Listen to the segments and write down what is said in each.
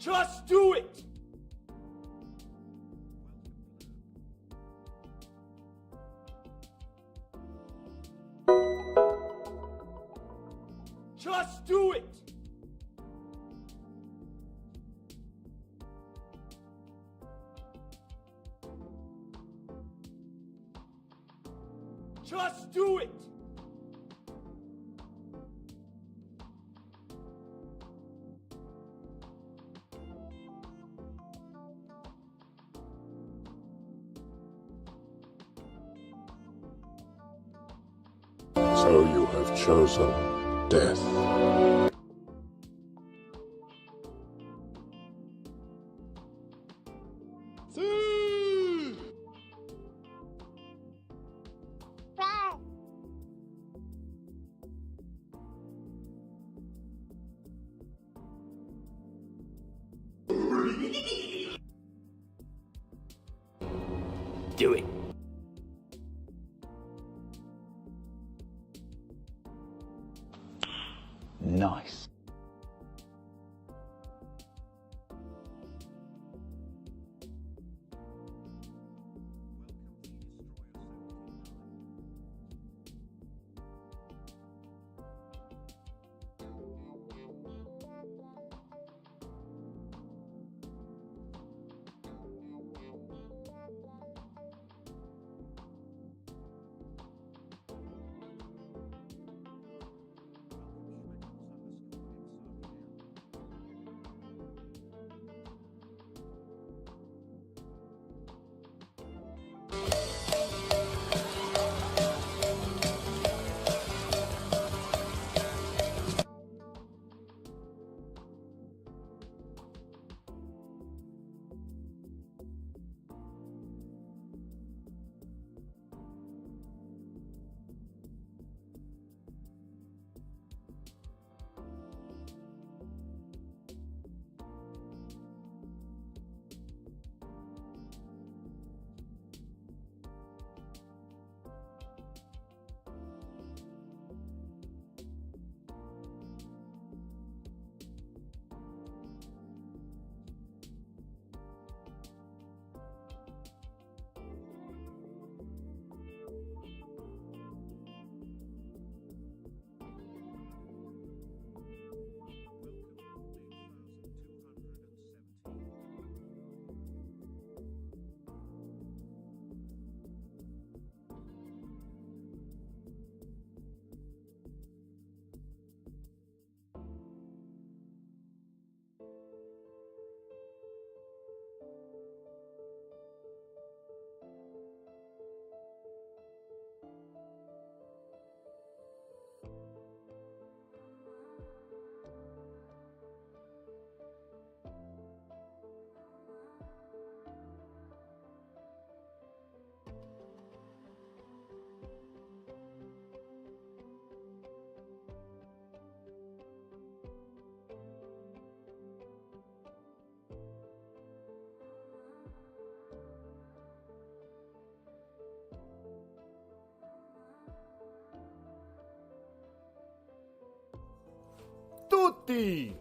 Just do it! Just do it! Just do it! So you have chosen death. Do it. Nice. Tutti!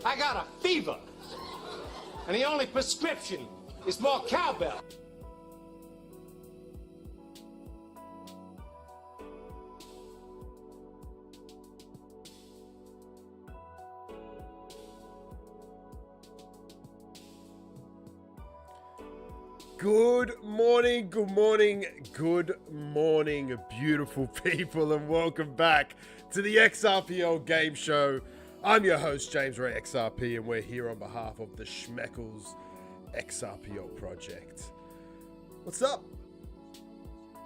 I got a fever. And the only prescription is more cowbell. Good morning, beautiful people, and welcome back to the XRPL game show. I'm your host, James Ray XRP, and we're here on behalf of the Schmeckles XRPL project. What's up?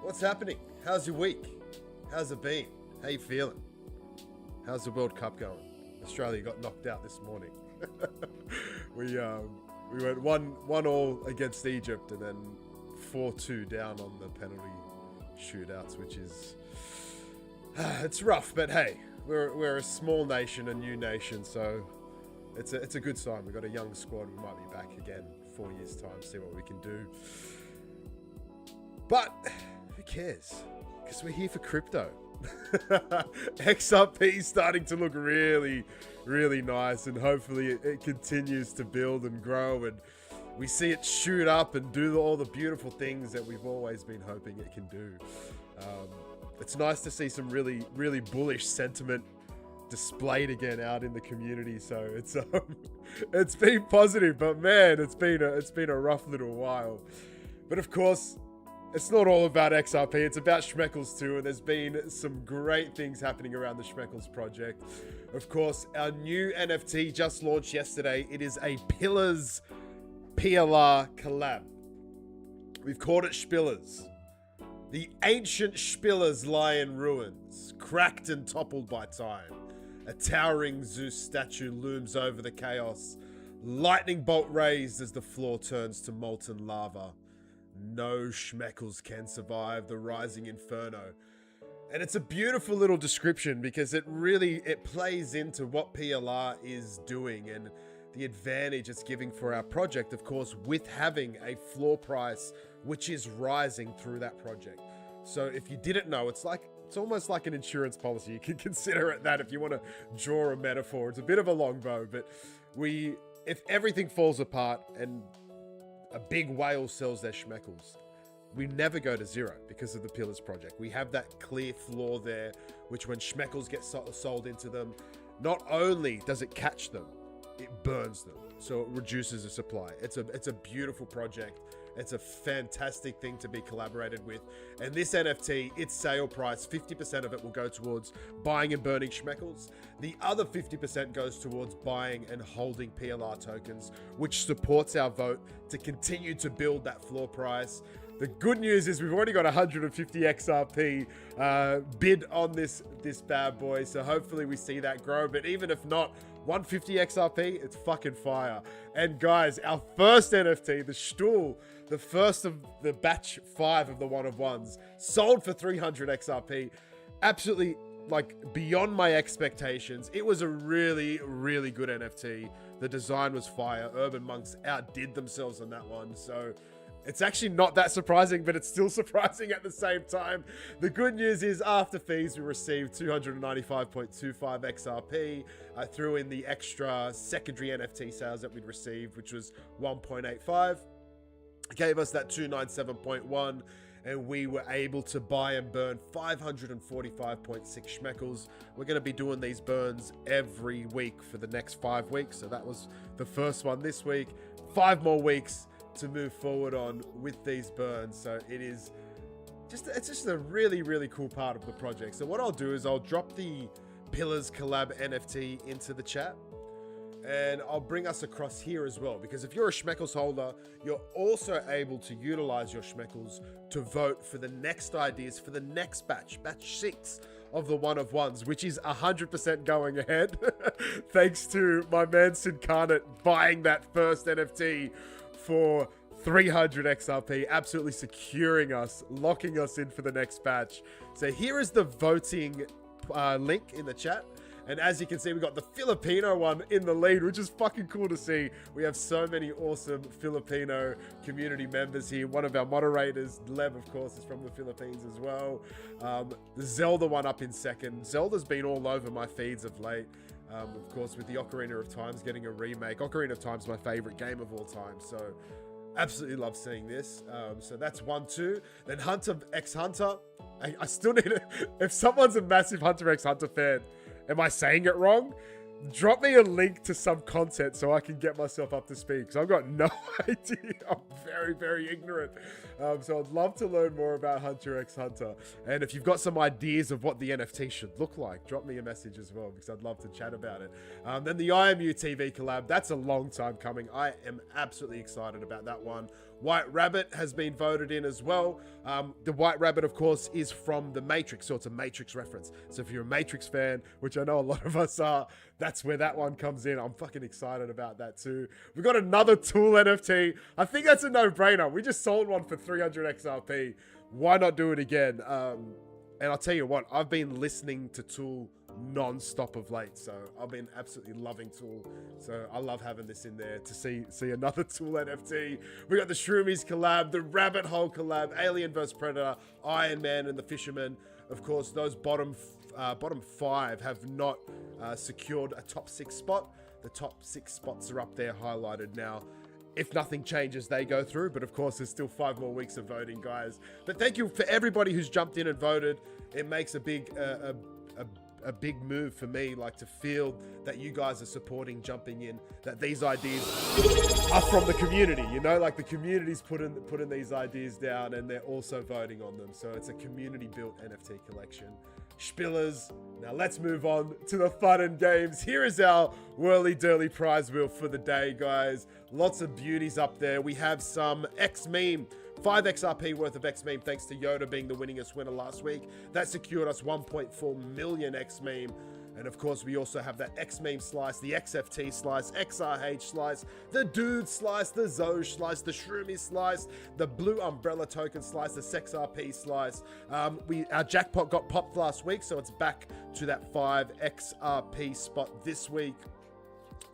What's happening? How's your week? How's it been? How you feeling? How's the World Cup going? Australia got knocked out this morning. We went 1-1 against Egypt and then 4-2 down on the penalty shootouts, which is it's rough, but hey, we're a small nation, a new nation, so it's a good sign. We've got a young squad. We might be back again 4 years time, see what we can do. But who cares? Because we're here for crypto. XRP is starting to look really nice, and hopefully it continues to build and grow, and we see it shoot up and do all the beautiful things that we've always been hoping it can do. It's nice to see some really bullish sentiment displayed again out in the community, so it's been positive, but man, it's been a rough little while. But of course, it's not all about XRP, it's about Schmeckles too, and there's been some great things happening around the Schmeckles project. Of course, our new NFT just launched yesterday. It is a Pillars PLR collab. We've called it Spillers. The ancient Spillers lie in ruins, cracked and toppled by time. A towering Zeus statue looms over the chaos, lightning bolt raised as the floor turns to molten lava. No Schmeckles can survive the rising inferno. And it's a beautiful little description because it plays into what PLR is doing and the advantage it's giving for our project, of course, with having a floor price which is rising through that project. So if you didn't know, it's almost like an insurance policy. You can consider it that if you want to draw a metaphor. It's a bit of a long bow, but if everything falls apart and a big whale sells their Schmeckles, we never go to zero because of the Pillars project. We have that clear floor there, which when Schmeckles get sold into them, not only does it catch them, it burns them. So it reduces the supply. It's a beautiful project. It's a fantastic thing to be collaborated with. And this NFT, its sale price, 50% of it will go towards buying and burning Schmeckles. The other 50% goes towards buying and holding PLR tokens, which supports our vote to continue to build that floor price. The good news is we've already got 150 XRP bid on this bad boy, so hopefully we see that grow. But even if not, 150 XRP, it's fucking fire. And guys, our first NFT, the Stuhl, the first of the batch 5 of the one-of-ones, sold for 300 XRP. Absolutely, beyond my expectations. It was a really good NFT. The design was fire. Urban Monks outdid themselves on that one, so it's actually not that surprising, but it's still surprising at the same time. The good news is after fees, we received 295.25 XRP. I threw in the extra secondary NFT sales that we'd received, which was 1.85. Gave us that 297.1, and we were able to buy and burn 545.6 Schmeckles. We're going to be doing these burns every week for the next 5 weeks. So that was the first one this week. 5 more weeks to move forward on with these burns. So it's just a really cool part of the project. So what I'll do is I'll drop the Pillars collab NFT into the chat, and I'll bring us across here as well, because if you're a Schmeckles holder, you're also able to utilize your Schmeckles to vote for the next ideas for the next batch 6 of the one-of-ones, which is 100% going ahead. Thanks to my man Sid Carnett buying that first NFT for 300 XRP, absolutely securing us, locking us in for the next batch. So here is the voting link in the chat. And as you can see, we got the Filipino one in the lead, which is fucking cool to see. We have so many awesome Filipino community members here. One of our moderators, Lev, of course, is from the Philippines as well. The Zelda one up in second. Zelda's been all over my feeds of late. Of course, with the Ocarina of Time's getting a remake. Ocarina of Time's my favorite game of all time, so absolutely love seeing this. So that's 1, 2. Then Hunter x Hunter. I still need it. If someone's a massive Hunter x Hunter fan, am I saying it wrong? Drop me a link to some content so I can get myself up to speed, because I've got no idea. I'm very, very ignorant. So I'd love to learn more about Hunter x Hunter. And if you've got some ideas of what the NFT should look like, drop me a message as well, because I'd love to chat about it. Then the IMU TV collab, that's a long time coming. I am absolutely excited about that one. White Rabbit has been voted in as well. The White Rabbit, of course, is from The Matrix, so it's a Matrix reference. So if you're a Matrix fan, which I know a lot of us are, that's where that one comes in. I'm fucking excited about that too. We've got another Tool NFT. I think that's a no-brainer. We just sold one for 300 XRP. Why not do it again? And I'll tell you what, I've been listening to Tool non-stop of late, so I've been absolutely loving Tool. So I love having this in there to see another Tool NFT. We got the Shroomies collab, the Rabbit Hole collab, Alien vs Predator, Iron Man and the Fisherman. Of course, those bottom 5 have not secured a top 6 spot. The top 6 spots are up there highlighted now. If nothing changes, they go through. But of course, there's still 5 more weeks of voting, guys. But thank you for everybody who's jumped in and voted. It makes a big big move for me, like, to feel that you guys are supporting, jumping in, that these ideas are from the community, you know, like the community's putting these ideas down and they're also voting on them. So it's a community built NFT collection. Spillers. Now let's move on to the fun and games. Here is our whirly-dirly prize wheel for the day, guys. Lots of beauties up there. We have some X-Meme. 5 XRP worth of X-Meme, thanks to Yoda being the winningest winner last week. That secured us 1.4 million X-Meme. And of course, we also have that X-Meme slice, the XFT slice, XRH slice, the Dude slice, the Zoe slice, the Shroomy slice, the Blue Umbrella token slice, the SexRP slice. Our jackpot got popped last week, so it's back to that 5 XRP spot this week.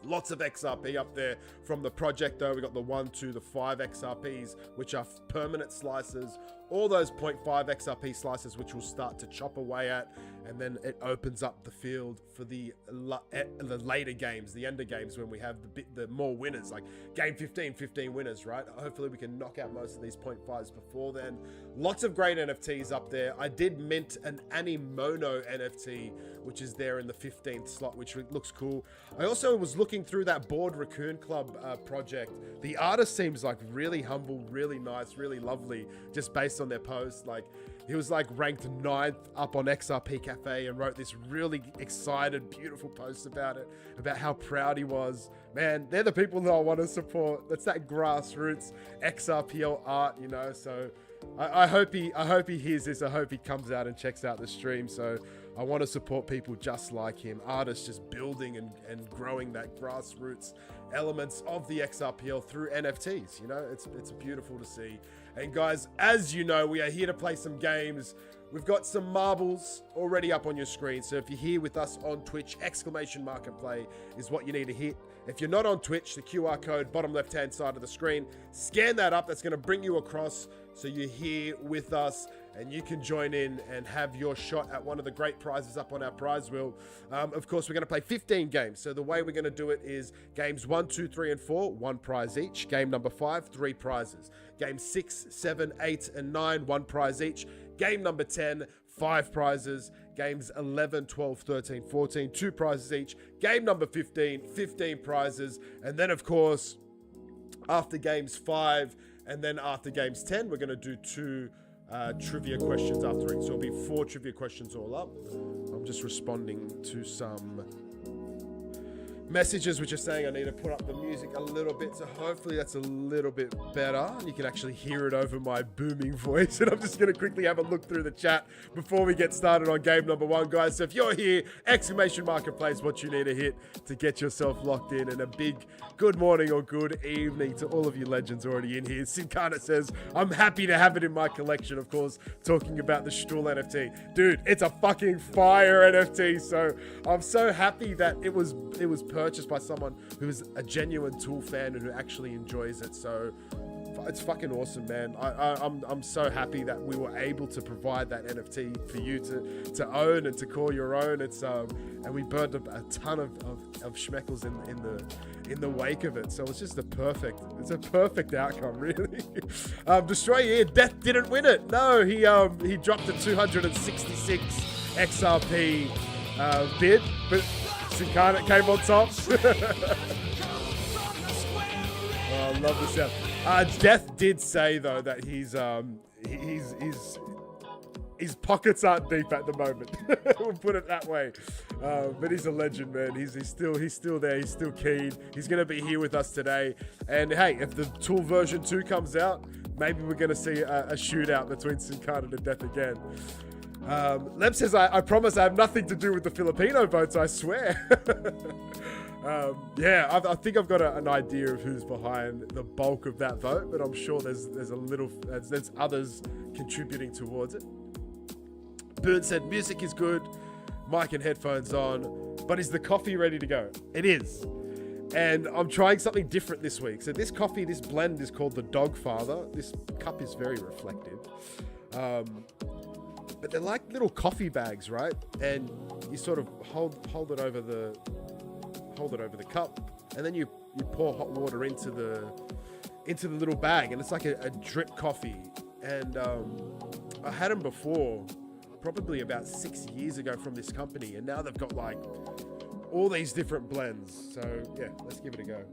Lots of XRP up there from the project, though. We got the 1, 2, the 5 XRPs, which are permanent slices. All those 0.5 XRP slices, which we'll start to chop away at. And then it opens up the field for the later games, the ender games, when we have the more winners, like game 15 winners, right? Hopefully we can knock out most of these 0.5s before then. Lots of great NFTs up there. I did mint an Animono NFT, which is there in the 15th slot, which looks cool. I also was looking through that Bored Raccoon Club project. The artist seems like really humble, really nice, really lovely, just based on their post. Like, he was like ranked 9th up on XRP Cafe and wrote this really excited, beautiful post about it, about how proud he was. Man, they're the people that I want to support. That's that grassroots XRPL art, you know. So I hope he hears this. I hope he comes out and checks out the stream. So I want to support people just like him, artists just building and growing that grassroots elements of the XRPL through NFTs. You know, it's beautiful to see. And guys, as you know, we are here to play some games. We've got some marbles already up on your screen. So if you're here with us on Twitch, !play is what you need to hit. If you're not on Twitch, the QR code, bottom left-hand side of the screen, scan that up. That's going to bring you across. So you're here with us and you can join in and have your shot at one of the great prizes up on our prize wheel. Of course, we're going to play 15 games. So the way we're going to do it is games 1, 2, 3, and 4, 1 prize each. Game number 5, 3 prizes. Games 6, 7, 8, and 9, 1 prize each. Game number 10, 5 prizes. Games 11, 12, 13, 14, 2 prizes each. Game number 15, 15 prizes. And then, of course, after games 5 and then after games 10, we're going to do 2 trivia questions after it. So it'll be 4 trivia questions all up. I'm just responding to some messages which are saying I need to put up the music a little bit, so hopefully that's a little bit better. You can actually hear it over my booming voice. And I'm just going to quickly have a look through the chat before we get started on game number 1, guys. So if you're here, !play is what you need to hit to get yourself locked in. And a big good morning or good evening to all of you legends already in here. Simkana says, I'm happy to have it in my collection, of course, talking about the Stuhl NFT. Dude, it's a fucking fire NFT. So I'm so happy that it was purchased by someone who is a genuine Tool fan and who actually enjoys it. So it's fucking awesome, man. I'm so happy that we were able to provide that NFT for you to own and to call your own. It's and we burned a ton of Schmeckles in the wake of it. So it's just a perfect outcome, really. Destroy here, Death didn't win it. No, he dropped a 266 XRP bid, but Sincarnate came on top. Oh, I love the sound. Death did say though that his pockets aren't deep at the moment. We'll put it that way. But he's a legend, man. He's still there. He's still keen. He's gonna be here with us today. And hey, if the tool version 2 comes out, maybe we're gonna see a shootout between Sincarnate and Death again. Leb says, I promise I have nothing to do with the Filipino votes, I swear. Yeah, I think I've got an idea of who's behind the bulk of that vote, but I'm sure there's others contributing towards it. Boone said, music is good, mic and headphones on, but is the coffee ready to go? It is. And I'm trying something different this week. So this blend is called the Dogfather. This cup is very reflective. But they're like little coffee bags, right? And you sort of hold it over the cup, and then you pour hot water into the little bag, and it's like a drip coffee. And I had them before, probably about 6 years ago from this company, and now they've got like all these different blends. So yeah, let's give it a go.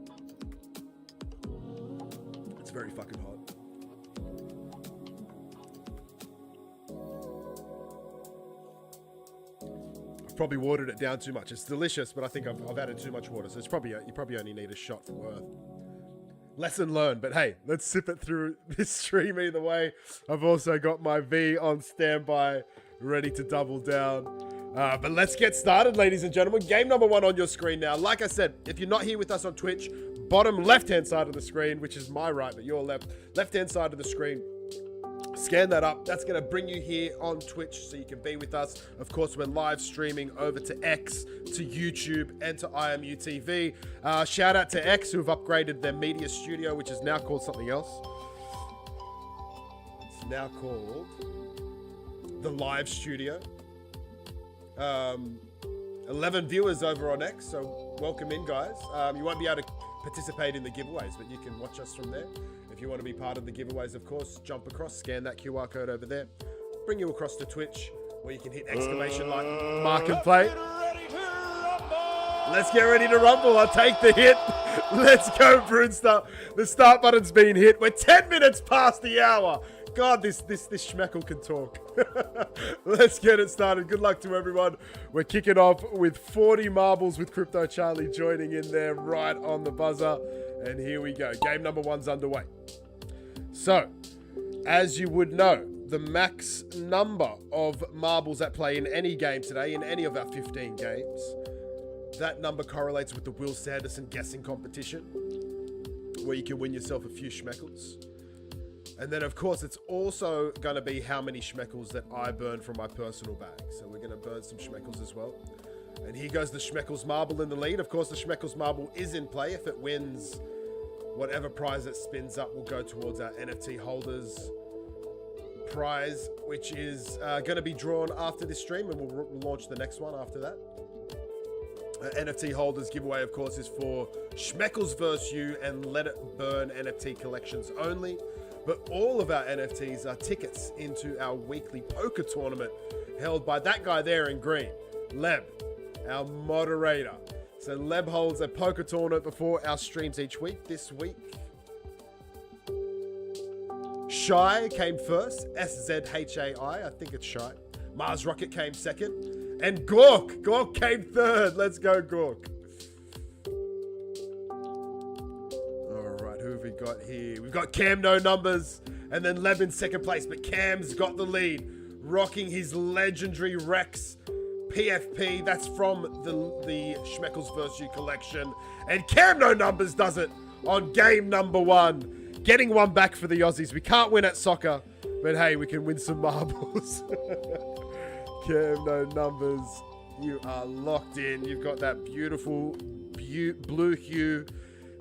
It's very fucking hot. Probably watered it down too much. It's delicious, but I think I've added too much water, so it's probably you probably only need a shot for worth. Lesson learned. But hey, let's sip it through this stream either way. I've also got my V on standby, ready to double down. But let's get started, ladies and gentlemen. Game number 1 on your screen now. Like I said, if you're not here with us on Twitch, bottom left-hand side of the screen, which is my right, but your left-hand side of the screen, scan that up. That's going to bring you here on Twitch so you can be with us. Of course, we're live streaming over to X, to YouTube, and to IMU TV. Shout out to X, who have upgraded their media studio, which is now called something else. It's now called the Live Studio. 11 viewers over on X, so welcome in, guys. You won't be able to participate in the giveaways, but you can watch us from there. If you want to be part of the giveaways, of course, jump across, scan that QR code over there, bring you across to Twitch, where you can hit exclamation mark and play. Let's get ready to rumble. I'll take the hit. Let's go, Brewster. The start button's been hit. We're 10 minutes past the hour. God, this Schmeckle can talk. Let's get it started. Good luck to everyone. We're kicking off with 40 marbles with Crypto Charlie joining in there right on the buzzer. And here we go. Game number 1's underway. So, as you would know, the max number of marbles at play in any game today, in any of our 15 games, that number correlates with the Will Sanderson guessing competition, where you can win yourself a few Schmeckles. And then, of course, it's also going to be how many Schmeckles that I burn from my personal bag. So we're going to burn some Schmeckles as well. And here goes the Schmeckles marble in the lead. Of course, the Schmeckles marble is in play. If it wins, whatever prize it spins up will go towards our NFT holders prize, which is going to be drawn after this stream, and we'll launch the next one after that. NFT holders giveaway, of course, is for Schmeckles vs. You and Let It Burn NFT collections only. But all of our NFTs are tickets into our weekly poker tournament held by that guy there in green, Leb, our moderator. So Leb holds a poker tournament before our streams each week. This week, Shy came first, SZHAI, I think it's Shy. Mars Rocket came second, and Gork came third. Let's go, Gork. Who have we got here? We've got Cam No Numbers, and then Leb in second place, but Cam's got the lead, rocking his legendary Rex PFP. That's from the Schmeckles vs. You collection. And Cam No Numbers does it on game number 1, getting one back for the Aussies. We can't win at soccer, but hey, we can win some marbles. Cam No Numbers, you are locked in. You've got that beautiful blue hue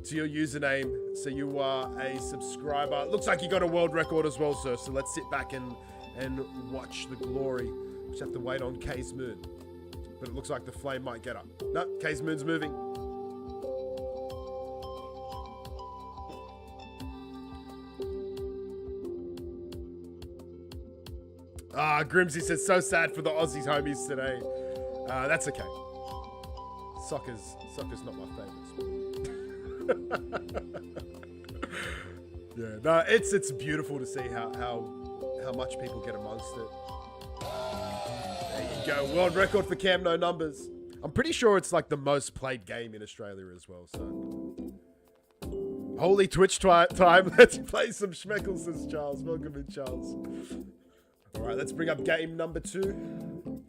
to your username. So you are a subscriber. Looks like you got a world record as well, sir. So let's sit back and watch the glory. Just have to wait on K's moon. But it looks like the flame might get up. No, K's moon's moving. Ah, Grimsy says, so sad for the Aussies homies today. That's okay. Soccer's not my favourite sport. Yeah, no, it's beautiful to see how much people get amongst it. There you go, world record for Cam No Numbers. I'm pretty sure it's like the most played game in Australia as well. So, holy Twitch time. Let's play some Schmeckles, says Charles. Welcome in, Charles. All right, let's bring up game number 2.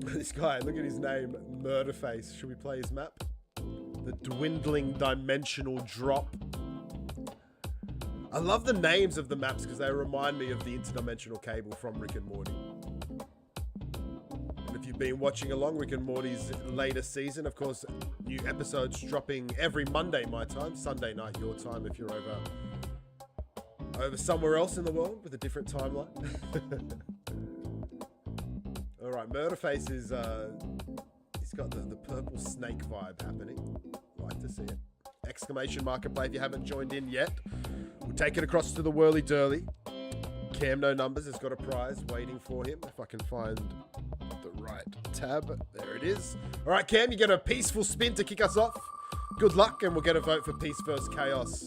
This guy, look at his name, Murderface. Should we play his map? The Dwindling Dimensional Drop. I love the names of the maps because they remind me of the interdimensional cable from Rick and Morty. And if you've been watching along, Rick and Morty's latest season, of course, new episodes dropping every Monday my time, Sunday night your time if you're over somewhere else in the world with a different timeline. All right, Murderface is he's got the purple snake vibe happening. Like to see it. Exclamation mark and play if you haven't joined in yet. We'll take it across to the whirly dirly. Cam No Numbers has got a prize waiting for him. If I can find the right tab. There it is. All right, Cam, you get a peaceful spin to kick us off. Good luck, and we'll get a vote for Peace vs. Chaos.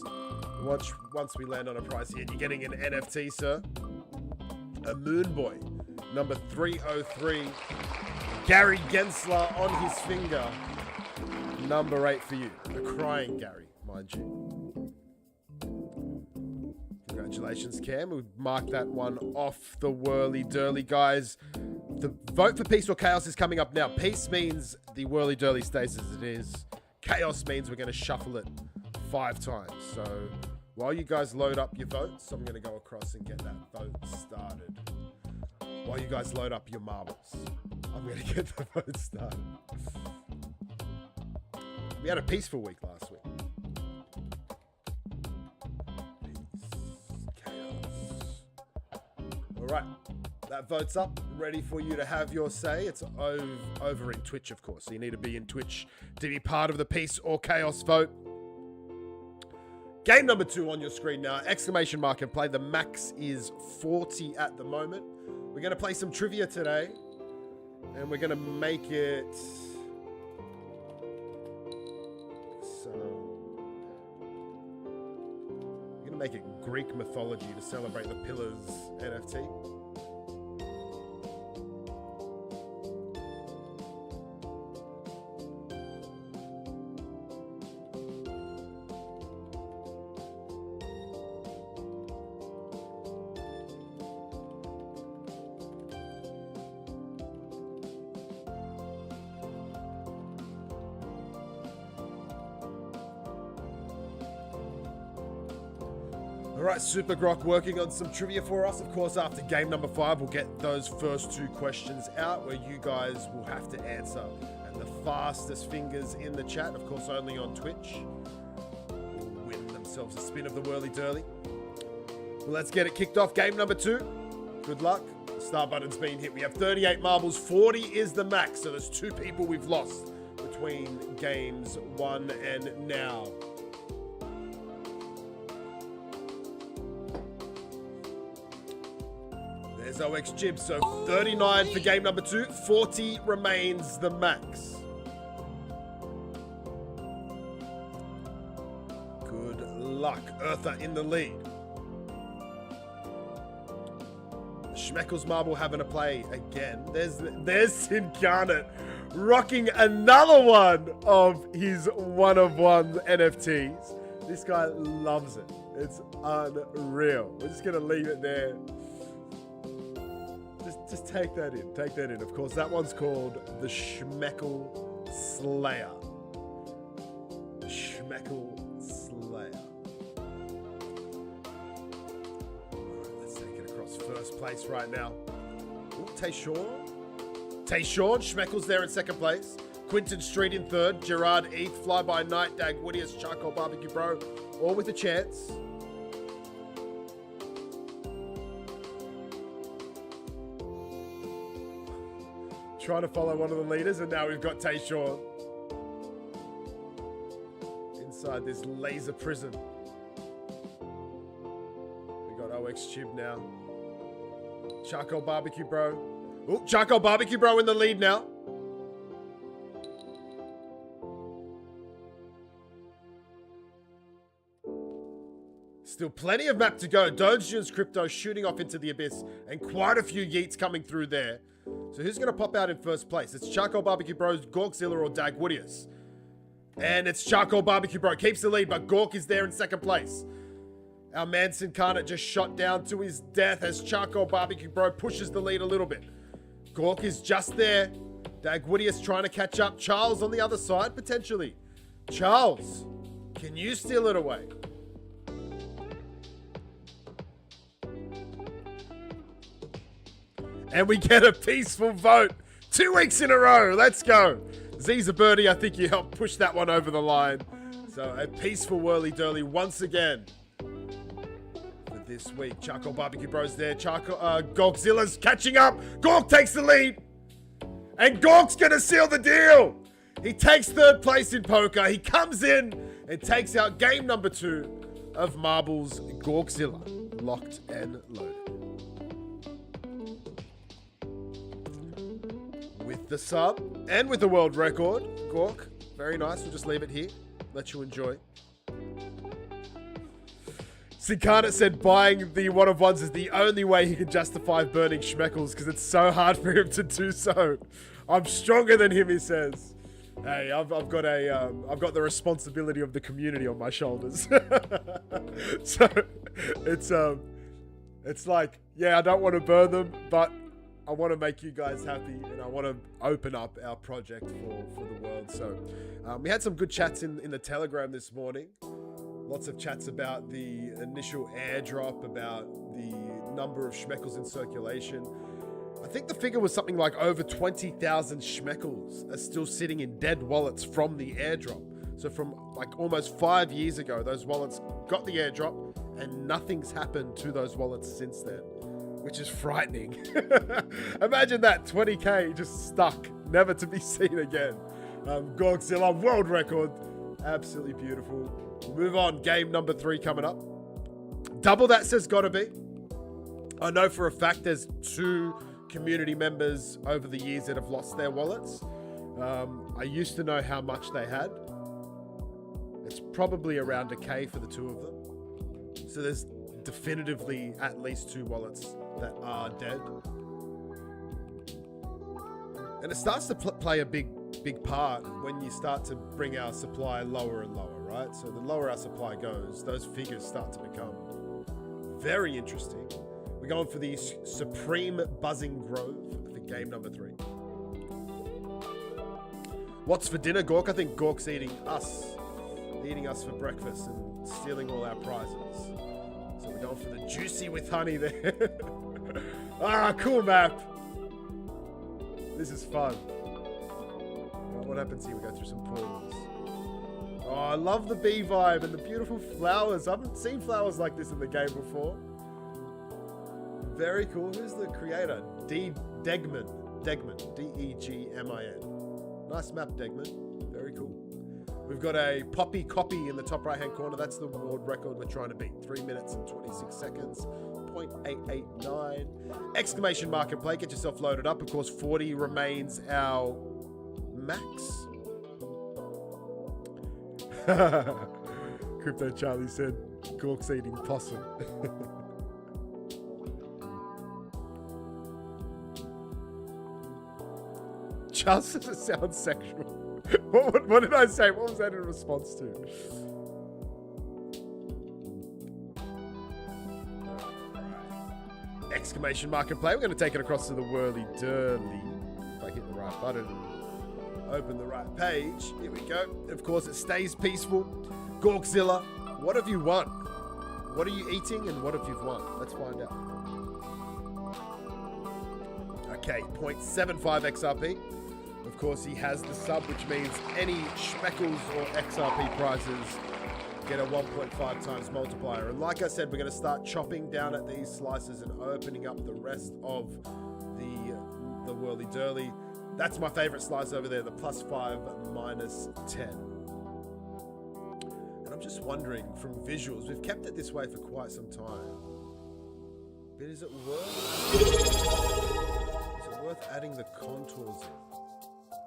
Once we land on a prize here, you're getting an NFT, sir. A Moon Boy, number 303. Gary Gensler on his finger. Number 8 for you. A crying Gary, mind you. Congratulations, Cam. We've marked that one off the whirly dirly, guys. The vote for Peace or Chaos is coming up now. Peace means the whirly dirly stays as it is. Chaos means we're going to shuffle it 5 times. So while you guys load up your votes, I'm going to go across and get that vote started. While you guys load up your marbles, I'm going to get the vote started. We had a peaceful week last week. Peace, chaos. All right, that vote's up, ready for you to have your say. It's over in Twitch, of course, so you need to be in Twitch to be part of the Peace or Chaos vote. Game number 2 on your screen now. Exclamation mark and play. The max is 40 at the moment. We're going to play some trivia today, and we're going to make it... Make it Greek mythology to celebrate the Pillars NFT. All right, Super Grok working on some trivia for us. Of course, after game number 5, we'll get those first 2 questions out where you guys will have to answer. And the fastest fingers in the chat, of course, only on Twitch, will win themselves a spin of the whirly dirly. Well, let's get it kicked off. Game number 2. Good luck. The start button's been hit. We have 38 marbles. 40 is the max. So there's 2 people we've lost between games 1 and now. There's OX Jib, so 39 for game number 2, 40 remains the max. Good luck, Eartha in the lead. Schmeckles Marble having a play again. There's Incarnate rocking another one of his one-of-one NFTs. This guy loves it. It's unreal. We're just gonna leave it there. Just take that in. Take that in. Of course, that one's called the Schmeckle Slayer. The Schmeckle Slayer. Alright, let's take it across first place right now. Ooh, Tayshawn. Schmeckles there in second place. Quinton Street in third. Gerard Eath, Fly By Night, Dag Woodius, Charcoal Barbecue Bro, all with a chance. Trying to follow one of the leaders, and now we've got Tayshawn inside this laser prison. We got OX Chib now. Charcoal Barbecue Bro. Oh, Charcoal Barbecue Bro in the lead now. Still plenty of map to go. Doge's Crypto shooting off into the abyss, and quite a few yeets coming through there. So who's going to pop out in first place? It's Charcoal Barbecue Bros, Gorkzilla, or Dag Woodius. And it's Charcoal Barbecue Bro. Keeps the lead, but Gork is there in second place. Our Manson Carnate just shot down to his death as Charcoal Barbecue Bro pushes the lead a little bit. Gork is just there. Dag Woodius trying to catch up. Charles on the other side, potentially. Charles, can you steal it away? And we get a peaceful vote. 2 weeks in a row. Let's go. Ziza Birdie, I think you helped push that one over the line. So a peaceful whirly-durly once again for this week. Charcoal Barbecue Bros there. Gorkzilla's catching up. Gork takes the lead. And Gork's going to seal the deal. He takes third place in poker. He comes in and takes out game number 2 of Marbles Gorkzilla. Locked and loaded. With the sub and with the world record. Gork, very nice. We'll just leave it here. Let you enjoy. Sikana said buying the one-of-ones is the only way he can justify burning Schmeckles because it's so hard for him to do so. I'm stronger than him, he says. Hey, I've got the responsibility of the community on my shoulders. So it's like, yeah, I don't want to burn them, but I want to make you guys happy, and I want to open up our project for the world. So we had some good chats in the Telegram this morning. Lots of chats about the initial airdrop, about the number of Schmeckles in circulation. I think the figure was something like over 20,000 Schmeckles are still sitting in dead wallets from the airdrop. So from like almost 5 years ago, those wallets got the airdrop, and nothing's happened to those wallets since then. Which is frightening. Imagine that, 20k just stuck, never to be seen again. Gorkzilla, world record. Absolutely beautiful. Move on, game number 3 coming up. Double that says gotta be. I know for a fact there's 2 community members over the years that have lost their wallets. I used to know how much they had. It's probably around a K for the 2 of them. So there's definitively at least 2 wallets that are dead. And it starts to play a big part when you start to bring our supply lower and lower, right? So the lower our supply goes, those figures start to become very interesting. We're going for the Supreme Buzzing Grove for game number 3. What's for dinner, Gork? I think Gork's eating us for breakfast and stealing all our prizes. So we're going for the juicy with honey there. Cool map. This is fun. What happens here? We go through some portals. Oh, I love the bee vibe and the beautiful flowers. I haven't seen flowers like this in the game before. Very cool. Who's the creator? Degman. D-E-G-M-I-N. Nice map, Degman. Very cool. We've got a poppy copy in the top right-hand corner. That's the world record we're trying to beat. 3 minutes and 26 seconds. 0.889. Exclamation mark and play. Get yourself loaded up. Of course, 40 remains our max. Crypto Charlie said, Gork's eating possum. Just does it sound sexual? What did I say? What was that in response to? Exclamation mark and play. We're going to take it across to the whirly-durly. If I hit the right button, open the right page. Here we go. Of course, it stays peaceful. Gorkzilla, what have you won? What are you eating and what have you won? Let's find out. Okay, 0.75 XRP. Of course, he has the sub, which means any Schmeckles or XRP prizes get a 1.5 times multiplier. And like I said, we're going to start chopping down at these slices and opening up the rest of the whirly-durly. That's my favorite slice over there, the +5, -10. And I'm just wondering, from visuals, we've kept it this way for quite some time. But is it worth adding the contours in?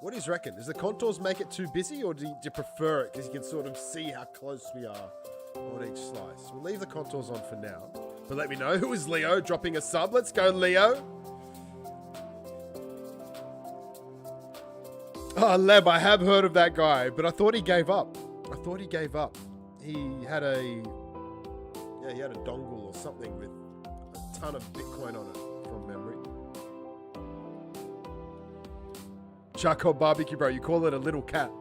What do you reckon? Does the contours make it too busy, or do you prefer it because you can sort of see how close we are on each slice? We'll leave the contours on for now. But let me know. Who is Leo dropping a sub? Let's go, Leo. Oh, Leb, I have heard of that guy, but I thought he gave up. He had a dongle or something with a ton of Bitcoin on it from memory. Charcoal barbecue, bro. You call it a little cat.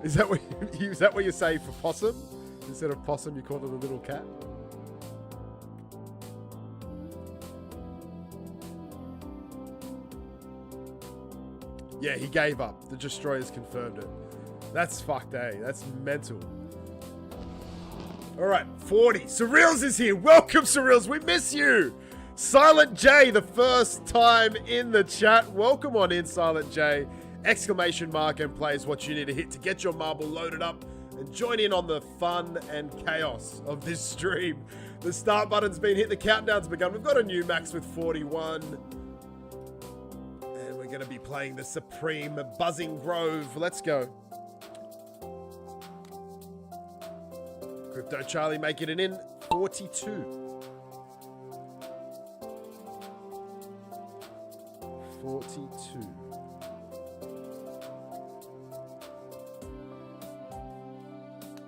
Is that what you say for possum? Instead of possum, you call it a little cat? Yeah, he gave up. The Destroyers confirmed it. That's fucked, eh? That's mental. All right, 40. Surreals is here. Welcome, Surreals. We miss you. Silent J, the first time in the chat. Welcome on in, Silent J. Exclamation mark and plays what you need to hit to get your marble loaded up and join in on the fun and chaos of this stream. The start button's been hit. The countdown's begun. We've got a new max with 41. And we're going to be playing the Supreme Buzzing Grove. Let's go. Crypto Charlie making it in. 42. 42.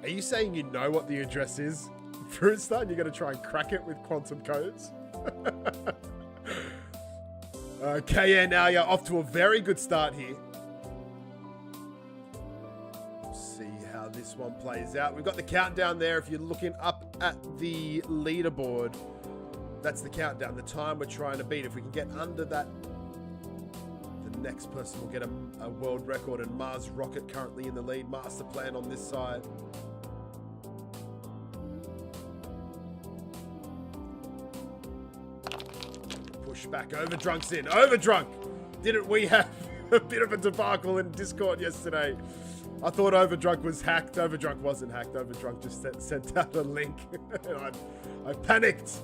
Are you saying you know what the address is for a start and you're going to try and crack it with quantum codes? Okay, now you're off to a very good start here. Let's see how this one plays out. We've got the countdown there. If you're looking up at the leaderboard, that's the countdown, the time we're trying to beat. If we can get under that, the next person will get a world record, and Mars Rocket currently in the lead. Master Plan on this side. Push back. Overdrunk's in. Overdrunk! Didn't we have a bit of a debacle in Discord yesterday? I thought Overdrunk was hacked. Overdrunk wasn't hacked. Overdrunk just sent out a link. And I panicked.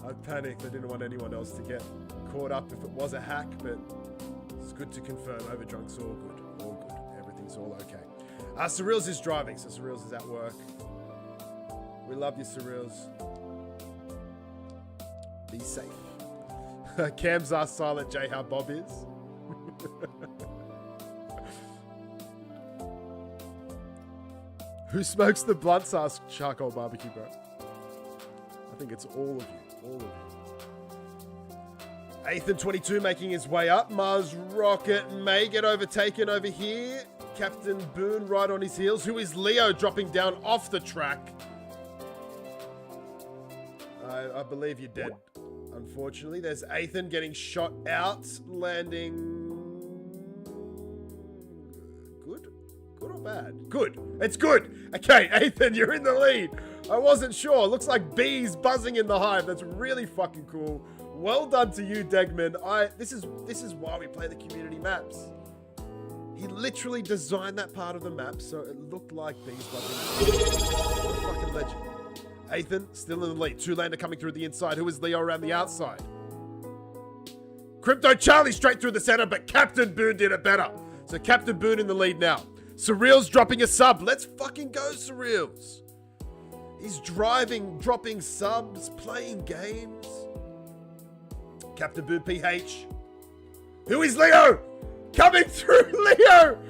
I didn't want anyone else to get caught up if it was a hack, but it's good to confirm Overdrunk's all good. All good. Everything's all okay. Surreals is driving, so Surreals is at work. We love you, Surreals. Be safe. Cam's asked Silent J how Bob is. Who smokes the blunts? Asked Charcoal Barbecue, bro. I think it's all of you. All of you. Ethan22 making his way up. Mars Rocket may get overtaken over here. Captain Boone right on his heels. Who is Leo dropping down off the track? I believe you're dead. Unfortunately, there's Ethan getting shot out, landing good? Good or bad? Good. It's good. Okay, Ethan, you're in the lead. I wasn't sure. Looks like bees buzzing in the hive. That's really fucking cool. Well done to you, Degman. This is why we play the community maps. He literally designed that part of the map so it looked like bees buzzing. What a fucking legend. Ethan, still in the lead. Two-lander coming through the inside. Who is Leo around the outside? Crypto Charlie straight through the center, but Captain Boone did it better. So Captain Boone in the lead now. Surreals dropping a sub. Let's fucking go, Surreals. He's driving, dropping subs, playing games. Captain Boone PH. Who is Leo? Coming through, Leo.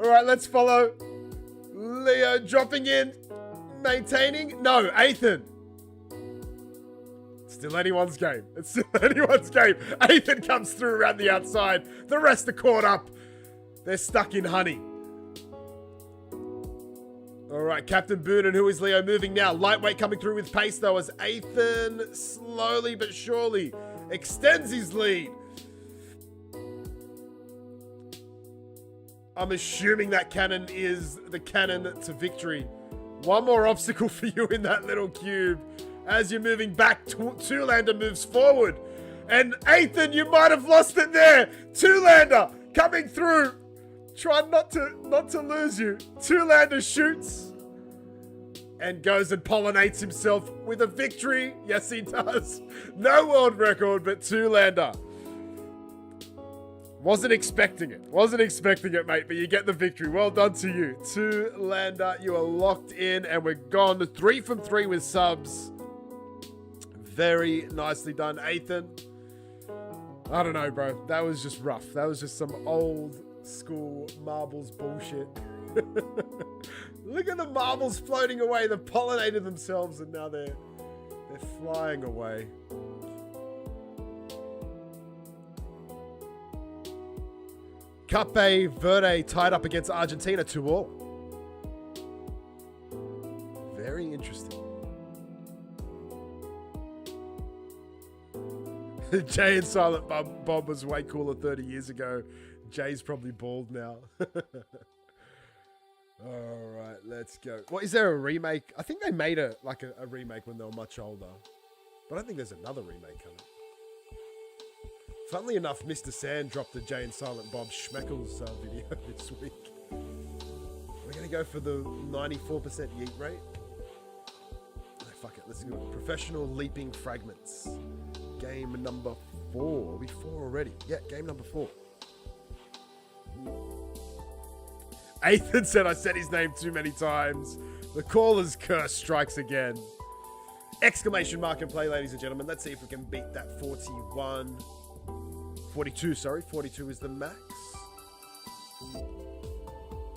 All right, let's follow. Leo dropping in. Maintaining? No, Ethan. Still anyone's game. It's still anyone's game. Ethan comes through around the outside. The rest are caught up. They're stuck in honey. All right, Captain Boone and who is Leo moving now? Lightweight coming through with pace though as Ethan slowly but surely extends his lead. I'm assuming that cannon is the cannon to victory. One more obstacle for you in that little cube. As you're moving back, Two-Lander moves forward. And Ethan, you might have lost it there. Two-Lander coming through. Try not to lose you. Two-Lander shoots and goes and pollinates himself with a victory. Yes, he does. No world record, but Two-Lander. Wasn't expecting it. Wasn't expecting it, mate, but you get the victory. Well done to you. Two-Lander, you are locked in, and we're gone. 3 from 3 with subs. Very nicely done, Ethan. I don't know, bro. That was just rough. That was just some old school marbles bullshit. Look at the marbles floating away. They've pollinated themselves, and now they're flying away. Cape Verde tied up against Argentina 2-2. Very interesting. Jay and Silent Bob was way cooler 30 years ago. Jay's probably bald now. Alright, let's go. What, is there a remake? I think they made a remake when they were much older. But I don't think there's another remake coming. Funnily enough, Mr. Sand dropped the Jay and Silent Bob Schmeckles video this week. We're going to go for the 94% yeet rate. No, fuck it, let's do it. Professional Leaping Fragments. Game number 4. Are we 4 already? Yeah, game number 4. Ethan said I said his name too many times. The caller's curse strikes again. Exclamation mark and play, ladies and gentlemen. Let's see if we can beat that 41. 42, sorry. 42 is the max.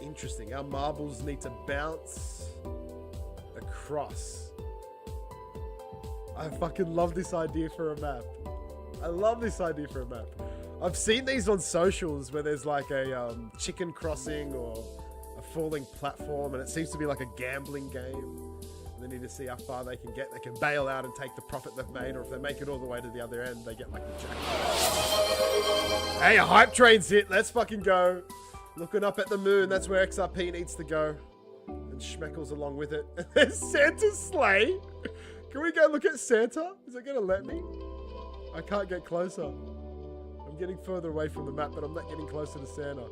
Interesting. Our marbles need to bounce across. I fucking love this idea for a map. I love this idea for a map. I've seen these on socials where there's like a chicken crossing or a falling platform, and it seems to be like a gambling game. They need to see how far they can get. They can bail out and take the profit they've made, or if they make it all the way to the other end, they get like the jackpot. Hey, a hype train's hit. Let's fucking go. Looking up at the moon. That's where XRP needs to go. And Schmeckles along with it. And there's Santa's sleigh. Can we go look at Santa? Is it going to let me? I can't get closer. I'm getting further away from the map, but I'm not getting closer to Santa.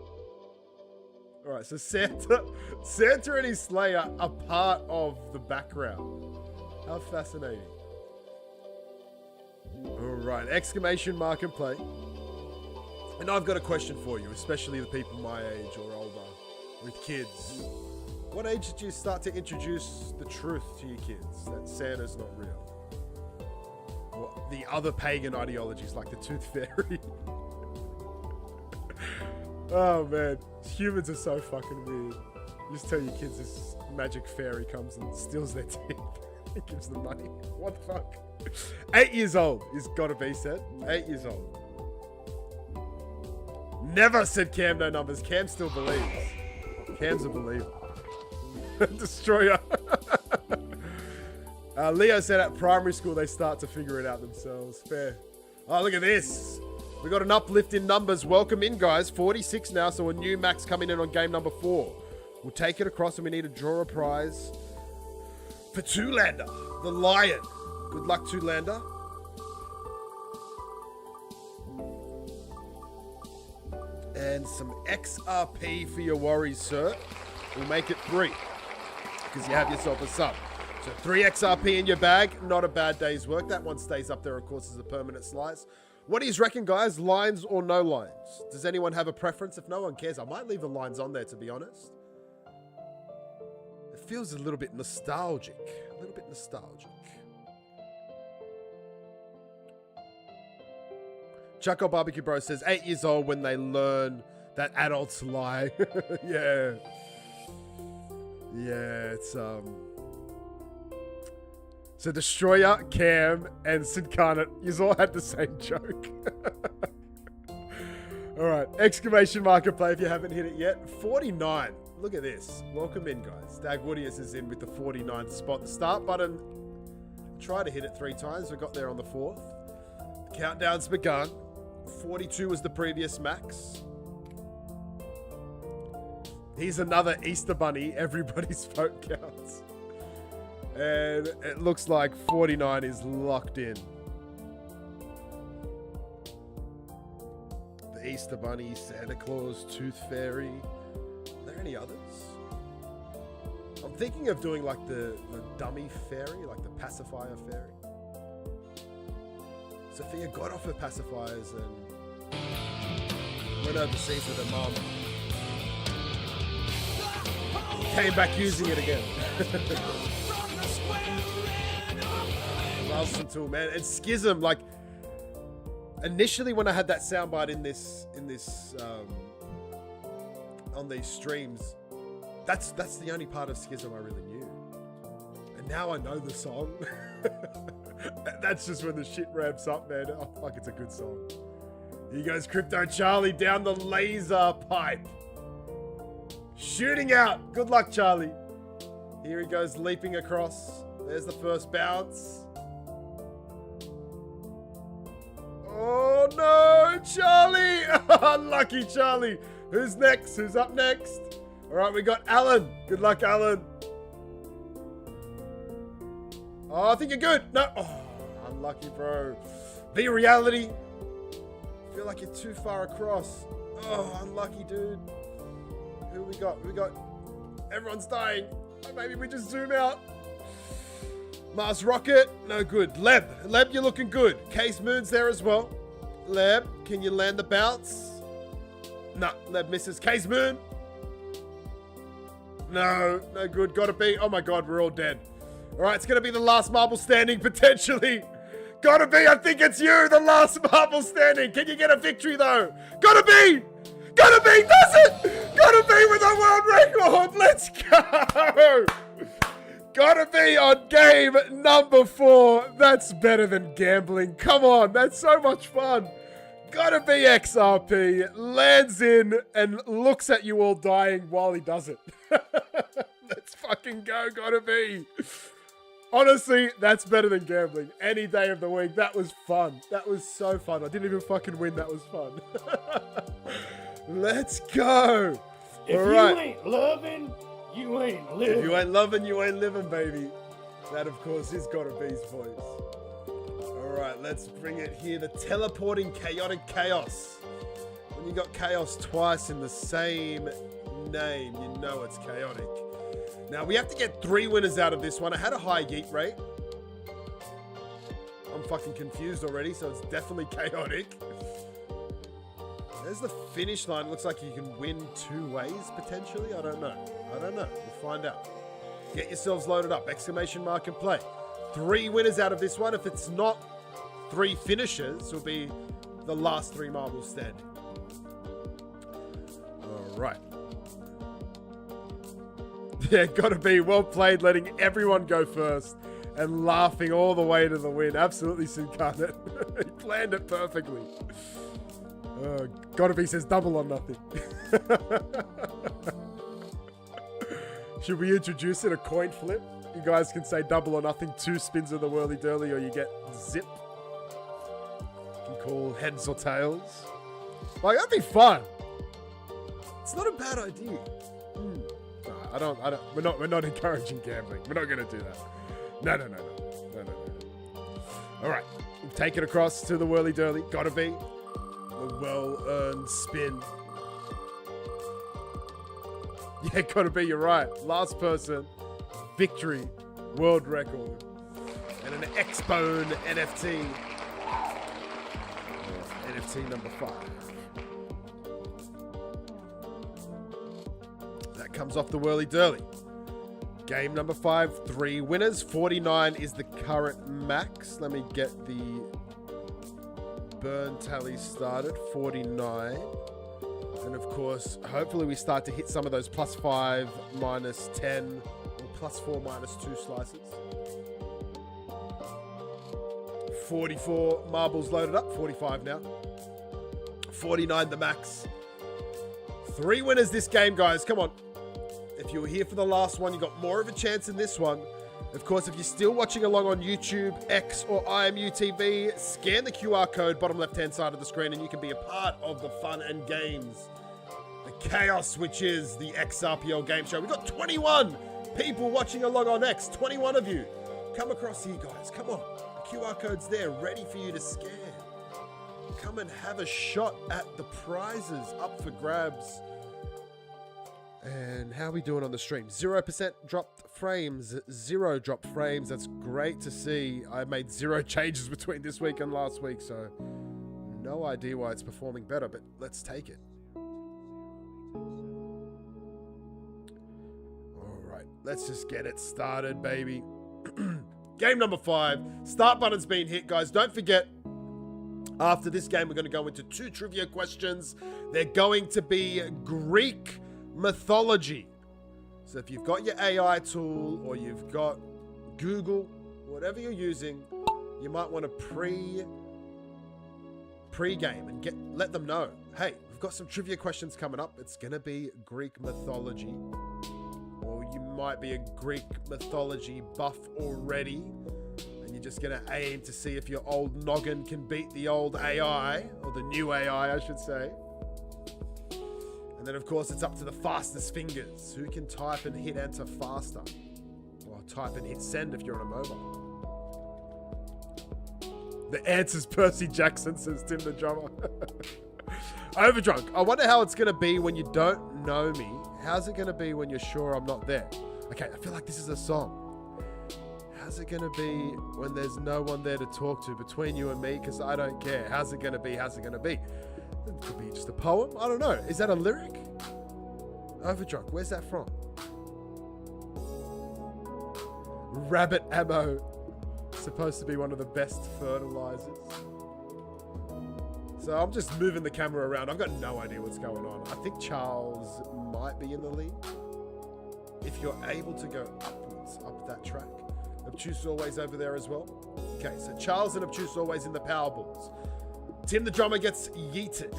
Alright, so Santa and his sleigh are a part of the background. How fascinating. Alright, exclamation mark and play. And I've got a question for you, especially the people my age or older with kids. What age did you start to introduce the truth to your kids that Santa's not real? Or the other pagan ideologies like the Tooth Fairy? Oh man, humans are so fucking weird. You just tell your kids this magic fairy comes and steals their teeth. It gives them money. What the fuck? 8 years old is gotta be said. 8 years old. Never said Cam no numbers. Cam still believes. Cam's a believer. Destroyer. Leo said at primary school they start to figure it out themselves. Fair. Oh, look at this. We got an uplift in numbers. Welcome in, guys. 46 now, so a new max coming in on game number 4. We'll take it across, and we need to draw a prize for Two-Lander, the Lion. Good luck, Two-Lander. And some XRP for your worries, sir. We'll make it 3, because you have yourself a sub. So 3 XRP in your bag. Not a bad day's work. That one stays up there, of course, as a permanent slice. What do you reckon, guys? Lines or no lines? Does anyone have a preference? If no one cares, I might leave the lines on there, to be honest. It feels a little bit nostalgic. A little bit nostalgic. Chucko Barbecue Bro says 8 years old when they learn that adults lie. Yeah. Yeah, it's So Destroyer, Cam, and Sid Carnot, you all had the same joke. Alright, exclamation mark and play if you haven't hit it yet. 49. Look at this. Welcome in, guys. Dag Woodius is in with the 49th spot. The start button, try to hit it 3 times. We got there on the 4th. The countdown's begun. 42 was the previous max. He's another Easter Bunny. Everybody's vote counts. And it looks like 49 is locked in. The Easter Bunny, Santa Claus, Tooth Fairy. Are there any others? I'm thinking of doing like the dummy fairy, like the pacifier fairy. Sophia got off her pacifiers and went overseas with her mum. Came back using it again. Loves until man and Schism. Like initially, when I had that soundbite in this on these streams, that's the only part of Schism I really knew. And now I know the song. That's just when the shit ramps up, man. Oh fuck, it's a good song. Here goes Crypto Charlie down the laser pipe. Shooting out. Good luck, Charlie. Here he goes, leaping across. There's the first bounce. Oh no, Charlie! Unlucky Charlie. Who's next? Who's up next? All right, we got Alan. Good luck, Alan. Oh, I think you're good. No. Oh, unlucky, bro. Be reality. I feel like you're too far across. Oh, unlucky, dude. Who we got? We got... Everyone's dying. Oh, maybe we just zoom out. Mars Rocket. No good. Leb, you're looking good. Case Moon's there as well. Leb, can you land the bounce? Nah, Leb misses. Case Moon. No good. Gotta be. Oh my god, we're all dead. All right, it's gonna be the last marble standing, potentially. Gotta be. I think it's you, the last marble standing. Can you get a victory, though? Gotta be. Gotta be. Does it? Gotta be with a world record. Let's go. Gotta be on game number 4. That's better than gambling. Come on, that's so much fun. Gotta be XRP. Lands in and looks at you all dying while he does it. Let's fucking go. Gotta be. Honestly, that's better than gambling. Any day of the week. That was fun. That was so fun. I didn't even fucking win. That was fun. Let's go. If all you right. ain't loving, you ain't living. If you ain't loving, you ain't living, baby. That, of course, is Gotta Be's voice. All right, let's bring it here. The teleporting chaotic chaos. When you got chaos twice in the same name, you know it's chaotic. Now, we have to get 3 winners out of this one. I had a high yeet rate. I'm fucking confused already, so it's definitely chaotic. There's the finish line. It looks like you can win 2 ways, potentially. I don't know. We'll find out. Get yourselves loaded up. Exclamation mark and play. 3 winners out of this one. If it's not 3 finishers, it'll be the last 3 marbles standing. All right. Yeah, gotta be. Well played, letting everyone go first and laughing all the way to the win. Absolutely, Sincarnet. He planned it perfectly. Gotta be says double or nothing. Should we introduce it? A coin flip? You guys can say double or nothing. 2 spins of the whirly-dirly, or you get zip. You can call heads or tails. Like, that'd be fun. It's not a bad idea. I don't. We're not encouraging gambling. We're not gonna do that. No. All right, take it across to the whirly-dirly. Gotta be. A well-earned spin. Yeah, gotta be, you're right. Last person, victory, world record. And an X-Bone NFT. NFT number 5. That comes off the whirly-dirly. Game number 5, 3 winners. 49 is the current max. Let me get the burn tally started. 49. And of course, hopefully we start to hit some of those +5, -10, or +4, -2 slices. 44 marbles loaded up. 45 now. 49 the max. 3 winners this game, guys. Come on. If you were here for the last one, you got more of a chance in this one. Of course, if you're still watching along on YouTube, X, or IMUTV, scan the QR code bottom left-hand side of the screen and you can be a part of the fun and games that chaos, which is the XRPL game show. We've got 21 people watching along on X. 21 of you. Come across here, guys. Come on. The QR code's there, ready for you to scan. Come and have a shot at the prizes up for grabs. And how are we doing on the stream? 0% dropped frames, 0 dropped frames. That's great to see. I made 0 changes between this week and last week, so no idea why it's performing better, but let's take it. All right, let's just get it started, baby. Game number 5. Start button's been hit, guys. Don't forget, after this game, we're going to go into 2 trivia questions. They're going to be Greek mythology. So if you've got your AI tool or you've got Google, whatever you're using, you might want to pre-game and let them know, hey, we've got some trivia questions coming up. It's going to be Greek mythology. Or you might be a Greek mythology buff already. And you're just going to aim to see if your old noggin can beat the old AI, or the new AI, I should say. And then, of course, it's up to the fastest fingers. Who can type and hit enter faster? Or type and hit send if you're on a mobile. The answer's Percy Jackson, says Tim the drummer. Overdrunk. I wonder how it's going to be when you don't know me. How's it going to be when you're sure I'm not there? Okay, I feel like this is a song. How's it going to be when there's no one there to talk to between you and me? Because I don't care. How's it going to be? How's it going to be? It could be just a poem. I don't know. Is that a lyric? Overdrunk. Where's that from? Rabbit ammo. Supposed to be one of the best fertilizers. So I'm just moving the camera around. I've got no idea what's going on. I think Charles might be in the lead. If you're able to go upwards, up that track. Obtuse always over there as well. Okay, so Charles and Obtuse always in the power balls. Tim the drummer gets yeeted.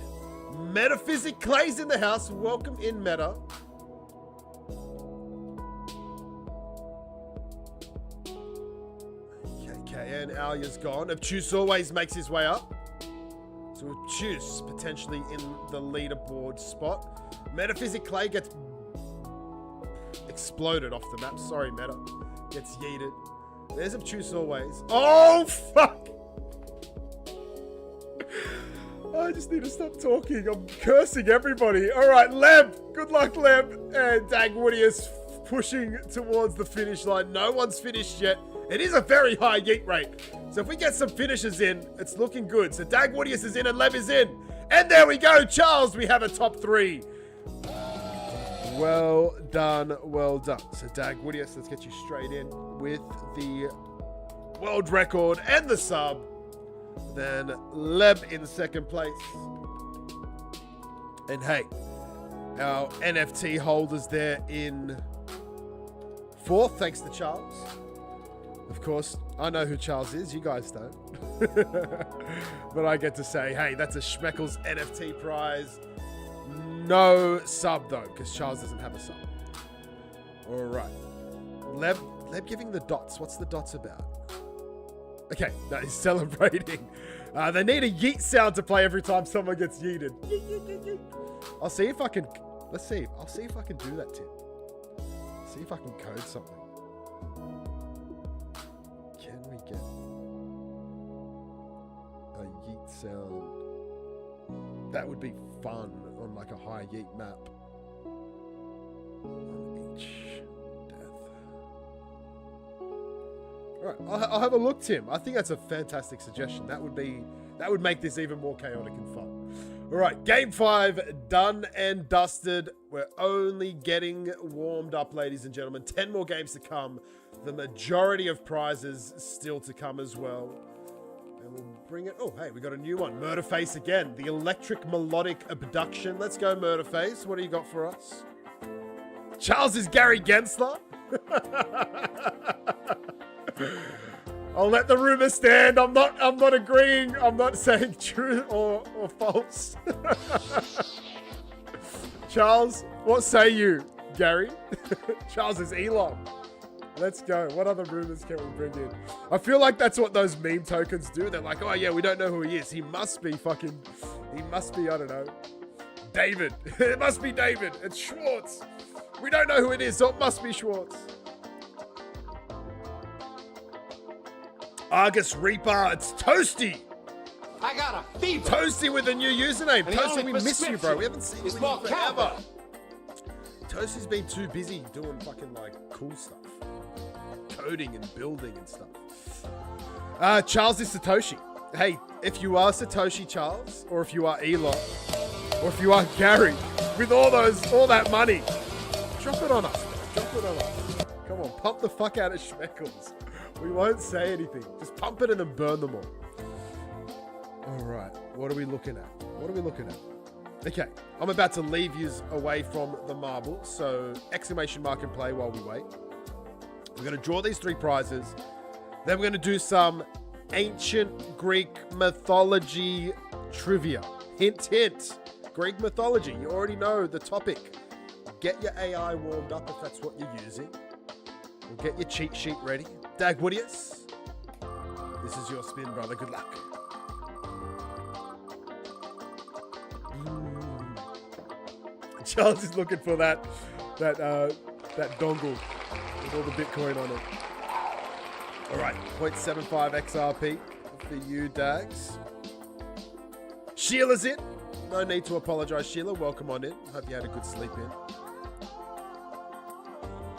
Metaphysic Clay's in the house. Welcome in, Meta. Okay, and Alia's gone. Obtuse always makes his way up. So Obtuse potentially in the leaderboard spot. Metaphysic Clay gets exploded off the map. Sorry, Meta. Gets yeeted. There's Obtuse always. Oh, fuck! I just need to stop talking. I'm cursing everybody. All right, Leb. Good luck, Leb. And Dagwoody is pushing towards the finish line. No one's finished yet. It is a very high yeet rate. So if we get some finishes in, it's looking good. So Dagwoodius is in and Leb is in. And there we go, Charles. We have a top 3. Well done, well done. So Dagwoodius, let's get you straight in with the world record and the sub. Then Leb in second place. And hey, our NFT holders there in 4th, thanks to Charles. Of course, I know who Charles is, you guys don't. But I get to say, hey, that's a Schmeckles NFT prize. No sub though, because Charles doesn't have a sub. All right. Leb giving the dots. What's the dots about? Okay, no, he's celebrating. They need a yeet sound to play every time someone gets yeeted. I'll see if I can. Let's see. I'll see if I can do that, Tim. See if I can code something. Can we get a yeet sound? That would be fun on like a high yeet map. On each death. All right, I'll have a look, Tim. I think that's a fantastic suggestion. That would make this even more chaotic and fun. All right, game 5 done and dusted. We're only getting warmed up, ladies and gentlemen. 10 more games to come. The majority of prizes still to come as well. And we'll bring it. Oh, hey, we got a new one. Murderface again. The electric melodic abduction. Let's go, Murderface. What do you got for us? Charles is Gary Gensler. I'll let the rumor stand. I'm not agreeing. I'm not saying true or false. Charles, what say you, Gary? Charles is Elon. Let's go. What other rumors can we bring in? I feel like that's what those meme tokens do. They're like, oh yeah, we don't know who he is. He must be, I don't know, David. It must be David. It's Schwartz. We don't know who it is, so it must be Schwartz. Argus Reaper. It's Toasty. I got a fever. Toasty with a new username. And the Toasty, only we miss you, bro. We prescription haven't seen you is in more forever. cowbell. Toasty's been too busy doing fucking like cool stuff. Coding and building and stuff. Charles is Satoshi. Hey, if you are Satoshi Charles, or if you are Elon, or if you are Gary, with all that money, drop it on us, bro. Drop it on us. Come on, pump the fuck out of Schmeckles. We won't say anything. Just pump it in and burn them all. All right, what are we looking at? What are we looking at? Okay, I'm about to leave you away from the marbles, so exclamation mark and play while we wait. We're going to draw these 3 prizes. Then we're going to do some ancient Greek mythology trivia. Hint, hint. Greek mythology. You already know the topic. Get your AI warmed up if that's what you're using. We'll get your cheat sheet ready. Dag Woodius, this is your spin, brother. Good luck. Charles is looking for that dongle with all the Bitcoin on it. All right, 0.75 XRP for you, Dags. Sheila's in. No need to apologize, Sheila. Welcome on in. Hope you had a good sleep in.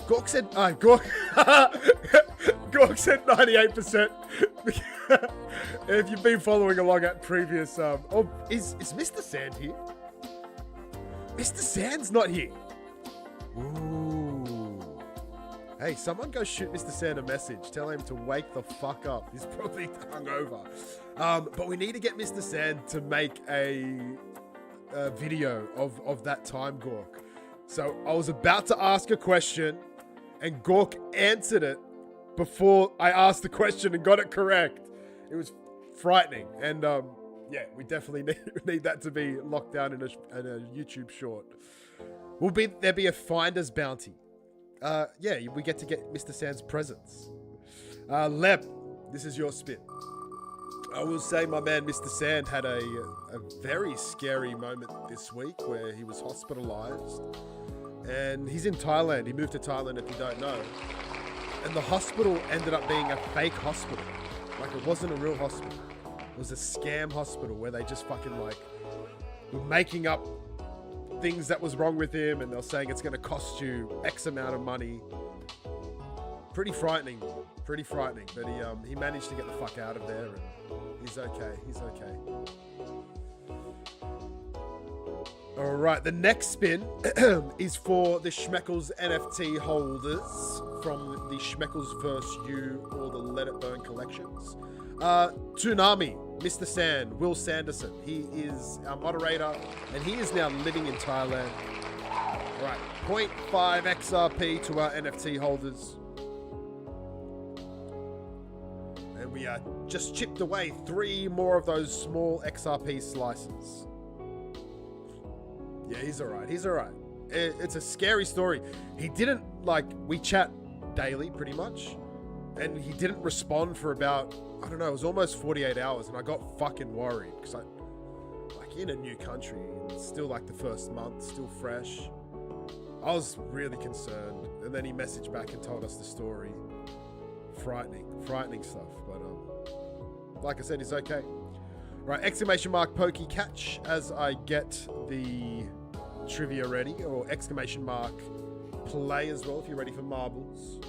Gork said, Gork said 98%. If you've been following along at previous, is Mr. Sand here? Mr. Sand's not here. Ooh. Hey, someone go shoot Mr. Sand a message. Tell him to wake the fuck up. He's probably hungover. But we need to get Mr. Sand to make a video of that time, Gork. So I was about to ask a question, and Gork answered it before I asked the question and got it correct. It was frightening. And yeah, we definitely need that to be locked down in a YouTube short. There'll be a finder's bounty. Yeah, we get to get Mr. Sand's presents. Leb, this is your spin. I will say my man Mr. Sand had a very scary moment this week where he was hospitalized. And he's in Thailand. He moved to Thailand, if you don't know. And the hospital ended up being a fake hospital. Like, it wasn't a real hospital. It was a scam hospital where they just fucking, like, were making up things that was wrong with him, and they're saying it's going to cost you X amount of money. Pretty frightening. Pretty frightening. But he managed to get the fuck out of there, and he's okay. He's okay. All right, the next spin is for the Schmeckles NFT holders from the Schmeckles vs. You or the Let It Burn collections. Toonami, Mr. Sand, Will Sanderson. He is our moderator, and he is now living in Thailand. All right, 0.5 XRP to our NFT holders. And we just chipped away 3 more of those small XRP slices. Yeah, he's all right. He's all right. It's a scary story. He didn't, like, we chat daily pretty much, and he didn't respond for about, I don't know, it was almost 48 hours, and I got fucking worried because like, in a new country, it's still like the first month, still fresh. I was really concerned, and then he messaged back and told us the story. Frightening stuff, but like I said, he's okay. Right, exclamation mark pokey catch as I get the trivia ready, or exclamation mark play as well if you're ready for marbles.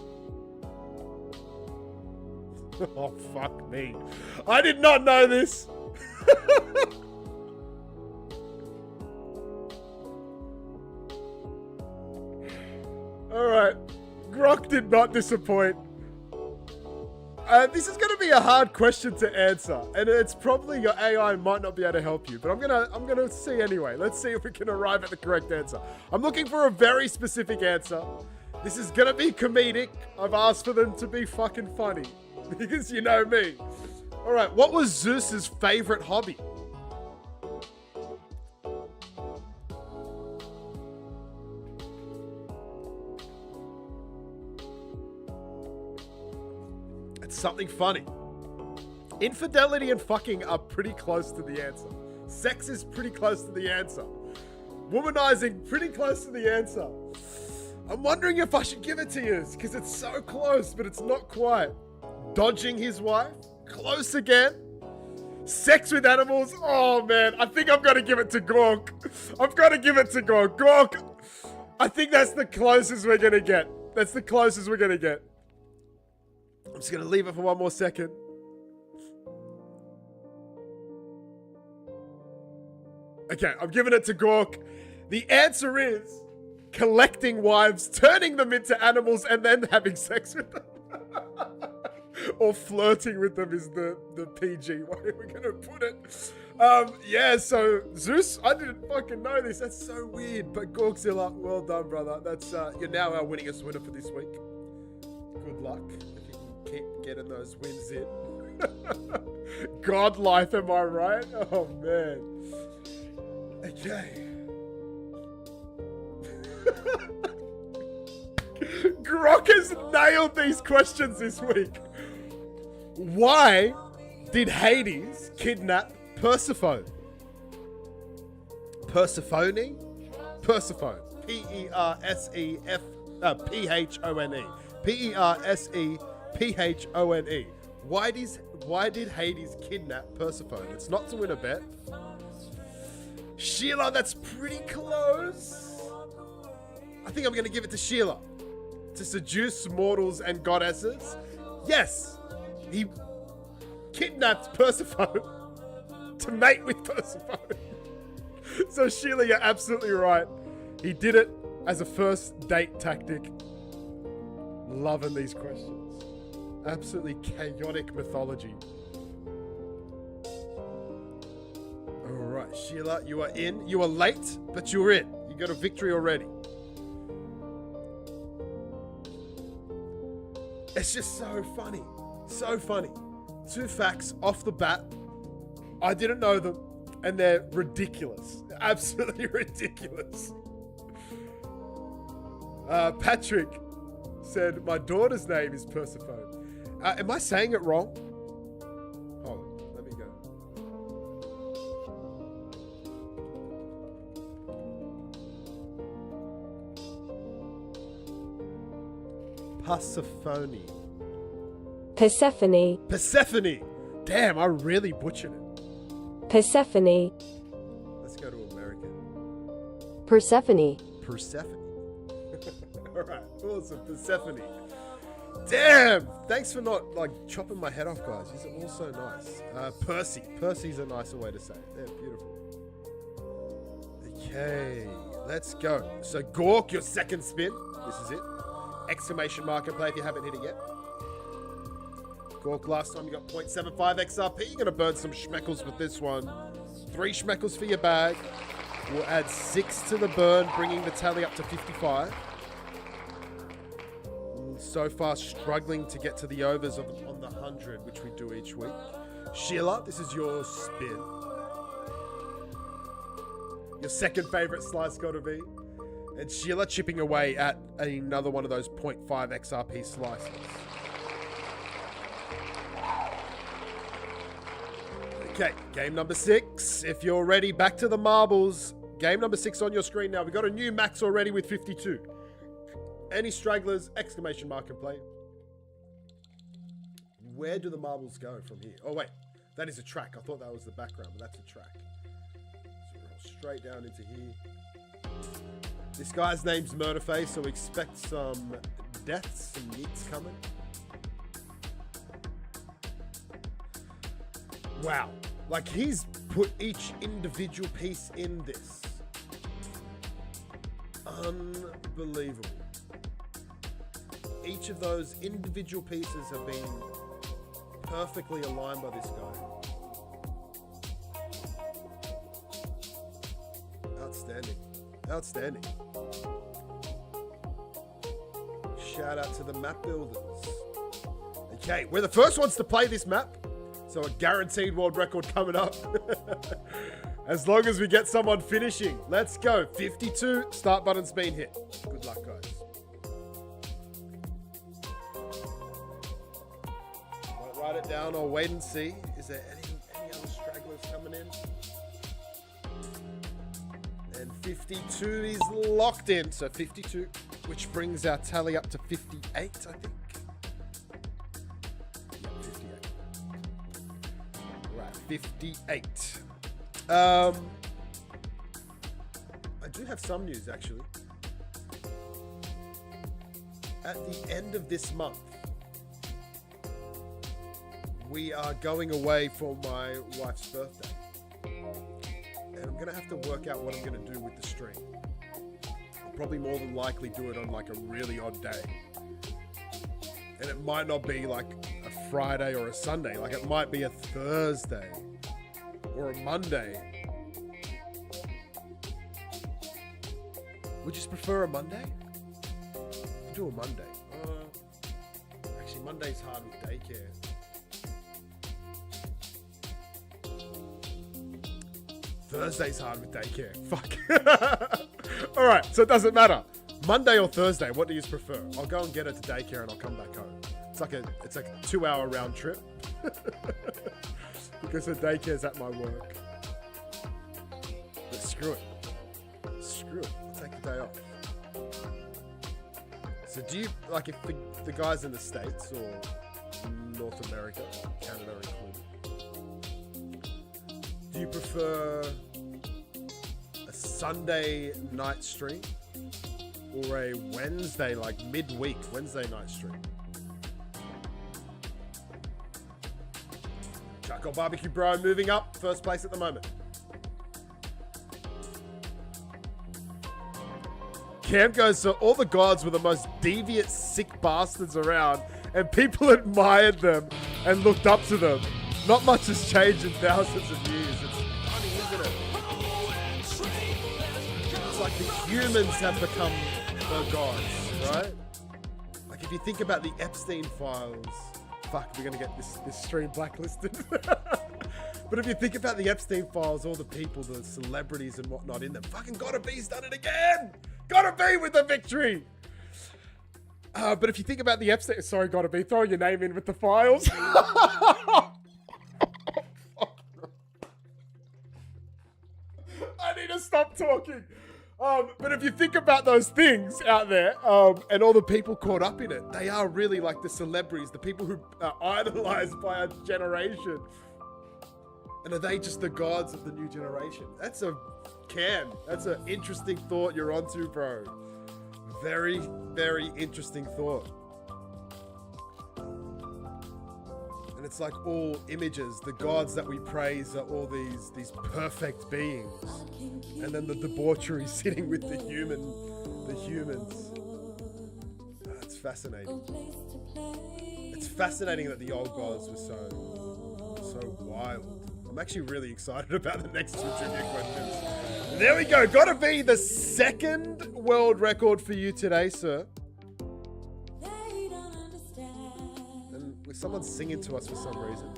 Oh, fuck me. I did not know this. All right, Grok did not disappoint. This is going to be a hard question to answer, and it's probably your AI might not be able to help you, but I'm gonna see anyway. Let's see if we can arrive at the correct answer. I'm looking for a very specific answer. This is going to be comedic. I've asked for them to be fucking funny because you know me. All right, what was Zeus's favorite hobby? Something funny. Infidelity and fucking are pretty close to the answer. Sex is pretty close to the answer. Womanizing, pretty close to the answer. I'm wondering if I should give it to you, because it's so close, but it's not quite. Dodging his wife, close again. Sex with animals, oh man, I think I've got to give it to Gork. I've got to give it to Gork. Gork, I think that's the closest we're going to get. That's the closest we're going to get. I'm just going to leave it for one more second. Okay, I'm giving it to Gork. The answer is collecting wives, turning them into animals, and then having sex with them. Or flirting with them is the PG way we're going to put it. Yeah, so Zeus, I didn't fucking know this. That's so weird. But Gorkzilla, well done, brother. That's you're now our winningest winner for this week. Good luck if you can keep getting those wins in. God life, am I right? Oh, man. Okay. Grok has nailed these questions this week. Why did Hades kidnap Persephone? Persephone? Persephone. P-E-R-S-E-F-P-H-O-N-E. P-E-R-S-E-P-H-O-N-E. Why did Hades kidnap Persephone? It's not to win a bet. Sheila, that's pretty close. I think I'm going to give it to Sheila. To seduce mortals and goddesses. Yes, he kidnapped Persephone to mate with Persephone. So Sheila, you're absolutely right. He did it as a first date tactic. Loving these questions. Absolutely chaotic mythology. All right, Sheila, you are in. You are late, but you're in. You got a victory already. It's just so funny. So funny. 2 facts off the bat. I didn't know them, and they're ridiculous. Absolutely ridiculous. Patrick said, my daughter's name is Persephone. Am I saying it wrong? Hold on, let me go. Persephone. Persephone. Persephone. Damn, I really butchered it. Persephone. Let's go to American. Persephone. Persephone. All right, awesome. Persephone. Damn. Thanks for not chopping my head off, guys. These are all so nice. Percy. Percy's a nicer way to say it. They're beautiful. Okay, let's go. So Gork, your second spin. This is it. Exclamation mark and play if you haven't hit it yet. Gork, last time you got 0.75 XRP. You're going to burn some Schmeckles with this one. 3 Schmeckles for your bag. We'll add 6 to the burn, bringing the tally up to 55. So far, struggling to get to the overs on the 100, which we do each week. Sheila, this is your spin. Your second favorite slice got to be. And Sheila chipping away at another one of those 0.5 XRP slices. Okay, game number 6. If you're ready, back to the marbles. Game number 6 on your screen now. We got a new max already with 52. Any stragglers, exclamation mark and play. Where do the marbles go from here? Oh, wait. That is a track. I thought that was the background, but that's a track. So we'll roll straight down into here. This guy's name's Murderface, so expect some deaths, some yeets coming. Wow. Like, he's put each individual piece in this. Unbelievable. Each of those individual pieces have been perfectly aligned by this guy. Outstanding. Outstanding. Shout out to the map builders. Okay, we're the first ones to play this map. So a guaranteed world record coming up. As long as we get someone finishing. Let's go. 52. Start button's been hit. Good luck, guys. Might write it down or wait and see. Is there any other stragglers coming in? And 52 is locked in. So 52, which brings our tally up to 58, I think. Yeah, 58. Right, 58. I do have some news, actually. At the end of this month, we are going away for my wife's birthday. And I'm going to have to work out what I'm going to do with the stream. I'll probably more than likely do it on like a really odd day. And it might not be like a Friday or a Sunday. Like it might be a Thursday or a Monday. Would you just prefer a Monday? I'll do a Monday. Actually, Monday's hard with daycare. Thursday's hard with daycare. Fuck. All right, so it doesn't matter. Monday or Thursday, what do you prefer? I'll go and get her to daycare and I'll come back home. It's like a 2-hour round trip because her daycare's at my work. But screw it. Screw it. I'll take the day off. So do you, like if the guys in the States or North America, Canada included, do you prefer a Sunday night stream or a Wednesday, like midweek Wednesday night stream? Charcoal Barbecue Bro moving up, first place at the moment. Camp goes, so all the gods were the most deviant, sick bastards around, and people admired them and looked up to them. Not much has changed in thousands of years. It's funny, isn't it? It's like the humans have become the gods, right? Like if you think about the Epstein files, fuck, we're gonna get this stream blacklisted. But if you think about the Epstein files, all the people, the celebrities and whatnot in them, fucking Gotta Be's done it again! Gotta Be with the victory! But if you think about the Epstein... Sorry, Gotta Be, throw your name in with the files. I need to stop talking. But if you think about those things out there, and all the people caught up in it, they are really like the celebrities, the people who are idolized by our generation. And are they just the gods of the new generation? That's an interesting thought you're onto, bro. Very, very interesting thought. And it's like all images. The gods that we praise are all these perfect beings. And then the debauchery sitting with the humans. It's fascinating. It's fascinating that the old gods were so wild. I'm actually really excited about the next two trivia questions. There we go. Gotta Be the second world record for you today, sir. And someone's singing to us for some reason.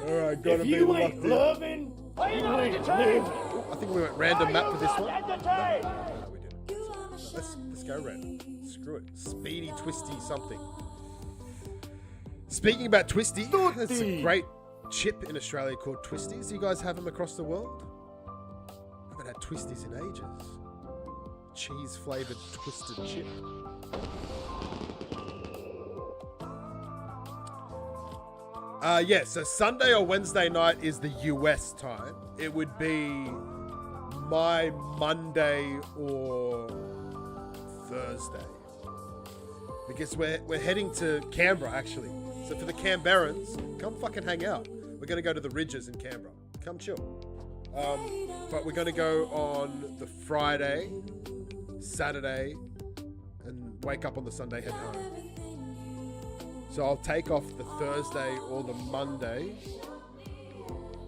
Alright, Gotta Be you locked ain't in. loving, you ain't living. I think we went random map for this one. No, we didn't. Let's go random. Screw it. Speedy, twisty, something. Speaking about Twisty, there's a great chip in Australia called Twisties. Do you guys have them across the world? I haven't had Twisties in ages. Cheese-flavoured twisted chip. Yeah, so Sunday or Wednesday night is the US time. It would be my Monday or Thursday. Because we're heading to Canberra, actually. So for the Canberrans, come fucking hang out. We're going to go to the Ridges in Canberra. Come chill. But we're going to go on the Friday, Saturday, and wake up on the Sunday, head home. So I'll take off the Thursday or the Monday.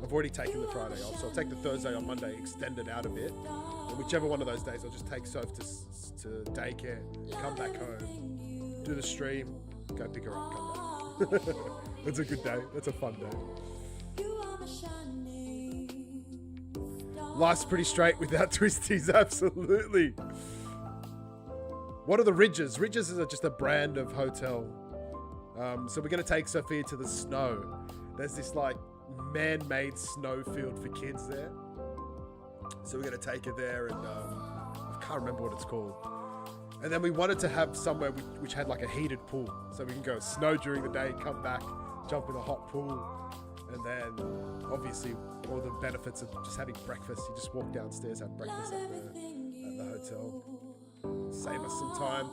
I've already taken the Friday off, so I'll take the Thursday or Monday, extend it out a bit. And whichever one of those days, I'll just take Soph to daycare, come back home, do the stream, go pick her up, come back. That's a good day. That's a fun day. Life's pretty straight without twisties, absolutely. What are the Ridges? Ridges is just a brand of hotel. So we're going to take Sophia to the snow. There's this like man-made snow field for kids there. So we're going to take her there, and I can't remember what it's called. And then we wanted to have somewhere which had like a heated pool. So we can go snow during the day, come back, jump in a hot pool. And then obviously all the benefits of just having breakfast. You just walk downstairs, have breakfast at the hotel. Save us some time.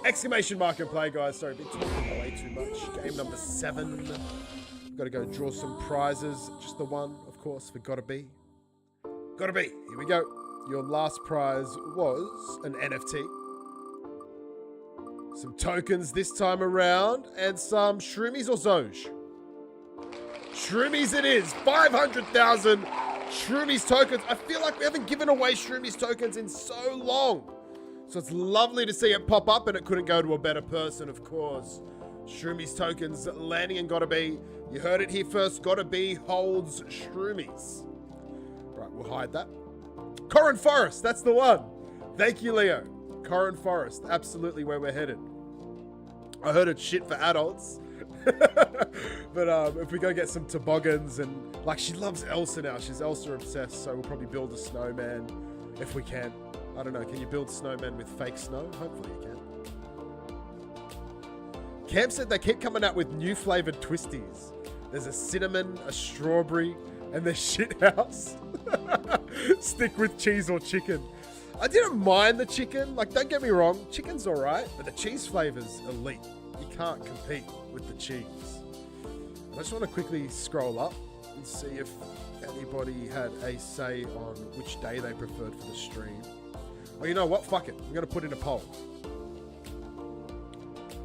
Exclamation mark and play, guys. Sorry, been talking way too much. Game number 7. Got to go draw some prizes. Just the one, of course, for Gotta Be. Gotta Be. Here we go. Your last prize was an NFT. Some tokens this time around. And some shroomies or Zoj. Shroomies it is. 500,000 shroomies tokens. I feel like we haven't given away shroomies tokens in so long. So it's lovely to see it pop up, and it couldn't go to a better person, of course. Shroomies tokens landing in Gotta Be. You heard it here first. Gotta Be holds shroomies. Right, we'll hide that. Corrin Forest, that's the one. Thank you, Leo. Corrin Forest, absolutely where we're headed. I heard it's shit for adults. But if we go get some toboggans, and like, she loves Elsa now. She's Elsa obsessed, so we'll probably build a snowman if we can. I don't know, can you build snowmen with fake snow? Hopefully you can. Cam said they keep coming out with new flavored twisties. There's a cinnamon, a strawberry, and there's shit house. Stick with cheese or chicken. I didn't mind the chicken. Like, don't get me wrong, chicken's all right, but the cheese flavor's elite. You can't compete with the cheese. I just want to quickly scroll up and see if anybody had a say on which day they preferred for the stream. Oh, you know what? Fuck it. I'm going to put in a poll.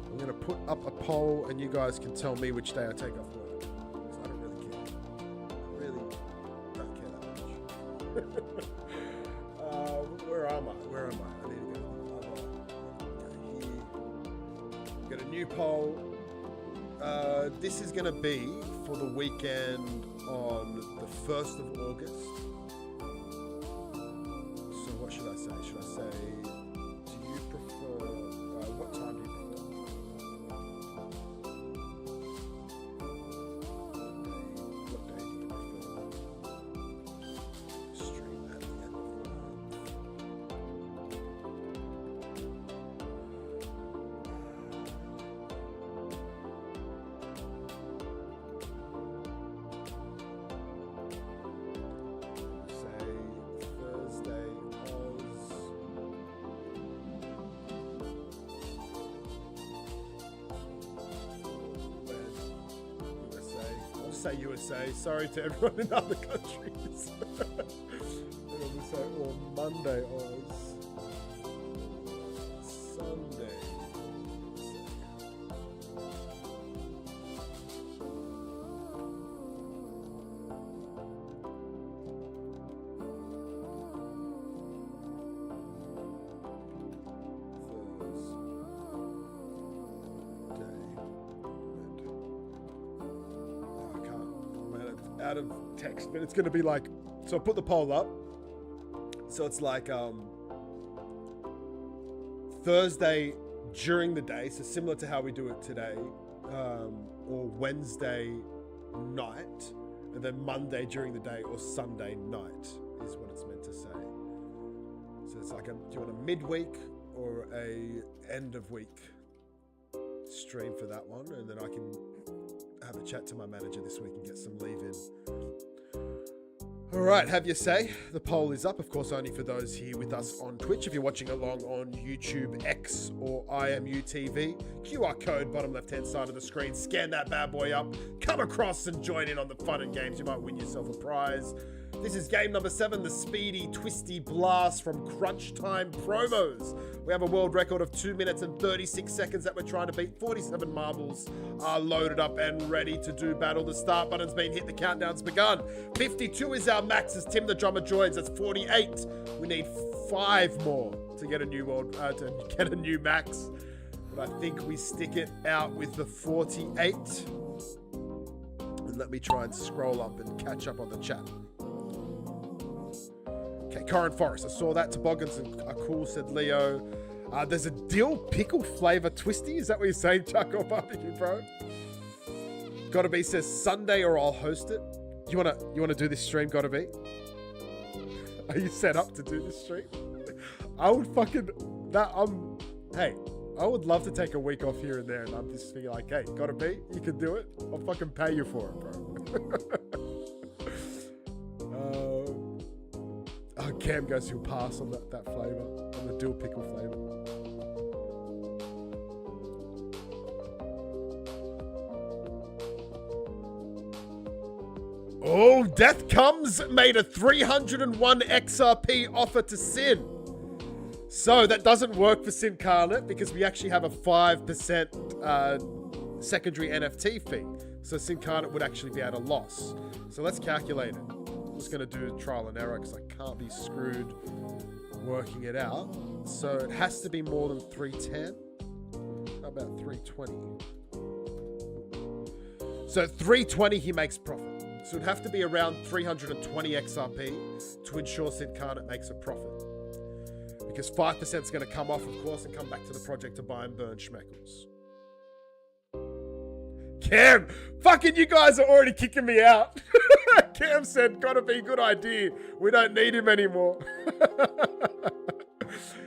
I'm going to put up a poll, and you guys can tell me which day I take off work. Because I don't really care. I really don't care that much. Where am I? I need to go here. Got a new poll. This is going to be for the weekend on the 1st of August. So what should I say? Should I say, do you prefer, what time do you prefer? What day do you prefer? Stream at the end of the month. Say USA. Sorry to everyone in other countries. I'm gonna say, or Monday Oz. Sunday. Out of text, but it's going to be like, so I put the poll up, so it's like Thursday during the day, so similar to how we do it today, or Wednesday night, and then Monday during the day, or Sunday night is what it's meant to say. So it's like, do you want a midweek or a end of week stream for that one, and then I can have a chat to my manager this week and get some leave in. All right, have your say. The poll is up, of course, only for those here with us on Twitch. If you're watching along on YouTube, X, or IMU TV, QR code, bottom left-hand side of the screen. Scan that bad boy up. Come across and join in on the fun and games. You might win yourself a prize. This is game number 7, the Speedy Twisty Blast from Crunch Time Promos. We have a world record of 2 minutes and 36 seconds that we're trying to beat. 47 marbles are loaded up and ready to do battle. The start button's been hit, the countdown's begun. 52 is our max as Tim the Drummer joins. That's 48. We need 5 more to get a new max. But I think we stick it out with the 48. And let me try and scroll up and catch up on the chat. Okay, Corrin Forest. I saw that. Toboggans are cool, said Leo. There's a dill pickle flavor twisty. Is that what you're saying, Chuck or Barbecue Pro? Gotta Be says Sunday or I'll host it. You wanna do this stream, Gotta Be? Are you set up to do this stream? I would fucking hey, I would love to take a week off here and there, and I'm just thinking like, hey, gotta be, you can do it. I'll fucking pay you for it, bro. Cam goes, he'll pass on that flavor, on the dill pickle flavor. Oh, Death Comes made a 301 XRP offer to Sin. So that doesn't work for Sin Carnet because we actually have a 5% secondary NFT fee. So Sin Carnet would actually be at a loss. So let's calculate it. I'm just going to do trial and error because I can't be screwed working it out. So it has to be more than 310. How about 320? So 320 he makes profit. So it'd have to be around 320 XRP to ensure Sid Carnet makes a profit. Because 5% is going to come off, of course, and come back to the project to buy and burn Schmeckles. Cam, fucking you guys are already kicking me out. Cam said, gotta be a good idea. We don't need him anymore.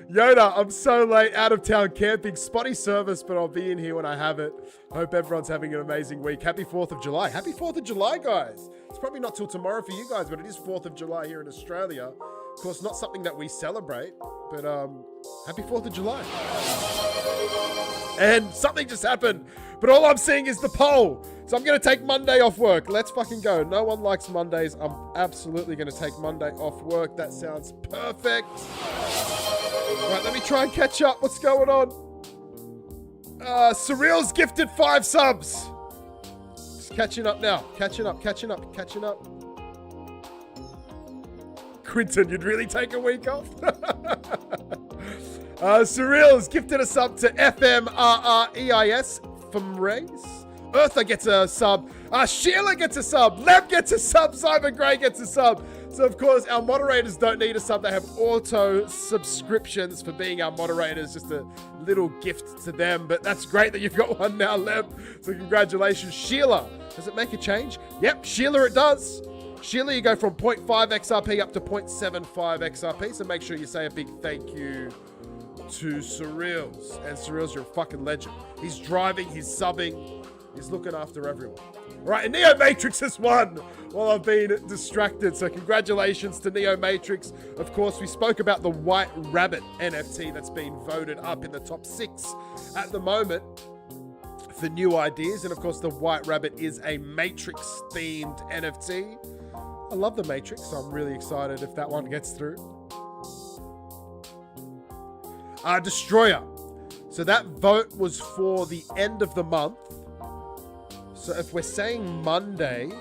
Yoda, I'm so late, out of town camping. Spotty service, but I'll be in here when I have it. Hope everyone's having an amazing week. Happy 4th of July. Happy 4th of July, guys. It's probably not till tomorrow for you guys, but it is 4th of July here in Australia. Of course, not something that we celebrate, but happy 4th of July. And something just happened, but all I'm seeing is the poll. So I'm going to take Monday off work. Let's fucking go. No one likes Mondays. I'm absolutely going to take Monday off work. That sounds perfect. Right, let me try and catch up. What's going on? Surreal's gifted 5 subs. Just catching up now. Catching up. Quinton, you'd really take a week off? Surreal's gifted a sub to FMRREIS from Race. Eartha gets a sub. Sheila gets a sub. Leb gets a sub. Simon Gray gets a sub. So, of course, our moderators don't need a sub. They have auto subscriptions for being our moderators. Just a little gift to them. But that's great that you've got one now, Leb. So, congratulations. Sheila, does it make a change? Yep, Sheila, it does. Sheila, you go from 0.5 XRP up to 0.75 XRP. So, make sure you say a big thank you to Surreals. And Surreals, you're a fucking legend. He's driving, he's subbing, he's looking after everyone. All right, and Neo Matrix has won while I've been distracted. So congratulations to Neo Matrix. Of course, we spoke about the White Rabbit NFT that's been voted up in the top 6 at the moment for new ideas. And of course, the White Rabbit is a Matrix-themed NFT. I love the Matrix, so I'm really excited if that one gets through. Destroyer. So that vote was for the end of the month. So if we're saying Monday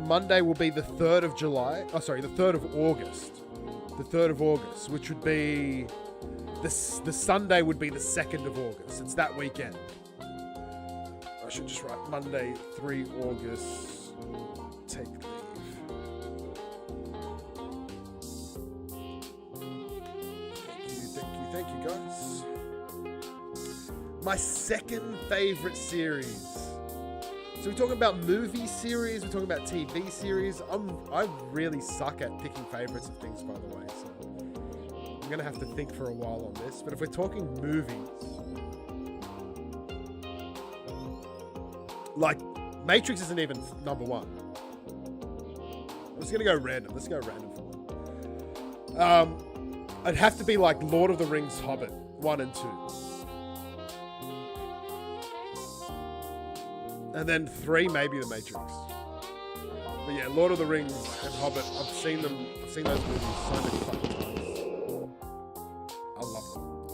will be the 3rd of July. Oh, sorry, the 3rd of August. The 3rd of August, which would be the Sunday would be the 2nd of August. It's that weekend. I should just write Monday, 3 August. Take leave. Thank you, guys. My second favorite series. So we're talking about movie series, we're talking about TV series. I really suck at picking favorites of things, by the way. So I'm gonna have to think for a while on this. But if we're talking movies, like Matrix isn't even number 1. I'm just gonna go random. Let's go random for one. It'd have to be like Lord of the Rings, Hobbit 1 and 2. And then 3, maybe The Matrix. But yeah, Lord of the Rings and Hobbit, I've seen those movies so many fucking times. I love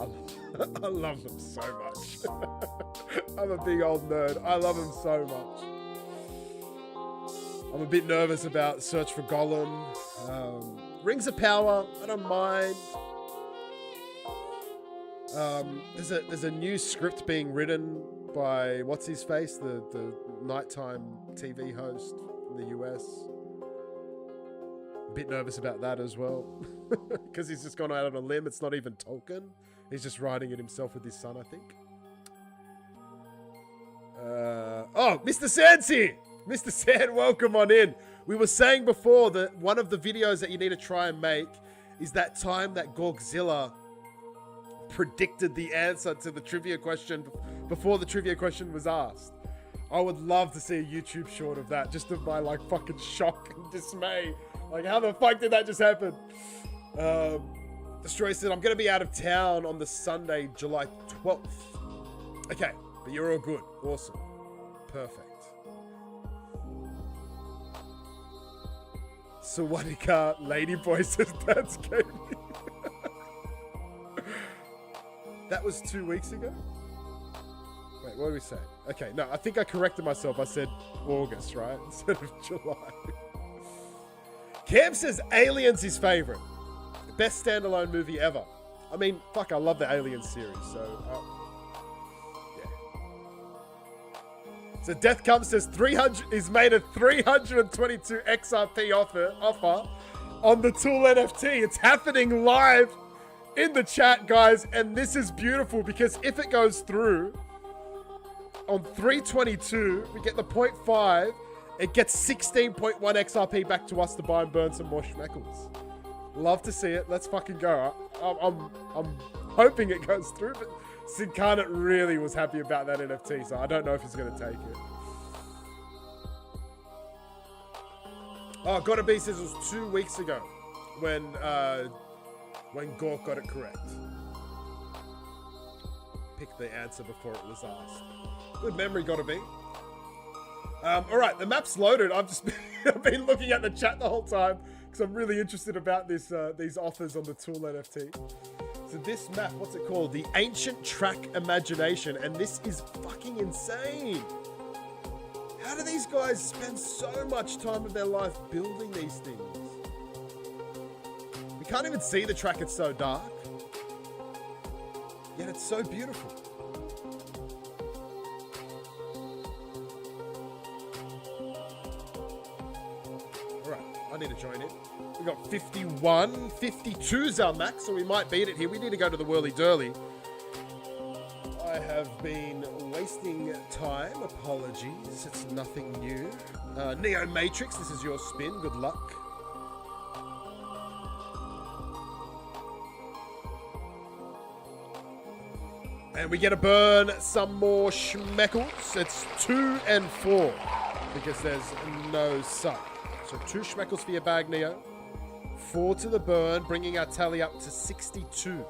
them. I love them so much. I'm a big old nerd. I love them so much. I'm a bit nervous about Search for Gollum. Rings of Power, I don't mind. There's a new script being written by what's his face, the nighttime TV host in the US. A bit nervous about that as well, because he's just gone out on a limb. It's not even Tolkien. He's just writing it himself with his son, I think. Oh, Mr. Sands here. Mr. Sand, welcome on in. We were saying before that one of the videos that you need to try and make is that time that Gorgzilla predicted the answer to the trivia question before the trivia question was asked. I would love to see a YouTube short of that, just of my like fucking shock and dismay. Like, how the fuck did that just happen? Destroy said, I'm going to be out of town on the Sunday, July 12th. Okay, but you're all good. Awesome. Perfect. Sawadika Ladyboy says that's Katie. That was 2 weeks ago? Wait, what did we say? Okay, no, I think I corrected myself. I said August, right? Instead of July. Cam says Aliens is favorite. Best standalone movie ever. I mean, fuck, I love the Aliens series, so... yeah. So Death Comes says 300 is made a 322 XRP offer on the Tool NFT. It's happening live in the chat, guys, and this is beautiful because if it goes through on 322, we get the 0.5. It gets 16.1 XRP back to us to buy and burn some more Schmeckles. Love to see it. Let's fucking go. I'm hoping it goes through, but Sincarnate really was happy about that NFT, so I don't know if he's going to take it. Oh, Gotta Be says it was 2 weeks ago when Gork got it correct. Picked the answer before it was asked. Good memory, Gotta Be. All right, the map's loaded. I've been looking at the chat the whole time because I'm really interested about this these offers on the Tool NFT. So this map, what's it called? The Ancient Track Imagination, and this is fucking insane. How do these guys spend so much time of their life building these things? We can't even see the track, it's so dark. Yet it's so beautiful. I need to join in. We got 51, 52's our max, so we might beat it here. We need to go to the whirly durly. I have been wasting time. Apologies. It's nothing new. Neo Matrix, this is your spin. Good luck. And we get to burn some more Schmeckles. It's 2 and 4 because there's no suck. So 2 Schmeckles for your bag, Neo. 4 to the burn, bringing our tally up to 62.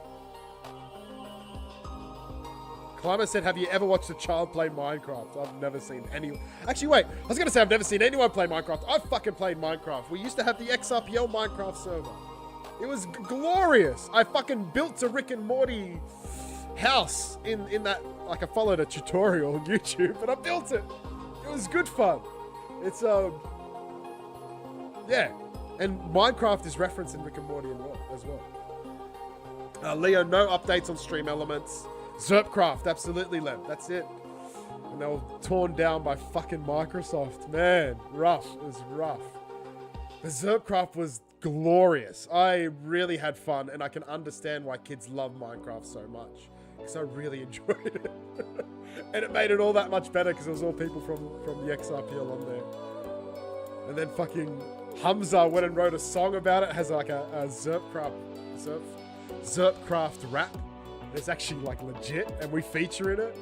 Climber said, have you ever watched a child play Minecraft? I've never seen anyone. Actually, wait. I was going to say I've never seen anyone play Minecraft. I've fucking played Minecraft. We used to have the XRPL Minecraft server. It was glorious. I fucking built a Rick and Morty house in that. Like, I followed a tutorial on YouTube, but I built it. It was good fun. It's, yeah, and Minecraft is referenced in Rick and Morty as well. Leo, no updates on Stream Elements. Zerpcraft, absolutely, Lev. That's it. And they were torn down by fucking Microsoft. Man, rough. It was rough. The Zerpcraft was glorious. I really had fun, and I can understand why kids love Minecraft so much. Because I really enjoyed it. And it made it all that much better because it was all people from the XRPL on there. And then fucking Hamza went and wrote a song about it. It has like a Zerpcraft rap. It's actually like legit, and we feature in it.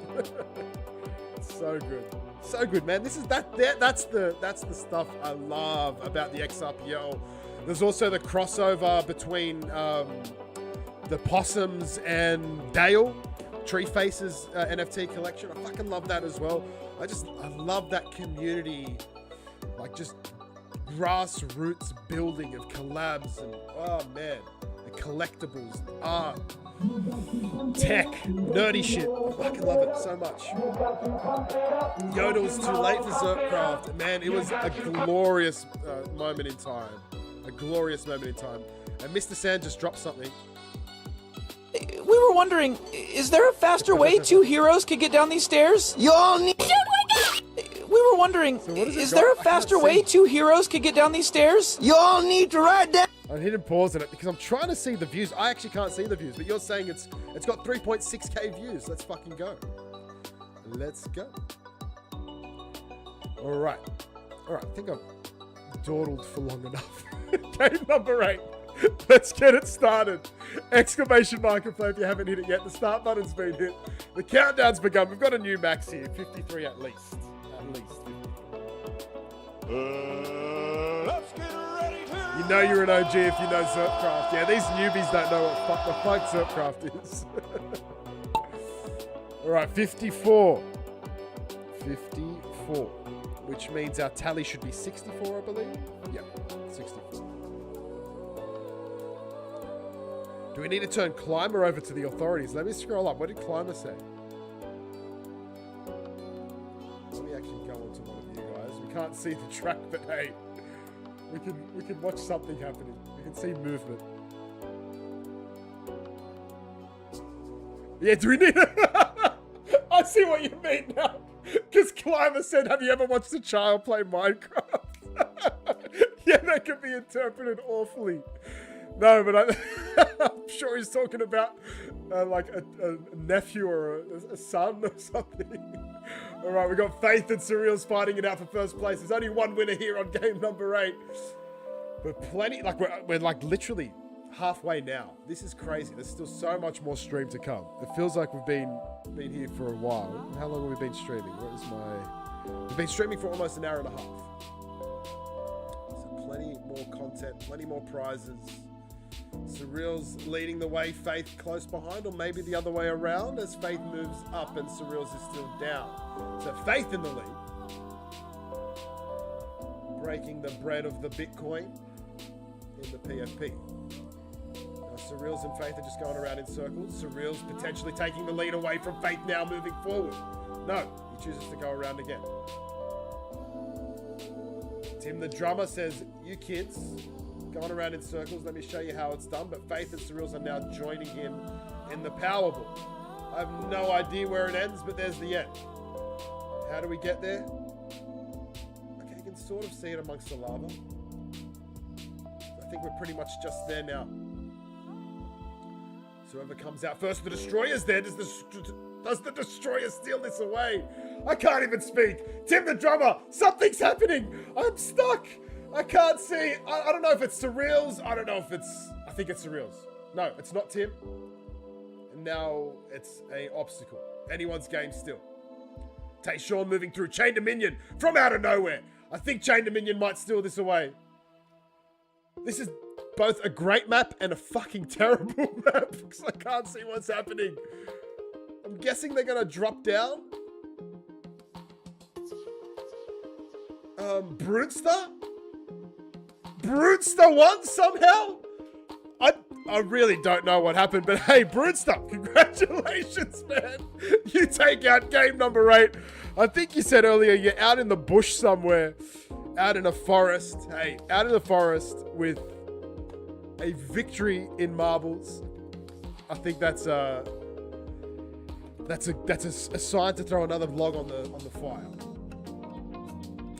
So good, so good, man. This is that's the stuff I love about the XRPL. There's also the crossover between the Possums and Dale, Tree Faces NFT collection. I fucking love that as well. I love that community, like just grassroots building of collabs and oh man, the collectibles, art, tech, nerdy shit. I fucking love it so much. Yodel's too late for Zerpcraft. Man, it was a glorious moment in time. A glorious moment in time. And Mr. Sand just dropped something. We were wondering, is there a faster way 2 heroes could get down these stairs? You all need... We were wondering, is there a faster way 2 heroes could get down these stairs? You all need to ride down... I hit and pause on it because I'm trying to see the views. I actually can't see the views, but you're saying it's got 3.6k views. Let's fucking go. Let's go. All right. All right, I think I've dawdled for long enough. Game number 8. Let's get it started. Exclamation mark and play if you haven't hit it yet. The start button's been hit. The countdown's begun. We've got a new max here. 53 at least. At least. Let's get ready to... You know you're an OG if you know Zerpcraft. Yeah, these newbies don't know what the fuck Zerpcraft is. Alright, 54. 54. Which means our tally should be 64, I believe. Yep, 64. Do we need to turn Climber over to the authorities? Let me scroll up. What did Climber say? Let me actually go on to one of you guys. We can't see the track, but hey, we can watch something happening. We can see movement. Yeah, do we need I see what you mean now. Because Climber said, have you ever watched a child play Minecraft? Yeah, that could be interpreted awfully. No, but I'm sure he's talking about like a nephew or a son or something. All right, we got Faith and Surreal's fighting it out for first place. There's only one winner here on game number 8. But plenty, like we're like literally halfway now. This is crazy. There's still so much more stream to come. It feels like we've been here for a while. How long have we been streaming? We've been streaming for almost an hour and a half. So plenty more content, plenty more prizes. Surreal's leading the way, Faith close behind, or maybe the other way around as Faith moves up and Surreal's is still down. So Faith in the lead. Breaking the bread of the Bitcoin in the PFP. Now Surreal's and Faith are just going around in circles. Surreal's potentially taking the lead away from Faith now, moving forward. No, he chooses to go around again. Tim the drummer says, you kids, going around in circles, let me show you how it's done. But Faith and Surreal's are now joining him in the Powerball. I have no idea where it ends, but there's the end. How do we get there? Okay, you can sort of see it amongst the lava. I think we're pretty much just there now. So whoever comes out first, the Destroyer's there. Does the Destroyer steal this away? I can't even speak. Tim the drummer, something's happening. I'm stuck. I can't see. I don't know if it's Surreal's. I don't know if it's... I think it's Surreal's. No, it's not Tim. And now it's a obstacle. Anyone's game still. Tayshawn moving through. Chain Dominion from out of nowhere. I think Chain Dominion might steal this away. This is both a great map and a fucking terrible map because I can't see what's happening. I'm guessing they're going to drop down. Brutester? Brutester won somehow? I really don't know what happened, but hey, Brutester, congratulations, man. You take out game number 8. I think you said earlier you're out in the bush somewhere, out in a forest. Hey, out in the forest with a victory in marbles. I think that's a sign to throw another log on the fire.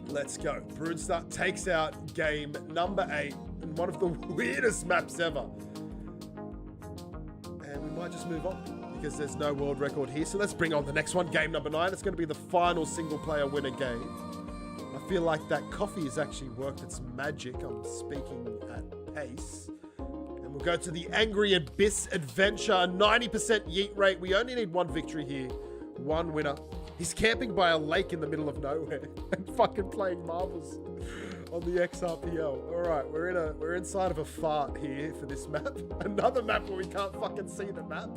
Let's go. Brutester takes out game number 8 in one of the weirdest maps ever. And we might just move on because there's no world record here. So let's bring on the next one, game number 9. It's going to be the final single player winner game. I feel like that coffee has actually worked its magic. I'm speaking at pace. And we'll go to the Angry Abyss Adventure, 90% yeet rate. We only need one victory here, one winner. He's camping by a lake in the middle of nowhere and fucking playing marbles on the XRPL. All right, we're inside of a fart here for this map. Another map where we can't fucking see the map.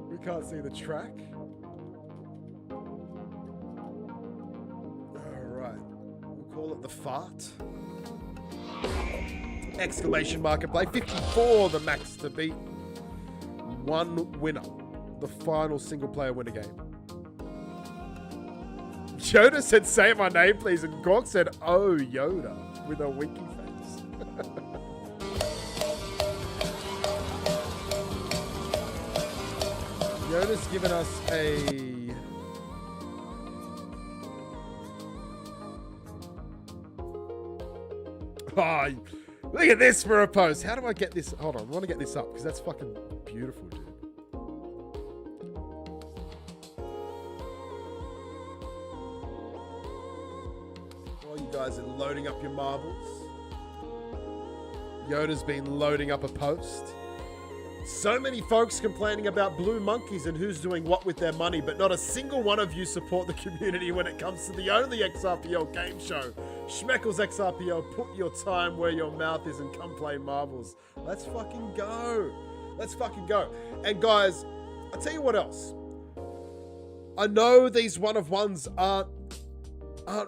We can't see the track. All right, we'll call it the fart. Exclamation mark and play. 54 the max to beat. One winner. The final single player winner game. Yoda said, say my name, please. And Gork said, oh, Yoda, with a winky face. Yoda's given us a... Oh, look at this for a post. How do I get this? Hold on, I want to get this up because that's fucking beautiful, dude. guys are loading up your marbles. Yoda's been loading up a post. So many folks complaining about blue monkeys and who's doing what with their money, but not a single one of you support the community when it comes to the only XRPL game show. Schmeckles XRPL, put your time where your mouth is and come play marbles. Let's fucking go. Let's fucking go. And guys, I'll tell you what else. I know these one-of-ones aren't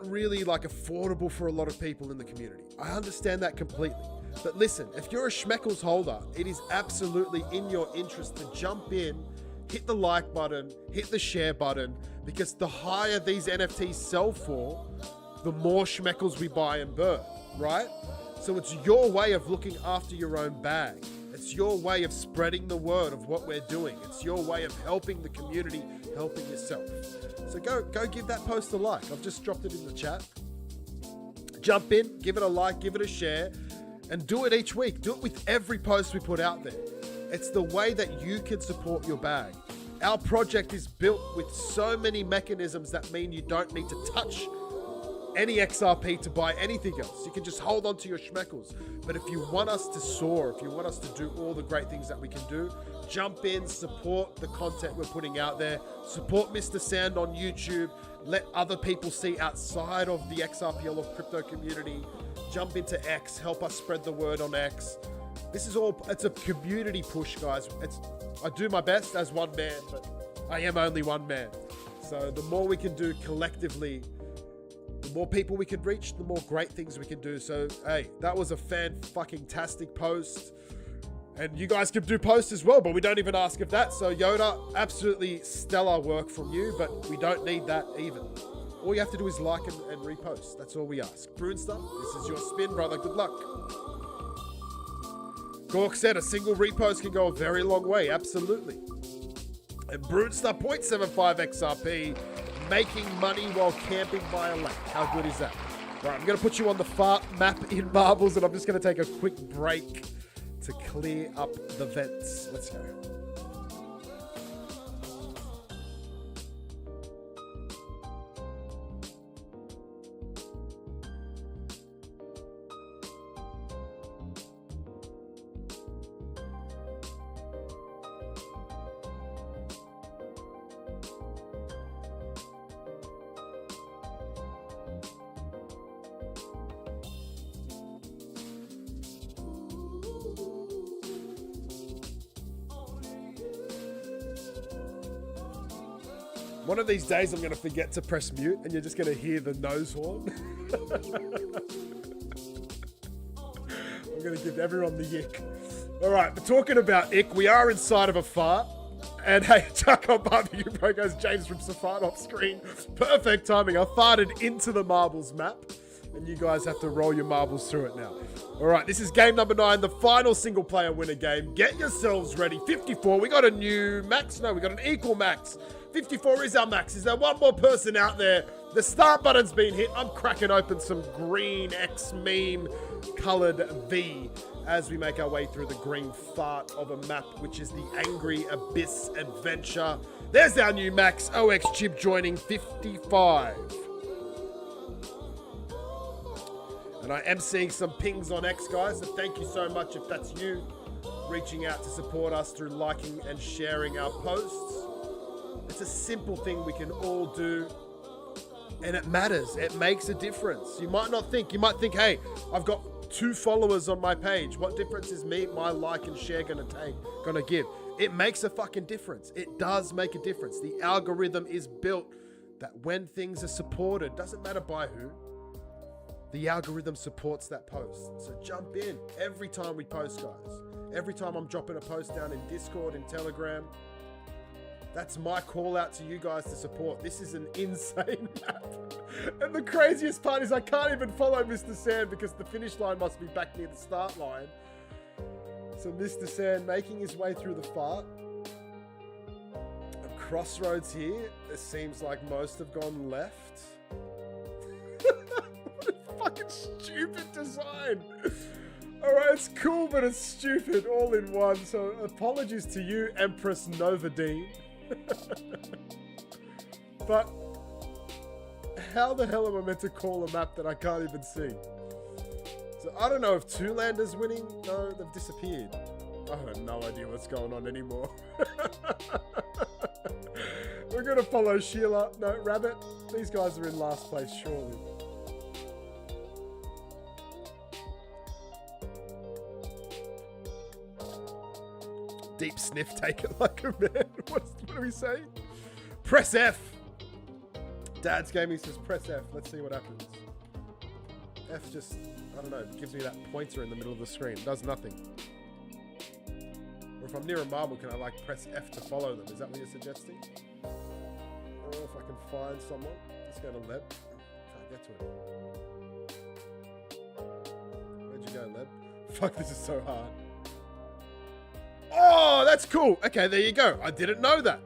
really like affordable for a lot of people in the community. I understand that completely. But listen, if you're a Schmeckles holder, it is absolutely in your interest to jump in, hit the like button, hit the share button, because the higher these NFTs sell for, the more Schmeckles we buy and burn, right? So it's your way of looking after your own bag. It's your way of spreading the word of what we're doing. It's your way of helping the community, helping yourself. So go give that post a like. I've just dropped it in the chat. Jump in, give it a like, give it a share. And do it each week. Do it with every post we put out there. It's the way that you can support your bag. Our project is built with so many mechanisms that mean you don't need to touch any XRP to buy anything else. You can just hold on to your Schmeckles. But if you want us to soar, if you want us to do all the great things that we can do, jump in, support the content we're putting out there, support Mr. Sand on YouTube, let other people see outside of the XRPL or crypto community. Jump into X, help us spread the word on X. This is all, it's a community push, guys. I do my best as one man, but I am only one man. So the more we can do collectively, the more people we can reach, the more great things we can do. So, hey, that was a fan-fucking-tastic post. And you guys can do posts as well, but we don't even ask of that. So Yoda, absolutely stellar work from you, but we don't need that even. All you have to do is like and repost. That's all we ask. Brunster, this is your spin, brother. Good luck. Gork said a single repost can go a very long way. Absolutely. And Brunster, 0.75 XRP, making money while camping by a lake. How good is that? Right, I'm going to put you on the fart map in marbles, and I'm just going to take a quick break to clear up the vents. Let's go. One of these days I'm going to forget to press mute and you're just going to hear the nose horn. I'm going to give everyone the yick. All right, but talking about ick, we are inside of a fart. And hey, Chuck on Barbecue Bro goes, James from Safart off screen. Perfect timing. I farted into the marbles map. And you guys have to roll your marbles through it now. All right, this is game number 9, the final single player winner game. Get yourselves ready. 54, we got a new max. No, we got an equal max. 54 is our max. Is there one more person out there? The start button's been hit. I'm cracking open some green X meme colored V as we make our way through the green fart of a map, which is the Angry Abyss Adventure. There's our new max. OX Chib joining 55. And I am seeing some pings on X, guys, so thank you so much if that's you reaching out to support us through liking and sharing our posts. It's a simple thing we can all do, and it matters. It makes a difference. You might not think. You might think, hey, I've got 2 followers on my page. What difference is my like and share gonna give? It makes a fucking difference. It does make a difference. The algorithm is built that when things are supported, doesn't matter by who, the algorithm supports that post. So jump in every time we post, guys. Every time I'm dropping a post down in Discord and Telegram, that's my call out to you guys to support. This is an insane map. And the craziest part is I can't even follow Mr. Sand because the finish line must be back near the start line. So Mr. Sand making his way through the fart. A crossroads here. It seems like most have gone left. What a fucking stupid design. Alright, it's cool, but it's stupid all in one. So apologies to you, Empress Novadine. But how the hell am I meant to call a map that I can't even see? So I don't know if Two Lander's winning. No, they've disappeared. I have no idea what's going on anymore. We're gonna follow Sheila. No, Rabbit. These guys are in last place, surely. Deep sniff, take it like a man. What do we say? Press F. Dad's Gaming says press F. Let's see what happens. F just, I don't know, gives me that pointer in the middle of the screen. It does nothing. Or if I'm near a marble, can I like press F to follow them? Is that what you're suggesting? Or if I can find someone. Let's go to Leb. Can't get to it. Where'd you go, Leb? Fuck, this is so hard. Oh, that's cool. Okay, there you go. I didn't know that.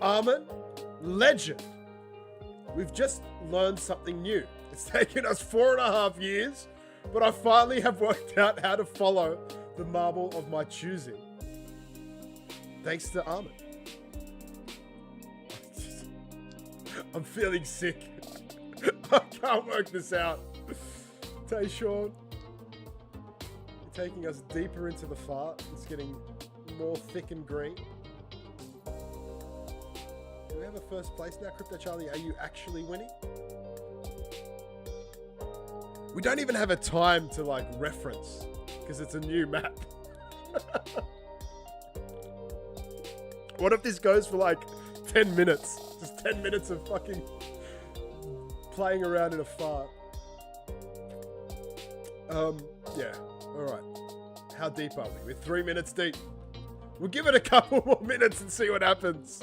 Armin, legend. We've just learned something new. It's taken us 4.5 years, but I finally have worked out how to follow the marble of my choosing. Thanks to Armin. I'm feeling sick. I can't work this out. Tayshawn, you're taking us deeper into the fart. It's getting more thick and green. Do we have a first place now? Crypto Charlie, are you actually winning? We don't even have a time to like reference because it's a new map. What if this goes for like 10 minutes? Just 10 minutes of fucking playing around in a fart. Yeah, alright. How deep are we? We're 3 minutes deep. We'll give it a couple more minutes and see what happens.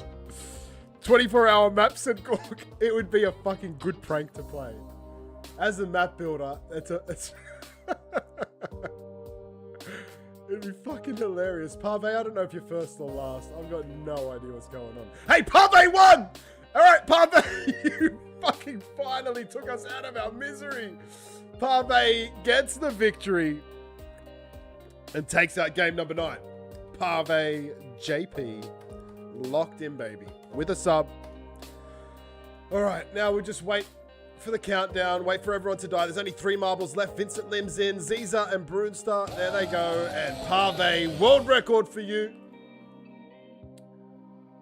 24-hour maps and Gork. It would be a fucking good prank to play. As a map builder, it's it'd be fucking hilarious. Pave, I don't know if you're first or last. I've got no idea what's going on. Hey, Pave won! Alright, Pave, you fucking finally took us out of our misery. Pave gets the victory and takes out game number 9. Pave JP locked in, baby, with a sub. Alright, now we'll just wait for the countdown. Wait for everyone to die. There's only 3 marbles left. Vincent Lim's in. Ziza and Brunstar. There they go. And Pave, world record for you.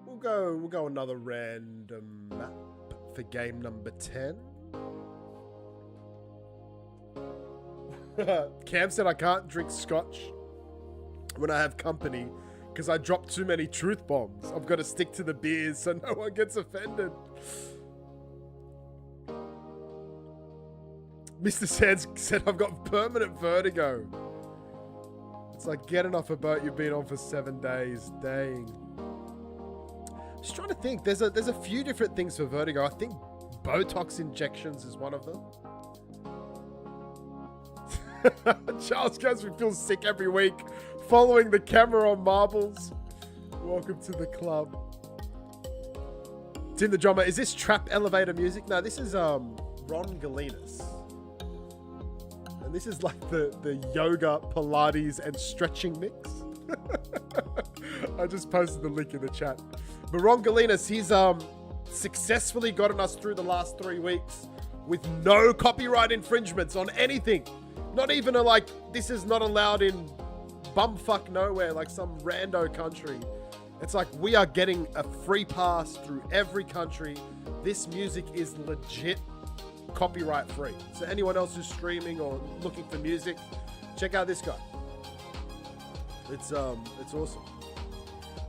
We'll go another random map for game number 10. Cam said I can't drink scotch when I have company because I dropped too many truth bombs. I've got to stick to the beers so no one gets offended. Mr. Sands said I've got permanent vertigo. It's like getting off a boat you've been on for 7 days. Dang. Just trying to think. There's a few different things for vertigo. I think Botox injections is one of them. Charles goes, we feel sick every week. Following the camera on marbles. Welcome to the club. Tim the drummer. Is this trap elevator music? No, this is Ron Galinas. And this is like the yoga, Pilates, and stretching mix. I just posted the link in the chat. But Ron Galinas, he's successfully gotten us through the last 3 weeks with no copyright infringements on anything. Not even this is not allowed in bumfuck nowhere, like some rando country. It's like we are getting a free pass through every country. This music is legit copyright free. So anyone else who's streaming or looking for music, check out this guy. It's awesome.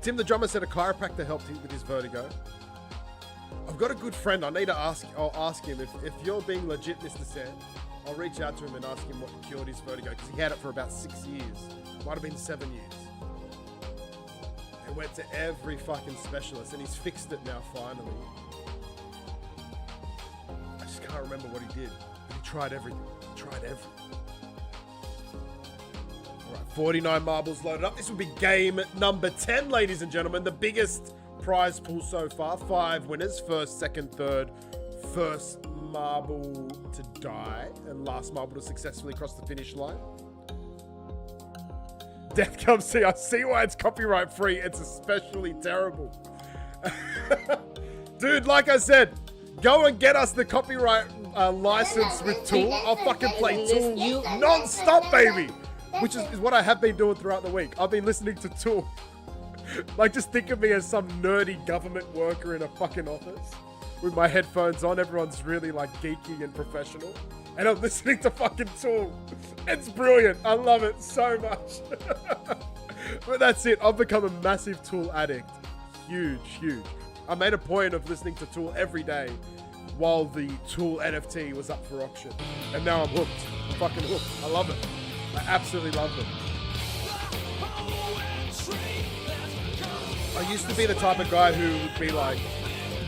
Tim the drummer said a chiropractor helped him with his vertigo. I've got a good friend. I'll ask him if you're being legit, Mr. Sam. I'll reach out to him and ask him what cured his vertigo because he had it for about 6 years. Might have been 7 years. He went to every fucking specialist and he's fixed it now finally. I just can't remember what he did. But he tried everything. Alright, 49 marbles loaded up. This will be game number 10, ladies and gentlemen. The biggest prize pool so far. 5 winners. First, second, third. First marble to die. And last marble to successfully cross the finish line. Death comes see. I see why it's copyright free. It's especially terrible. Dude, like I said, Go and get us the copyright license with Tool. I'll fucking play Tool non-stop, baby. Which is what I have been doing throughout the week. I've been listening to Tool. Like, just think of me as some nerdy government worker in a fucking office with my headphones on. Everyone's really like geeky and professional. And I'm listening to fucking Tool. It's brilliant. I love it so much. But that's it. I've become a massive Tool addict. Huge, huge. I made a point of listening to Tool every day while the Tool NFT was up for auction. And now I'm hooked. I'm fucking hooked. I love it. I absolutely love it. I used to be the type of guy who would be like,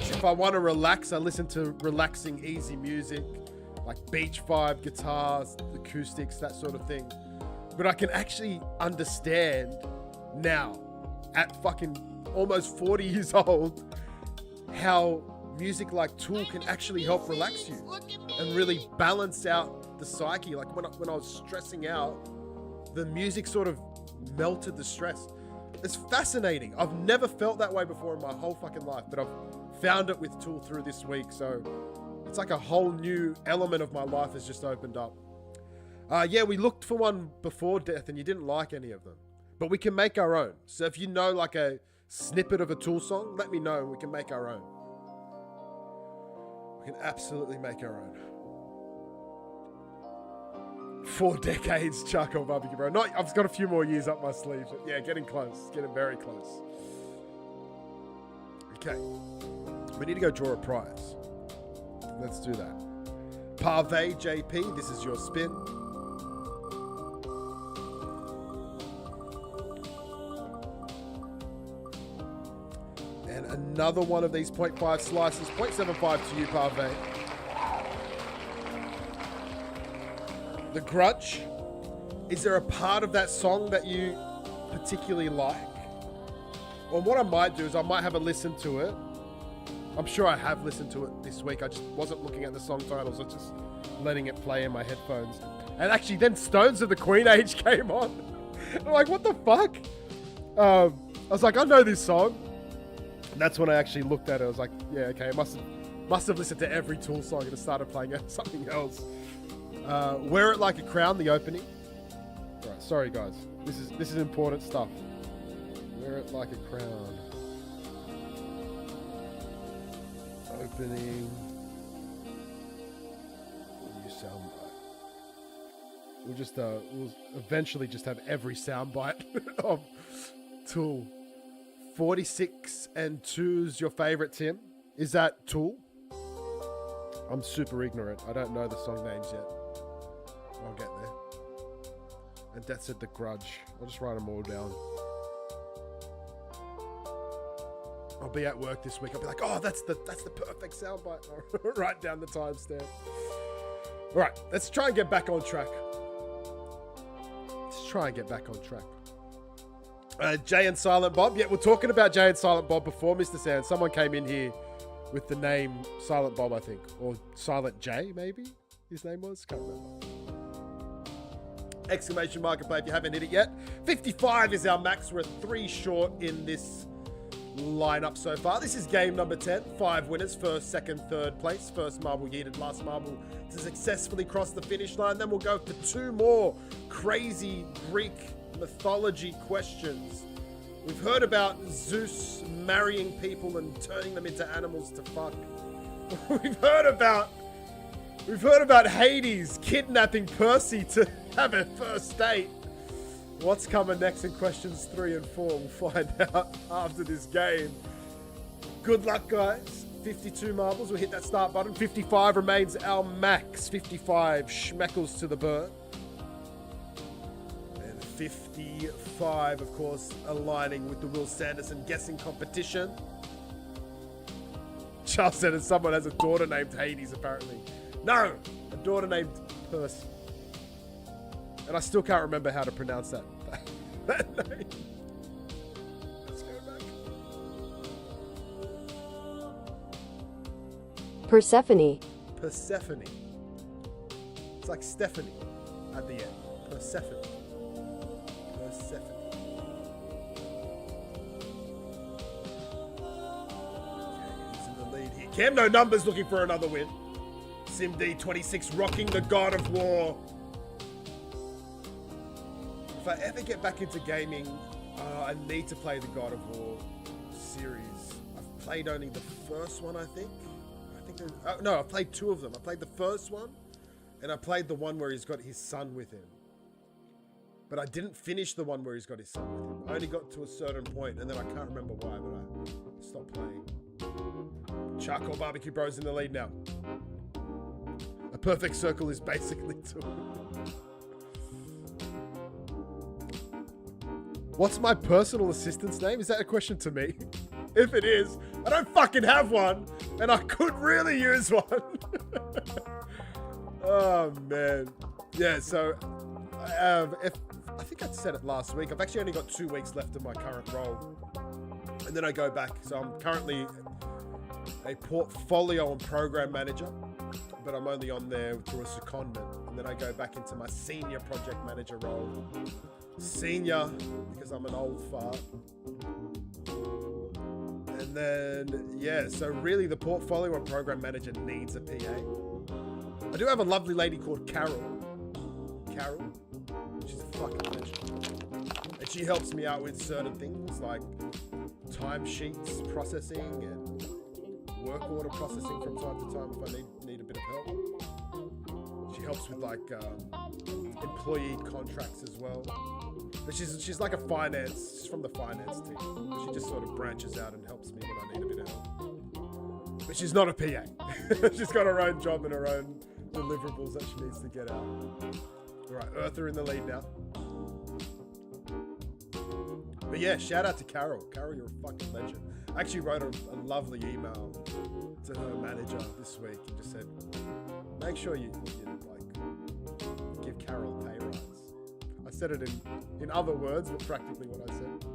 if I want to relax, I listen to relaxing, easy music, like beach vibe, guitars, acoustics, that sort of thing. But I can actually understand now, at fucking almost 40 years old, how music like Tool can actually help relax you and really balance out the psyche. Like when I was stressing out, the music sort of melted the stress. It's fascinating. I've never felt that way before in my whole fucking life, but I've found it with Tool through this week. So it's like a whole new element of my life has just opened up. Yeah, we looked for one before Death and you didn't like any of them, but we can make our own. So if you know like a snippet of a Tool song, let me know and we can make our own. We can absolutely make our own. 4 decades, charcoal barbecue, bro. I've got a few more years up my sleeve. But yeah, getting close. Getting very close. Okay. We need to go draw a prize. Let's do that. Parve JP, this is your spin. And another one of these 0.5 slices. 0.75 to you, Parve. The Grudge. Is there a part of that song that you particularly like? Or what I might do is I might have a listen to it. I'm sure I have listened to it this week. I just wasn't looking at the song titles. I was just letting it play in my headphones. And actually then Stones of the Queen Age came on. I'm like, what the fuck? I was like, I know this song. And that's when I actually looked at it. I was like, yeah, okay. I must have listened to every Tool song and it started playing something else. Wear It Like a Crown, the opening. All right, sorry guys. This is important stuff. Wear It Like a Crown. Opening. New soundbite. We'll eventually just have every soundbite of Tool. 46 and 2's your favorite, Tim. Is that Tool? I'm super ignorant. I don't know the song names yet. I'll get there. And that's at The Grudge. I'll just write them all down. I'll be at work this week. I'll be like, oh, that's the perfect soundbite. I'll write down the timestamp. All right, let's try and get back on track. Jay and Silent Bob. Yeah, we're talking about Jay and Silent Bob before, Mr. Sand. Someone came in here with the name Silent Bob, I think. Or Silent J, maybe his name was. Can't remember. Exclamation mark and play if you haven't hit it yet. 55 is our max. We're 3 short in this lineup so far. This is game number 10. 5 winners. First, second, third place. First marble yeeted. Last marble to successfully cross the finish line. Then we'll go for 2 more crazy Greek mythology questions. We've heard about Zeus marrying people and turning them into animals to fuck. We've heard about Hades kidnapping Percy to have a first date. What's coming next in questions 3 and 4? We'll find out after this game. Good luck, guys. 52 marbles. We'll hit that start button. 55 remains our max. 55 Schmeckles to the bird. And 55, of course, aligning with the Will Sanderson guessing competition. Charles said that someone has a daughter named Hades, apparently. No! A daughter named Percy. And I still can't remember how to pronounce that name. Let's go back. Persephone. Persephone. It's like Stephanie at the end. Persephone. Okay, who's in the lead here? Cam No Numbers looking for another win. SimD26 rocking the God of War. If I ever get back into gaming, I need to play the God of War series. I've played only the first one, I think. No, I played two of them. I played the first one, and I played the one where he's got his son with him. But I didn't finish the one where he's got his son with him. I only got to a certain point, and then I can't remember why, but I stopped playing. Charcoal Barbecue Bros in the lead now. A perfect circle is basically two. What's my personal assistant's name? Is that a question to me? If it is, I don't fucking have one, and I could really use one. Oh, man. Yeah, so I think I said it last week. I've actually only got 2 weeks left of my current role, and then I go back. So I'm currently a portfolio and program manager, but I'm only on there through a secondment, and then I go back into my senior project manager role. Senior, because I'm an old fart. And then, yeah, so really the portfolio and program manager needs a PA. I do have a lovely lady called Carol. She's a fucking legend. And she helps me out with certain things like timesheets processing and work order processing from time to time if I need a bit of help. She helps with like employee contracts as well. But she's like she's from the finance team. She just sort of branches out and helps me when I need a bit of help. But she's not a PA. She's got her own job and her own deliverables that she needs to get out. All right, Eartha in the lead now. But yeah, shout out to Carol. Carol, you're a fucking legend. I actually wrote a lovely email to her manager this week and just said, make sure you like give Carol a pay rise. I said it in other words, but practically what I said.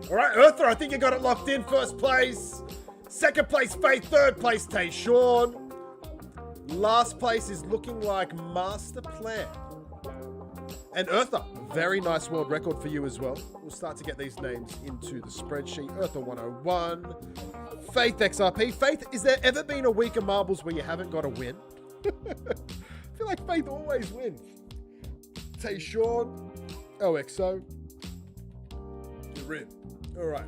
All right, Eartha, I think you got it locked in. First place. Second place, Faith. Third place, Tayshawn. Last place is looking like Master Plan. And Eartha, very nice world record for you as well. We'll start to get these names into the spreadsheet. Eartha 101. Faith XRP. Faith, is there ever been a week of marbles where you haven't got a win? I feel like Faith always wins. Tayshawn, OXO, Rib. All right,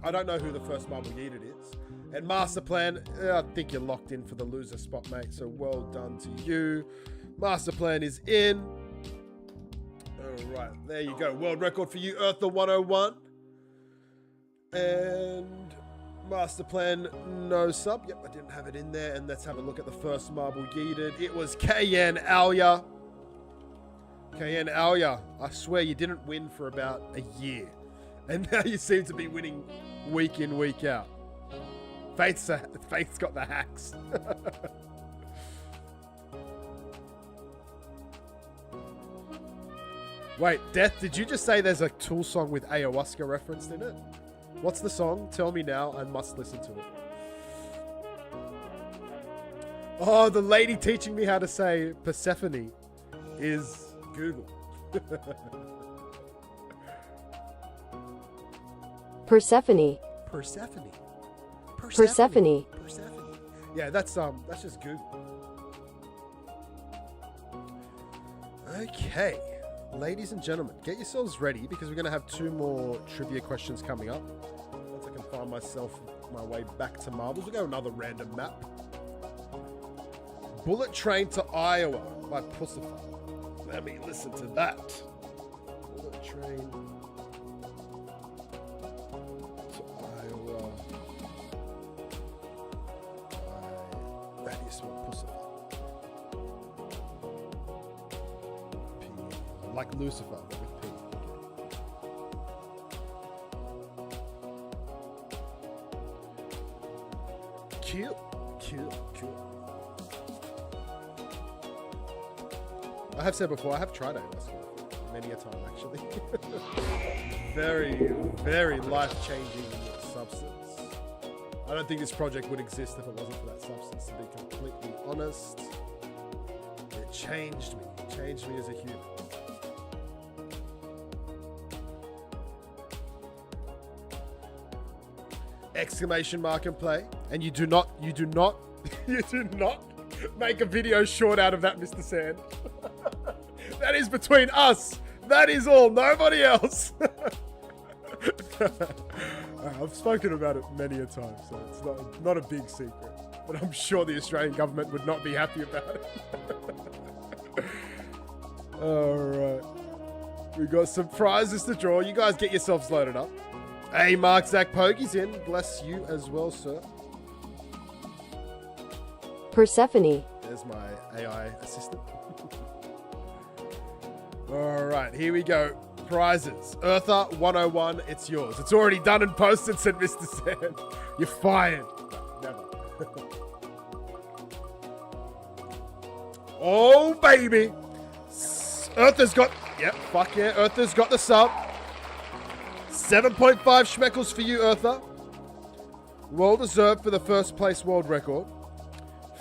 I don't know who the first marble yeeted is. And Master Plan, I think you're locked in for the loser spot, mate. So well done to you. Master Plan is in. All right, there you go. World record for you, Eartha 101. And Master Plan, no sub. Yep, I didn't have it in there. And let's have a look at the first marble yeeted. It was KN Alya. KN Alya, I swear you didn't win for about a year. And now you seem to be winning week in, week out. Faith's got the hacks. Wait, Death, did you just say there's a Tool song with ayahuasca referenced in it? What's the song? Tell me now. I must listen to it. Oh, the lady teaching me how to say Persephone is Google. Persephone. Persephone. Persephone. Persephone. Yeah, that's just Google. Okay, ladies and gentlemen, get yourselves ready because we're going to have 2 more trivia questions coming up. Once I can find my way back to marbles, we'll go another random map. Bullet Train to Iowa by Pussifer. Let me listen to that. Bullet Train to Iowa. That is what Pussifer. P. Like Lucifer, but with P. Cute. I have said before, I have tried ayahuasca many a time, actually. Very, very life-changing substance. I don't think this project would exist if it wasn't for that substance, to be completely honest. It changed me. It changed me as a human. Exclamation mark and play. And you do not make a video short out of that, Mr. Sand. That is between us. That is all. Nobody else. I've spoken about it many a time, so it's not a big secret. But I'm sure the Australian government would not be happy about it. Alright. We got some prizes to draw. You guys get yourselves loaded up. Hey, Mark Zach Pogie's in. Bless you as well, sir. Persephone. There's my AI assistant. Alright, here we go. Prizes. Earther 101, it's yours. It's already done and posted, said Mr. Sand. You're fired. No, never. Oh, baby. Earther's got... Yep, fuck yeah. Earther's got the sub. 7.5 Schmeckles for you, Earther. Well deserved for the first place world record.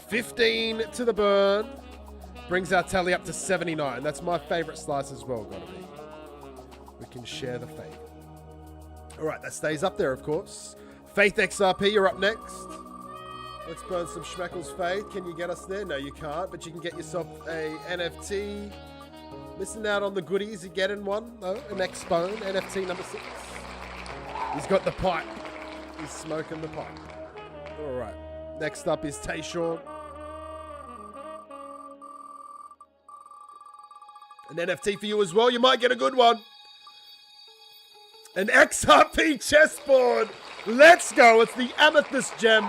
15 to the burn. Brings our tally up to 79. That's my favorite slice as well, gotta be. We can share the faith. Alright, that stays up there, of course. Faith XRP, you're up next. Let's burn some Schmeckles, Faith. Can you get us there? No, you can't, but you can get yourself a NFT. Missing out on the goodies. You getting one? No, an X-Bone, NFT number 6. He's got the pipe. He's smoking the pipe. Alright. Next up is Tayshawn. An NFT for you as well. You might get a good one. An XRP chessboard. Let's go. It's the Amethyst Gem.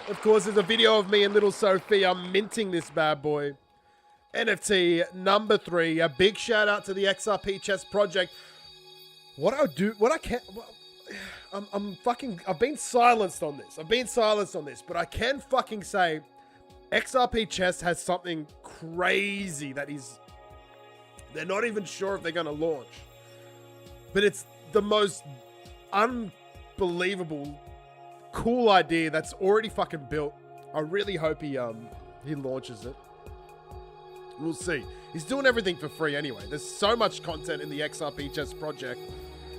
Of course, there's a video of me and little Sophie. I'm minting this bad boy. NFT number 3. A big shout out to the XRP chess project. What I do, what I can't... I've been silenced on this. But I can fucking say XRP chess has something crazy that is... They're not even sure if they're going to launch. But it's the most unbelievable, cool idea that's already fucking built. I really hope he launches it. We'll see. He's doing everything for free anyway. There's so much content in the XRP chess project.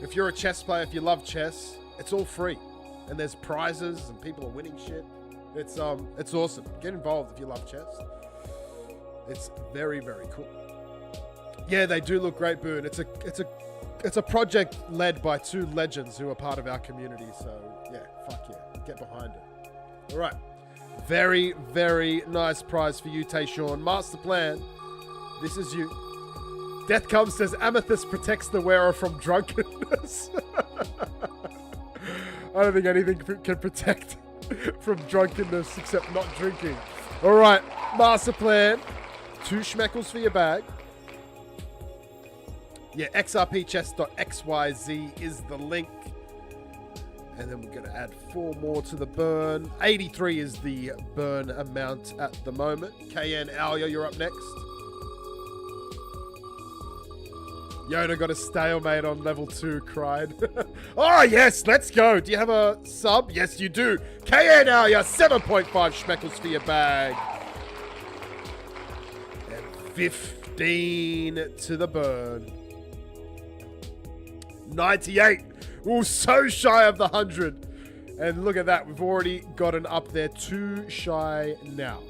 If you're a chess player, if you love chess, it's all free. And there's prizes and people are winning shit. It's awesome. Get involved if you love chess. It's very, very cool. Yeah, they do look great, Boone. It's a project led by 2 legends who are part of our community. So yeah, fuck yeah, get behind it. All right, very, very nice prize for you, Tayshawn. Master Plan. This is you. Death Comes says Amethyst protects the wearer from drunkenness. I don't think anything can protect from drunkenness except not drinking. All right, Master Plan. 2 Schmeckles for your bag. Yeah, xrpchess.xyz is the link. And then we're going to add 4 more to the burn. 83 is the burn amount at the moment. KN Alia, you're up next. Yoda got a stalemate on level 2, cried. Oh, yes, let's go. Do you have a sub? Yes, you do. KN Alia, 7.5 Schmeckles for your bag. And 15 to the burn. 98. Ooh, so shy of the 100. And look at that. We've already gotten up there. 2 shy now.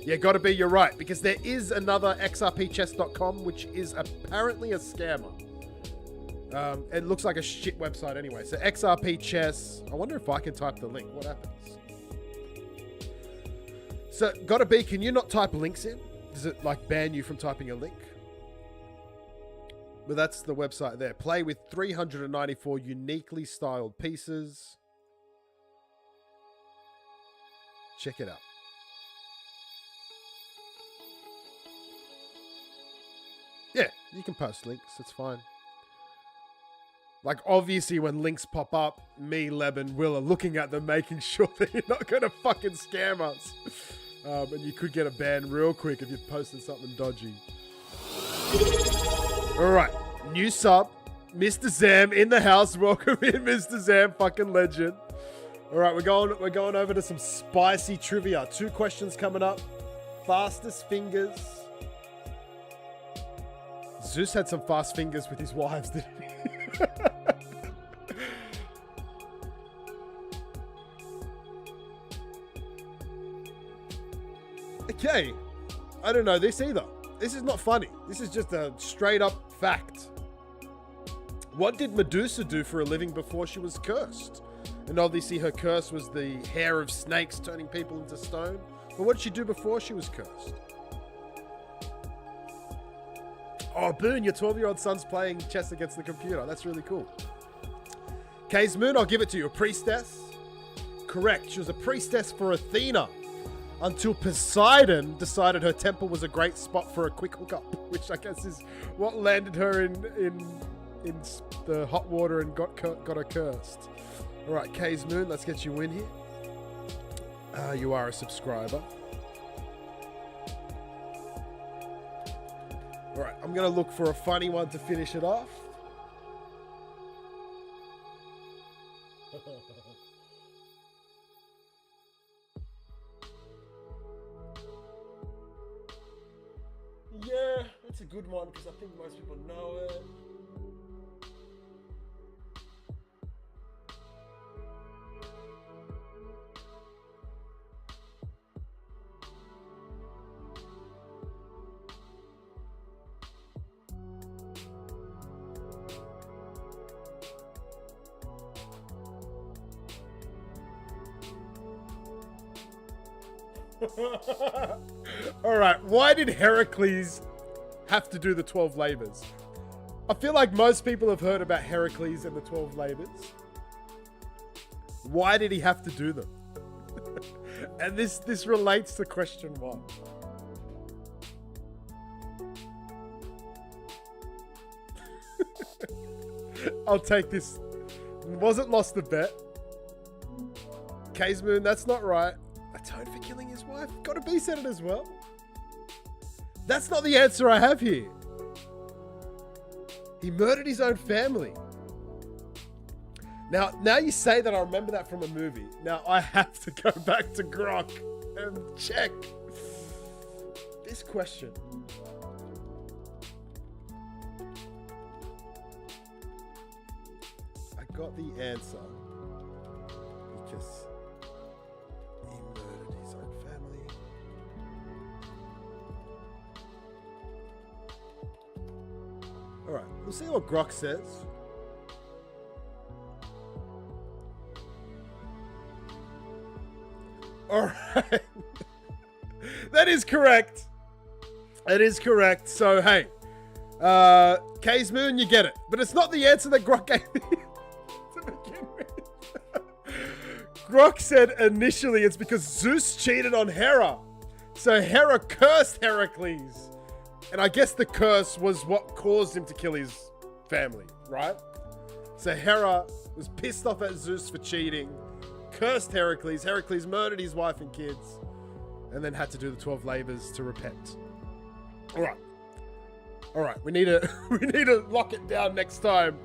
Yeah, gotta be, you're right. Because there is another xrpchess.com, which is apparently a scammer. It looks like a shit website anyway. So XRP Chess. I wonder if I can type the link. What happens? So, gotta be, can you not type links in? Does it, like, ban you from typing a link? But that's the website there. Play with 394 uniquely styled pieces. Check it out. Yeah, you can post links. It's fine. Like, obviously, when links pop up, me, Leb, and Will are looking at them, making sure that you're not going to fucking scam us. And you could get a ban real quick if you're posting something dodgy. Alright, new sub. Mr. Zam in the house. Welcome in, Mr. Zam, fucking legend. Alright, we're going over to some spicy trivia. 2 questions coming up. Fastest fingers. Zeus had some fast fingers with his wives, didn't he? I don't know this either. This is not funny. This is just a straight up fact. What did Medusa do for a living before she was cursed? And obviously her curse was the hair of snakes turning people into stone. But what did she do before she was cursed? Oh, Boone, your 12-year-old son's playing chess against the computer. That's really cool. Kay's Moon, I'll give it to you. A priestess? Correct. She was a priestess for Athena until Poseidon decided her temple was a great spot for a quick hookup, which I guess is what landed her in the hot water and got her cursed. All right, Kay's Moon, let's get you in here. You are a subscriber. All right, I'm going to look for a funny one to finish it off. Yeah, that's a good one because I think most people know it. All right, why did Heracles have to do the 12 labors? I feel like most people have heard about Heracles and the 12 labors. Why did he have to do them? And this relates to question 1. I'll take this. Wasn't lost the bet. Kay's Moon, that's not right. Atoned for killing his wife? Gotta be said it as well. That's not the answer I have here. He murdered his own family. Now you say that I remember that from a movie. Now I have to go back to Grok and check this question. I got the answer because he murdered his own family. Alright, we'll see what Grok says. Alright. That is correct. That is correct. So, hey. Kay's Moon, you get it. But it's not the answer that Grok gave me to begin with. Grok said initially it's because Zeus cheated on Hera. So Hera cursed Heracles. And I guess the curse was what caused him to kill his family, right? So Hera was pissed off at Zeus for cheating, cursed Heracles. Heracles murdered his wife and kids, and then had to do the 12 labors to repent. All right. We need to lock it down next time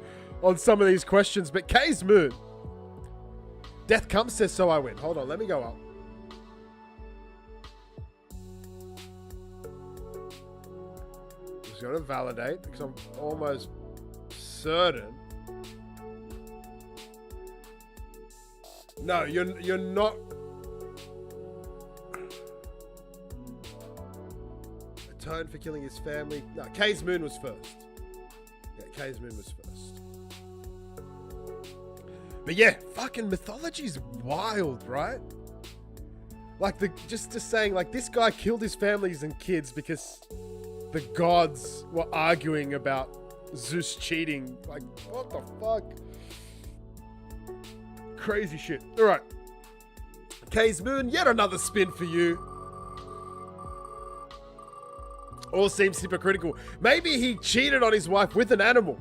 on some of these questions. But Kay's Moon, Death Comes says so I win. Hold on, let me go up. Just gonna validate because I'm almost certain. No, you're not. Atoned for killing his family. No, Kay's Moon was first. Yeah, Kay's Moon was first. But yeah, fucking mythology's wild, right? Like just saying like this guy killed his families and kids because the gods were arguing about Zeus cheating. Like, what the fuck? Crazy shit. All right. Kay's Moon, yet another spin for you. All seems hypocritical. Maybe he cheated on his wife with an animal.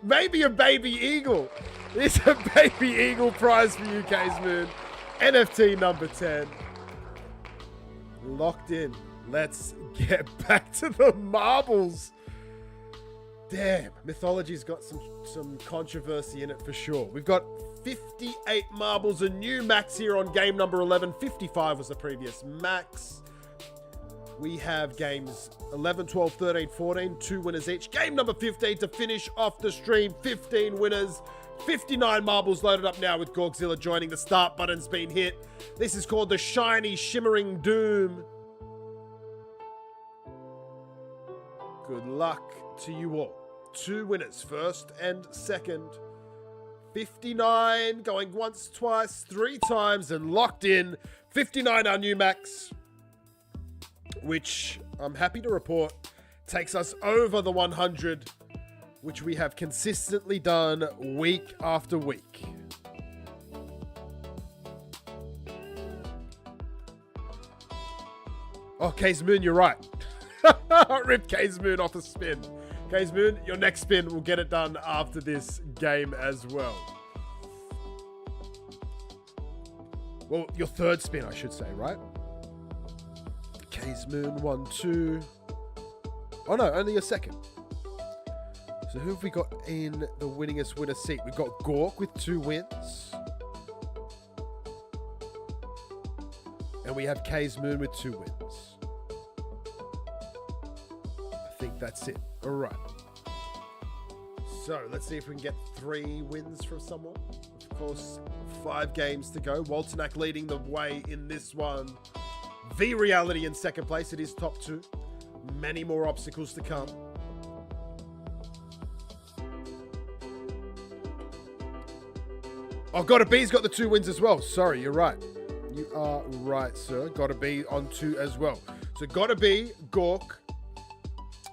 Maybe a baby eagle. It's a baby eagle prize for you, Kay's Moon. NFT number 10. Locked in. Let's get back to the marbles. Damn, mythology's got some controversy in it for sure. We've got 58 marbles, a new max here on game number 11. 55 was the previous max. We have games 11, 12, 13, 14, 2 winners each. Game number 15 to finish off the stream. 15 winners, 59 marbles loaded up now with Gorgzilla joining. The start button's been hit. This is called the Shiny Shimmering Doom. Good luck to you all. 2 winners, first and second. 59 going once, twice, 3 times, and locked in. 59 our new max, which I'm happy to report takes us over the 100, which we have consistently done week after week. Oh, K's Moon, you're right. Rip K's Moon off a spin. K's Moon, your next spin will get it done after this game as well. Well, your third spin, I should say, right? K's Moon, 1, 2. Oh no, only a second. So who have we got in the winningest winner seat? We've got Gork with 2 wins. And we have K's Moon with 2 wins. I think that's it. All right. So let's see if we can get 3 wins from someone. Of course, 5 games to go. Walternack leading the way in this one. V-Reality in second place. It is top 2. Many more obstacles to come. Oh, Gotta Be's got the 2 wins as well. Sorry, you're right. You are right, sir. Gotta Be on 2 as well. So Gotta Be, Gork,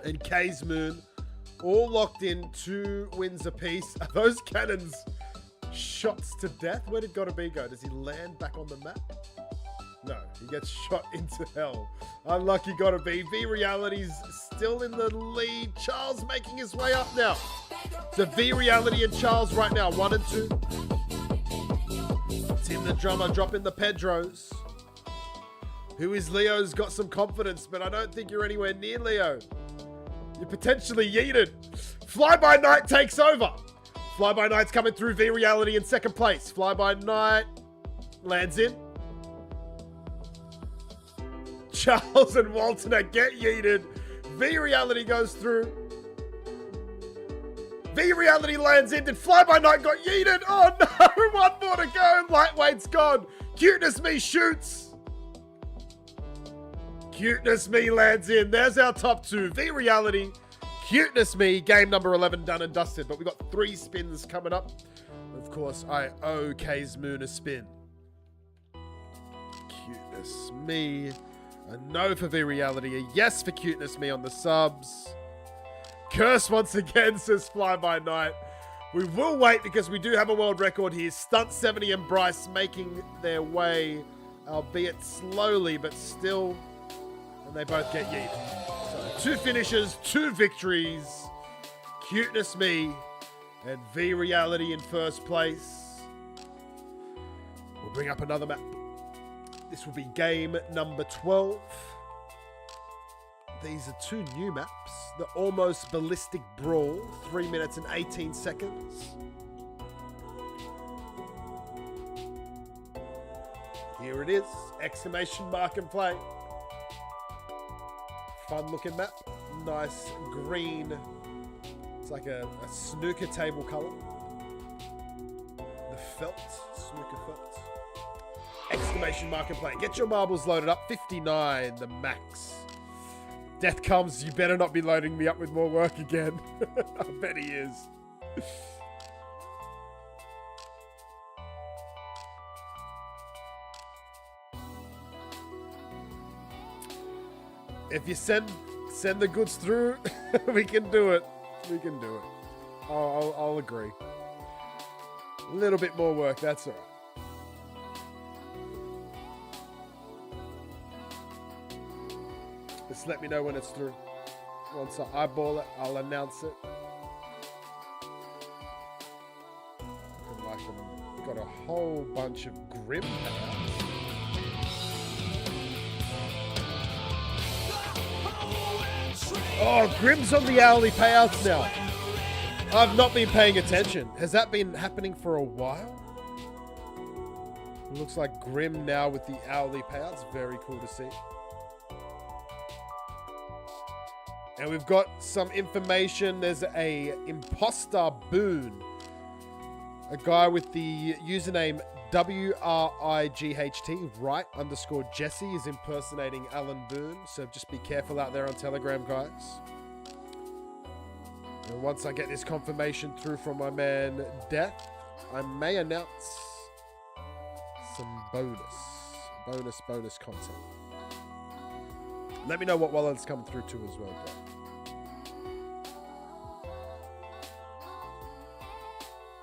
and K's Moon all locked in 2 wins apiece. Are those cannons shots to death? Where did Gotta Be go? Does he land back on the map? No, he gets shot into hell. Unlucky Gotta Be. V-Reality's still in the lead. Charles making his way up now. So V-Reality and Charles right now, 1 and 2. Tim the drummer dropping the Pedros. Who is Leo's got some confidence, but I don't think you're anywhere near Leo. You're potentially yeeted. Fly By Night takes over. Fly By Night's coming through. V-Reality in second place. Fly By Night lands in. Charles and Walternack get yeeted. V-Reality goes through. V-Reality lands in. Did Fly By Night got yeeted? Oh no, 1 more to go. Lightweight's gone. Cuteness Me shoots. Cuteness Me lands in. There's our top 2. V-Reality, Cuteness Me, game number 11 done and dusted. But we've got 3 spins coming up. Of course, I owe K's Moon a spin. Cuteness Me. A no for V-Reality, a yes for Cuteness Me on the subs. Curse once again, says Fly By Night. We will wait because we do have a world record here. Stunt 70 and Bryce making their way, albeit slowly, but still. And they both get yeeted. So 2 finishes, 2 victories. Cuteness Me and V-Reality in first place. We'll bring up another map. This will be game number 12. These are 2 new maps. The Almost Ballistic Brawl, 3 minutes and 18 seconds. Here it is, exclamation mark and play. Fun looking map, nice green. It's like a snooker table color. The felt, snooker felt. Exclamation mark and play. Get your marbles loaded up. 59, the max. Death comes. You better not be loading me up with more work again. I bet he is. If you send the goods through, we can do it. We can do it. I'll agree. A little bit more work. That's all right. Just let me know when it's through. Once I eyeball it, I'll announce it. Looking like I've got a whole bunch of Grim payouts. Oh, Grim's on the hourly payouts now. I've not been paying attention. Has that been happening for a while? It looks like Grim now with the hourly payouts. Very cool to see. And we've got some information. There's a imposter boon. A guy with the username WRIGHT, right_Jesse, is impersonating Alan Boone. So just be careful out there on Telegram, guys. And once I get this confirmation through from my man Death, I may announce some bonus content. Let me know what wallet's come through to as well, Death.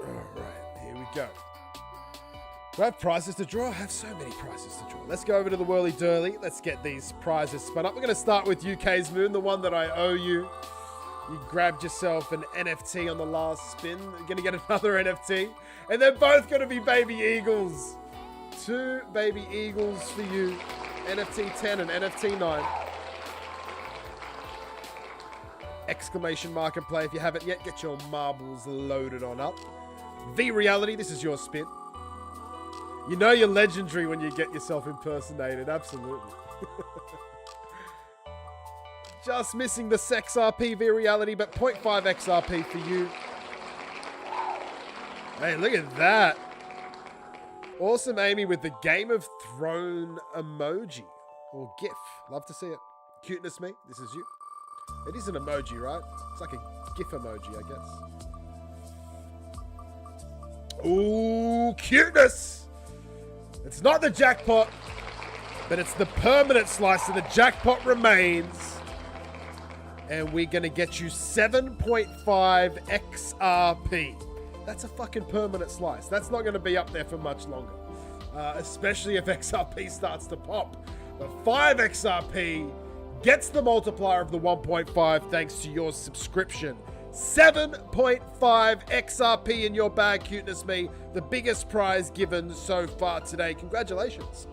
Alright, here we go. Do I have prizes to draw? I have so many prizes to draw. Let's go over to the Whirly Durly. Let's get these prizes spun up. We're going to start with UK's Moon, the one that I owe you. You grabbed yourself an NFT on the last spin. You're going to get another NFT. And they're both going to be baby eagles. 2 baby eagles for you. NFT 10 and NFT 9. Exclamation mark and play. If you haven't yet, get your marbles loaded on up. V-Reality, this is your spin. You know you're legendary when you get yourself impersonated. Absolutely. Just missing the XRP V-Reality, but 0.5 XRP for you. Hey, look at that. Awesome Amy with the Game of Thrones emoji. Or GIF. Love to see it. Cuteness me, this is you. It is an emoji, right? It's like a GIF emoji, I guess. Ooh, cuteness! It's not the jackpot, but it's the permanent slice, so the jackpot remains. And we're going to get you 7.5 XRP. That's a fucking permanent slice. That's not going to be up there for much longer. Especially if XRP starts to pop. But 5 XRP gets the multiplier of the 1.5 thanks to your subscription. 7.5 XRP in your bag, cuteness me. The biggest prize given so far today. Congratulations.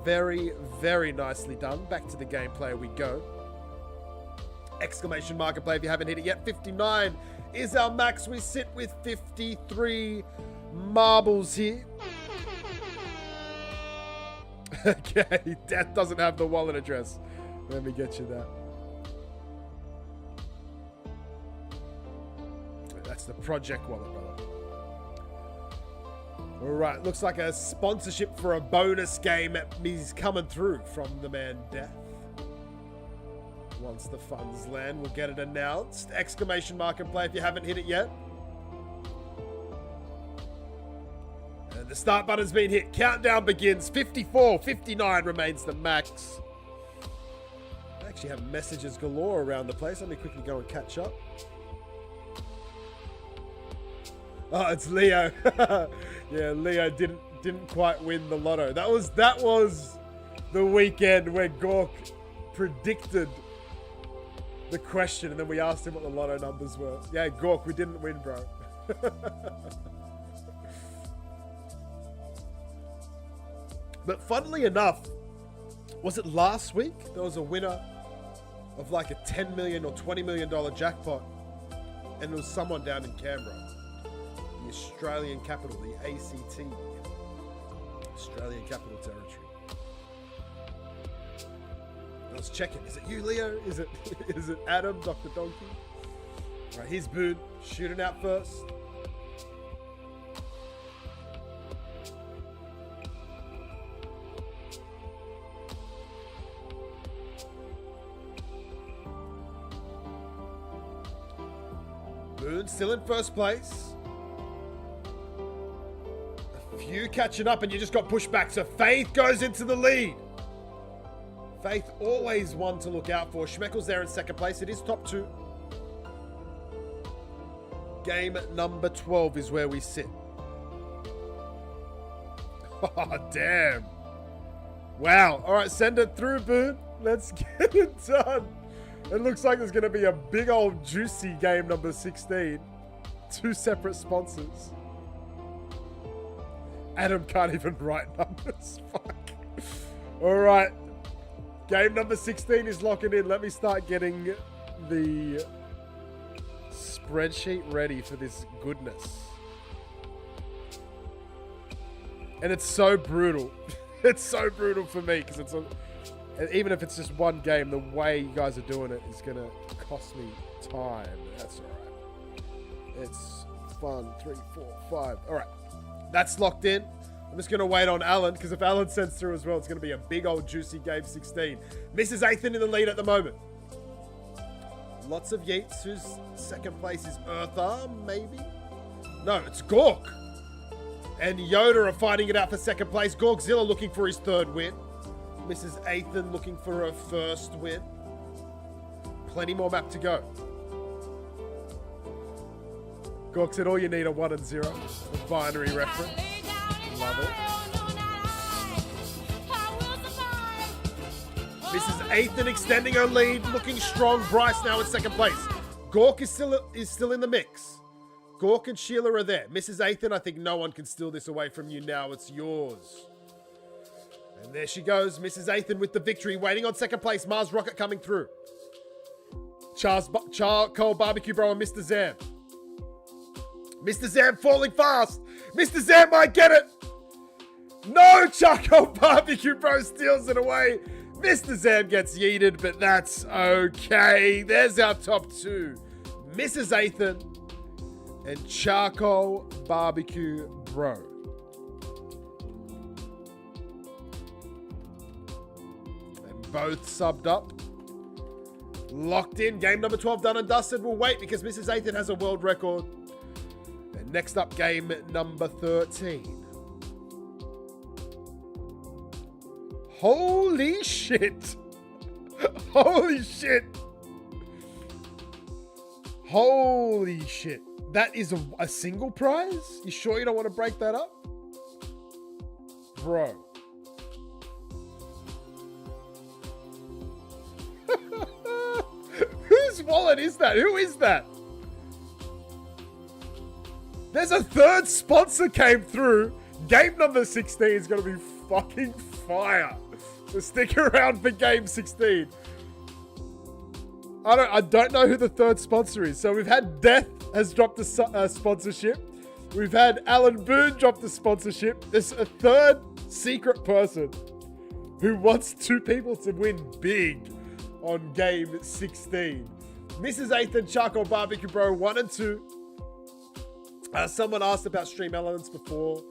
Very, very nicely done. Back to the gameplay we go. Exclamation mark and play if you haven't hit it yet. 59 is our max. We sit with 53 marbles here. Okay, Death doesn't have the wallet address. Let me get you that. That's the project wallet, brother. All right, looks like a sponsorship for a bonus game is coming through from the man Death. Once the funds land, we'll get it announced. Exclamation mark and play if you haven't hit it yet. And the start button's been hit. Countdown begins. 54, 59 remains the max. I actually have messages galore around the place. Let me quickly go and catch up. Oh, it's Leo. Yeah, Leo didn't quite win the lotto. That was the weekend where Gork predicted the question and then we asked him what the lotto numbers were. Yeah, Gork, we didn't win, bro. But funnily enough, was it last week? There was a winner of like a $10 million or $20 million jackpot. And it was someone down in Canberra. The Australian capital, the ACT. Australian Capital Territory. I was checking. Is it you, Leo? Is it Adam, Dr. Donkey? All right, here's Boone. Shooting out first. Boone still in first place. A few catching up and you just got pushed back. So Faith goes into the lead. Faith always one to look out for. Schmeckles there in second place. It is top 2. Game number 12 is where we sit. Oh, damn. Wow. All right, send it through, Boone. Let's get it done. It looks like there's going to be a big old juicy game number 16. 2 separate sponsors. Adam can't even write numbers. Fuck. All right. Game number 16 is locking in. Let me start getting the spreadsheet ready for this goodness. And it's so brutal. It's so brutal for me because it's even if it's just one game, the way you guys are doing it is going to cost me time. That's all right. It's fun. 3, 4, 5. All right. That's locked in. I'm just going to wait on Alan, because if Alan sends through as well, it's going to be a big old juicy game 16. Mrs. Athan in the lead at the moment. Lots of yeets. Whose second place is Eartha, maybe? No, it's Gork. And Yoda are fighting it out for second place. Gorkzilla looking for his third win. Mrs. Athan looking for her first win. Plenty more map to go. Gork said all you need are 1 and 0. A binary reference. Love it. Mrs. Athan extending her lead, looking strong. Bryce now in second place. Gork is still in the mix. Gork and Sheila are there. Mrs. Athan, I think no one can steal this away from you now. It's yours. And there she goes, Mrs. Athan with the victory, waiting on second place. Mars Rocket coming through. Charcoal Barbecue Bro and Mr. Zam. Mr. Zam falling fast. Mr. Zam might get it. No, Charcoal Barbecue Bro steals it away. Mr. Zam gets yeeted, but that's okay. There's our top two. Mrs. Athan and Charcoal Barbecue Bro. And both subbed up. Locked in. Game number 12 done and dusted. We'll wait because Mrs. Athan has a world record. And next up, game number 13. Holy shit. Holy shit. Holy shit. That is a single prize? You sure you don't want to break that up? Bro. Whose wallet is that? Who is that? There's a third sponsor came through. Game number 16 is going to be fucking fire. So stick around for game 16. I don't know who the third sponsor is. So we've had Death has dropped a sponsorship. We've had Alan Boone drop the sponsorship. There's a third secret person who wants two people to win big on game 16. Mrs. Athan, Charcoal Barbecue Bro, 1 and 2. Someone asked about Stream Elements before.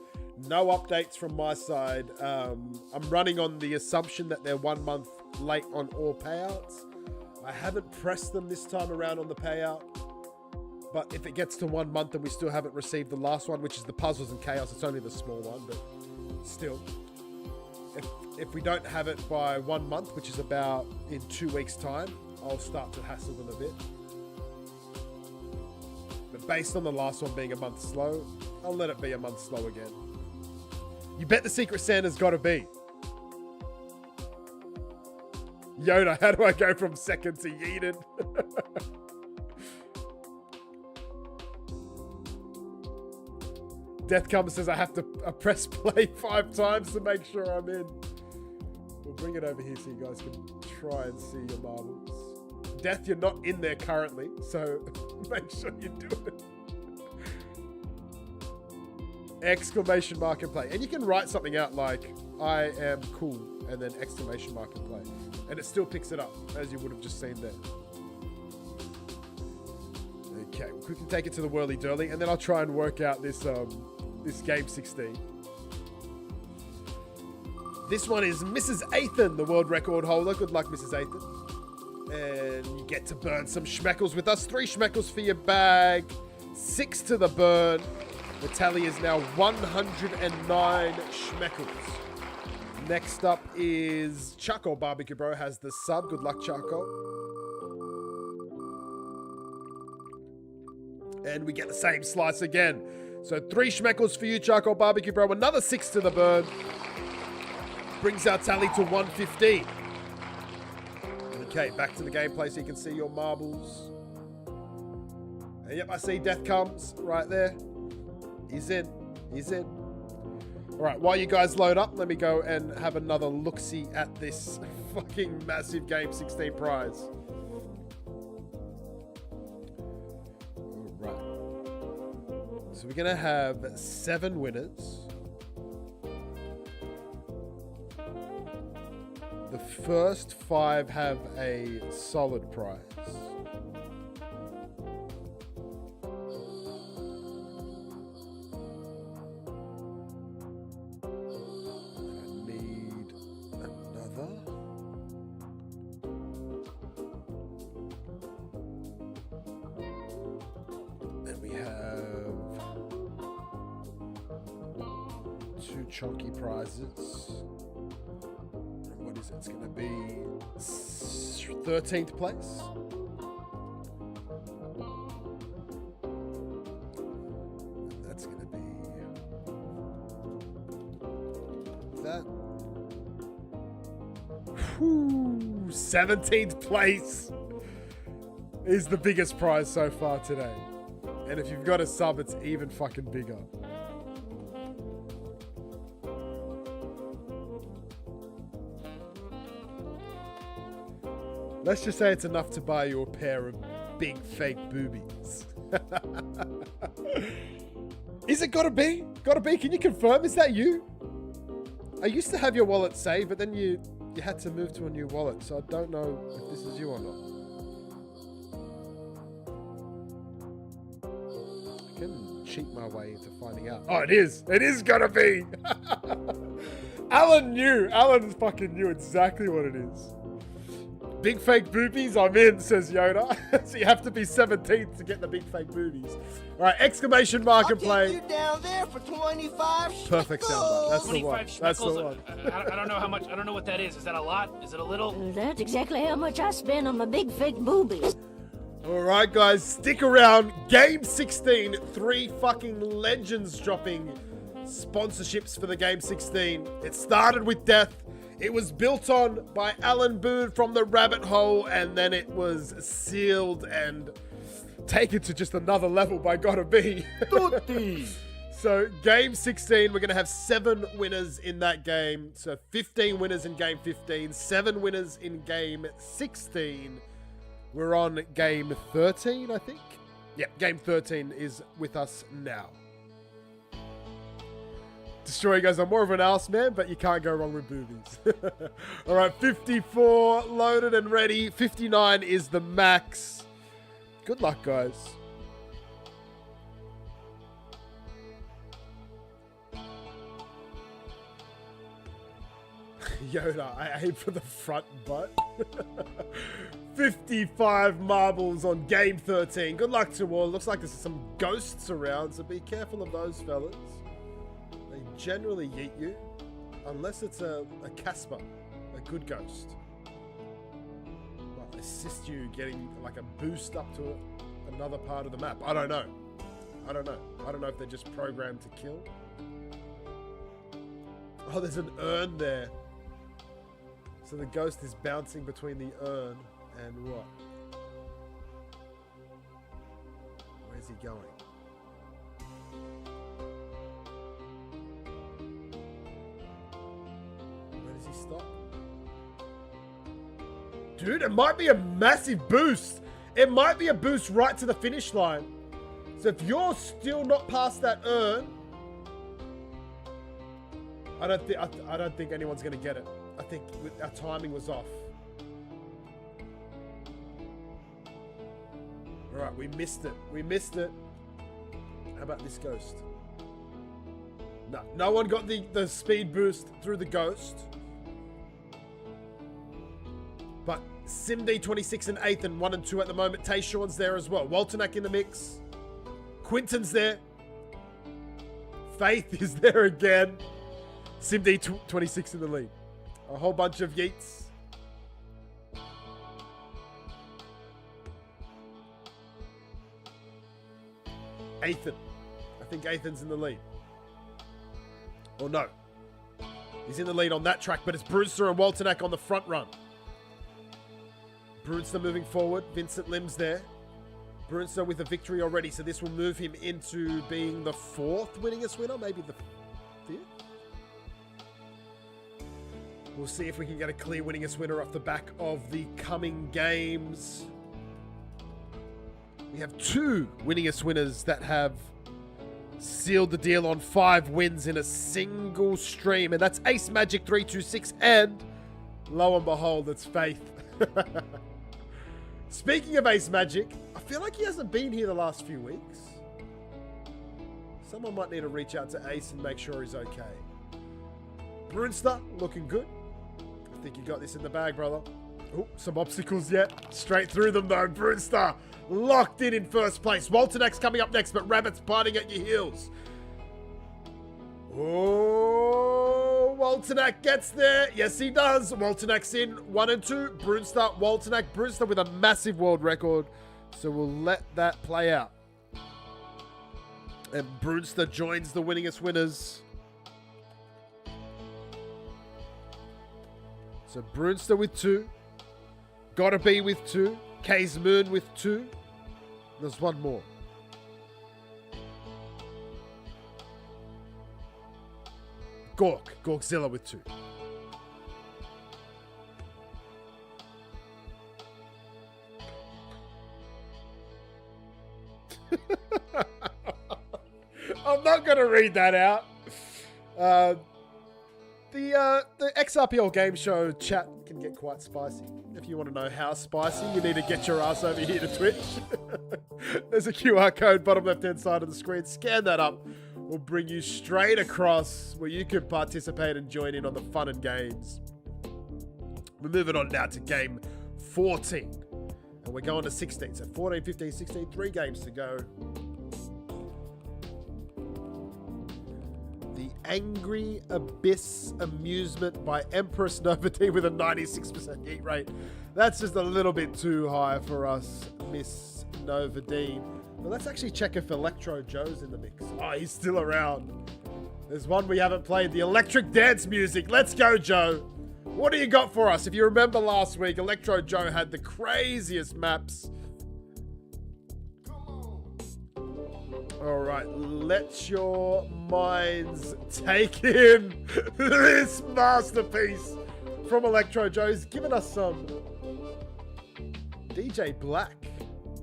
No updates from my side. I'm running on the assumption that they're 1 month late on all payouts. I haven't pressed them this time around on the payout. But if it gets to 1 month and we still haven't received the last one, which is the Puzzles and Chaos, it's only the small one, but still. If we don't have it by 1 month, which is about in 2 weeks' time, I'll start to hassle them a bit. But based on the last one being a month slow, I'll let it be a month slow again. You bet the Secret Santa's got to be. Yoda, how do I go from second to yeeted? Death Comes says I have to press play 5 times to make sure I'm in. We'll bring it over here so you guys can try and see your marbles. Death, you're not in there currently, so make sure you do it. Exclamation mark and play. And you can write something out like, I am cool, and then exclamation mark and play. And it still picks it up, as you would have just seen there. Okay, we'll quickly take it to the whirly-durly, and then I'll try and work out this this game 16. This one is Mrs. Athan, the world record holder. Good luck, Mrs. Athan. And you get to burn some Schmeckles with us. 3 Schmeckles for your bag. 6 to the burn. The tally is now 109 Schmeckles. Next up is Charcoal Barbecue Bro has the sub. Good luck, Charcoal. And we get the same slice again. So 3 Schmeckles for you, Charcoal Barbecue Bro. Another 6 to the burn. Brings our tally to 115. Okay, back to the gameplay so you can see your marbles. And yep, I see Death Comes right there. He's in. He's in. All right, while you guys load up, let me go and have another look-see at this fucking massive Game 16 prize. All right. So we're going to have 7 winners. The first 5 have a solid prize. chunky prizes. And what is it? It's going to be 13th place. And that's going to be that. Whew, 17th place is the biggest prize so far today. And if you've got a sub, it's even fucking bigger. Let's just say it's enough to buy you a pair of big fake boobies. Is it gotta be? Gotta be? Can you confirm? Is that you? I used to have your wallet saved, but then you had to move to a new wallet, so I don't know if this is you or not. I can cheat my way into finding out. Oh, it is! It is gonna be! Alan knew! Alan fucking knew exactly what it is. Big fake boobies, I'm in, says Yoda. So you have to be 17th to get the big fake boobies. All right, exclamation mark and play. I'll take you down there for 25 Perfect soundbite. That's the one. That's the one. I don't know how much. I don't know what that is. Is that a lot? Is it a little? That's exactly how much I spend on my big fake boobies. All right, guys, stick around. Game 16, 3 fucking legends dropping sponsorships for the Game 16. It started with death. It was built on by Alan Boone from the rabbit hole, and then it was sealed and taken to just another level by Gotta Be. So game 16, we're going to have 7 winners in that game. So 15 winners in game 15, 7 winners in game 16. We're on game 13, I think. Yeah, game 13 is with us now. Destroy goes, I'm more of an ass man, but you can't go wrong with boobies. All right, 54 loaded and ready. 59 is the max. Good luck, guys. Yoda, I aim for the front butt. 55 marbles on game 13. Good luck to all. Looks like there's some ghosts around, so be careful of those fellas. They generally yeet you, unless it's a Casper, a good ghost. Might assist you getting like a boost up to another part of the map. I don't know. I don't know if they're just programmed to kill. Oh, there's an urn there. So the ghost is bouncing between the urn and what? Where's he going? Stop. Dude, it might be a massive boost. It might be a boost right to the finish line. So if you're still not past that urn, I don't think anyone's gonna get it. I think our timing was off. All right, we missed it. We missed it. How about this ghost? No one got the speed boost through the ghost. But SimD26 and 8th and 1 and 2 at the moment. Tayshawn's there as well. Walternack in the mix. Quinton's there. Faith is there again. SimD26 in the lead. A whole bunch of yeets. Ethan. I think Ethan's in the lead. Or no. He's in the lead on that track, but it's Brewster and Walternack on the front run. Brewster moving forward. Vincent Lim's there. Brewster with a victory already, so this will move him into being the 4th winningest winner, maybe the 5th. We'll see if we can get a clear winningest winner off the back of the coming games. We have 2 winningest winners that have sealed the deal on 5 wins in a single stream, and that's Ace Magic 326, and lo and behold, it's Faith. Speaking of Ace Magic, I feel like he hasn't been here the last few weeks. Someone might need to reach out to Ace and make sure he's okay. Brunster, looking good. I think you got this in the bag, brother. Oh, some obstacles yet. Straight through them, though. Brunster locked in first place. Walternack's coming up next, but Rabbit's biting at your heels. Oh, Walternak gets there. Yes, he does. Walternak's in 1 and 2. Brunster, Walternak, Brunster with a massive world record. So we'll let that play out. And Brunster joins the winningest winners. So Brunster with 2. Gotta Be with 2. K's Moon with 2. There's one more. Gorkzilla with 2. I'm not going to read that out. The XRPL game show chat can get quite spicy. If you want to know how spicy, you need to get your ass over here to Twitch. There's a QR code bottom left-hand side of the screen. Scan that up. We'll bring you straight across where you can participate and join in on the fun and games. We're moving on now to game 14. And we're going to 16. So 14, 15, 16, 3 games to go. The Angry Abyss Amusement by Empress Novadine with a 96% hit rate. That's just a little bit too high for us, Miss Novadine. Well, let's actually check if Electro Joe's in the mix. Oh, he's still around. There's one we haven't played, the electric dance music. Let's go, Joe. What do you got for us? If you remember last week, Electro Joe had the craziest maps. All right, let your minds take in this masterpiece from Electro Joe. He's given us some DJ Black.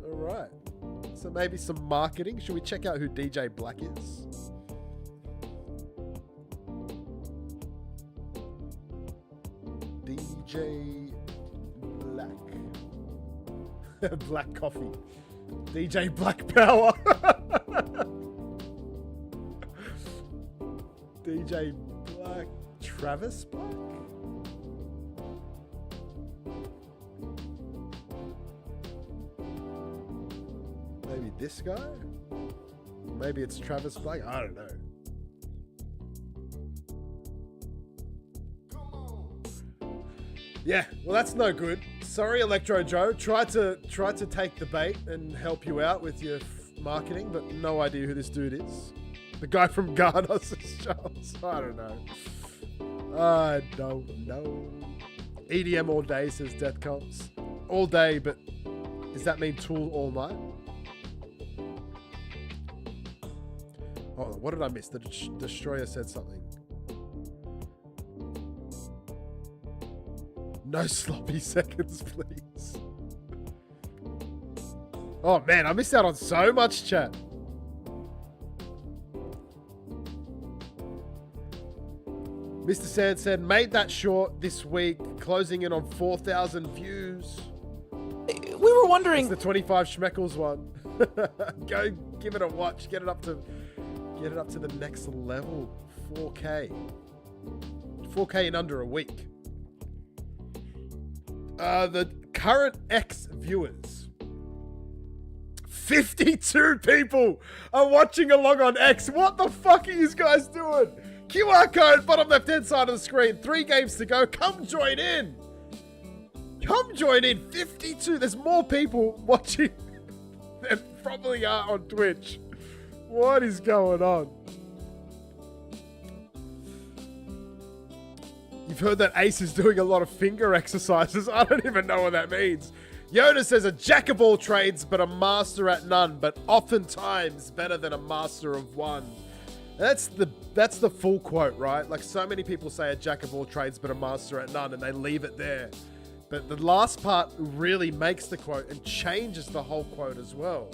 All right. So maybe some marketing. Should we check out who DJ Black is? DJ Black. Black coffee. DJ Black Power. DJ Black. Travis Black? Maybe this guy? Maybe it's Travis Black? I don't know. Yeah, well that's no good. Sorry, Electro Joe. Tried to take the bait and help you out with your marketing, but no idea who this dude is. The guy from Ghana says Charles. I don't know. I don't know. EDM all day says Death Comps. All day, but does that mean Tool all night? Oh, what did I miss? The Destroyer said something. No sloppy seconds, please. Oh man, I missed out on so much chat. Mr. Sand said, made that short this week, closing in on 4,000 views. We were wondering... It's the 25 Schmeckles one. Go give it a watch. Get it up to the next level. 4K. 4K in under a week. The current X viewers. 52 people are watching along on X. What the fuck are you guys doing? QR code, bottom left-hand side of the screen. 3 games to go. Come join in. Come join in. 52. There's more people watching than probably are on Twitch. What is going on? You've heard that Ace is doing a lot of finger exercises. I don't even know what that means. Yoda says a jack of all trades, but a master at none, but oftentimes better than a master of one. That's the full quote, right? Like so many people say a jack of all trades, but a master at none, and they leave it there. But the last part really makes the quote and changes the whole quote as well.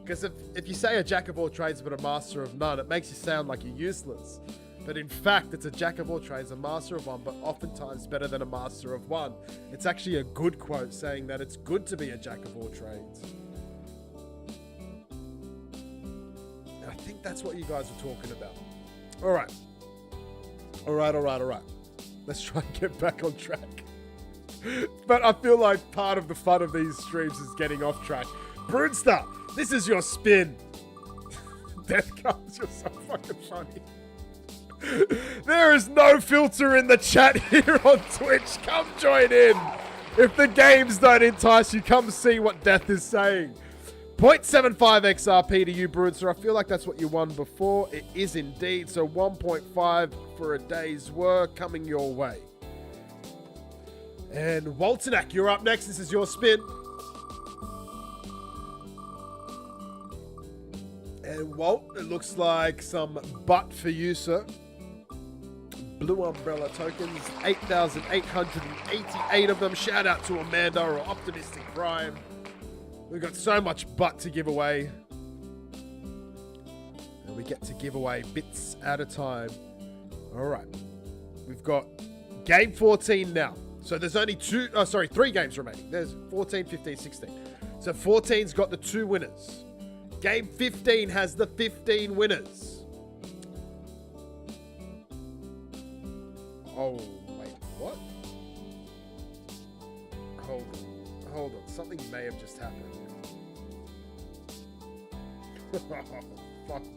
Because if you say a jack of all trades, but a master of none, it makes you sound like you're useless. But in fact, it's a jack of all trades, a master of one, but oftentimes better than a master of one. It's actually a good quote saying that it's good to be a jack of all trades. And I think that's what you guys are talking about. All right. Let's try and get back on track. But I feel like part of the fun of these streams is getting off track. Brunster, this is your spin. Death comes, you're so fucking funny. There is no filter in the chat here on Twitch. Come join in. If the games don't entice you, come see what Death is saying. 0.75 XRP to you, Bruiser. I feel like that's what you won before. It is indeed. So 1.5 for a day's work coming your way. And Waltonak, you're up next. This is your spin. And Walt, it looks like some butt for you, sir. Blue Umbrella tokens, 8,888 of them. Shout out to Amanda or Optimistic Prime. We've got so much butt to give away. And we get to give away bits at a time. All right. We've got game 14 now. So there's only 3 games remaining. There's 14, 15, 16. So 14's got the 2 winners. Game 15 has the 15 winners. Oh, wait, what? Hold on. Something may have just happened. Fuck me.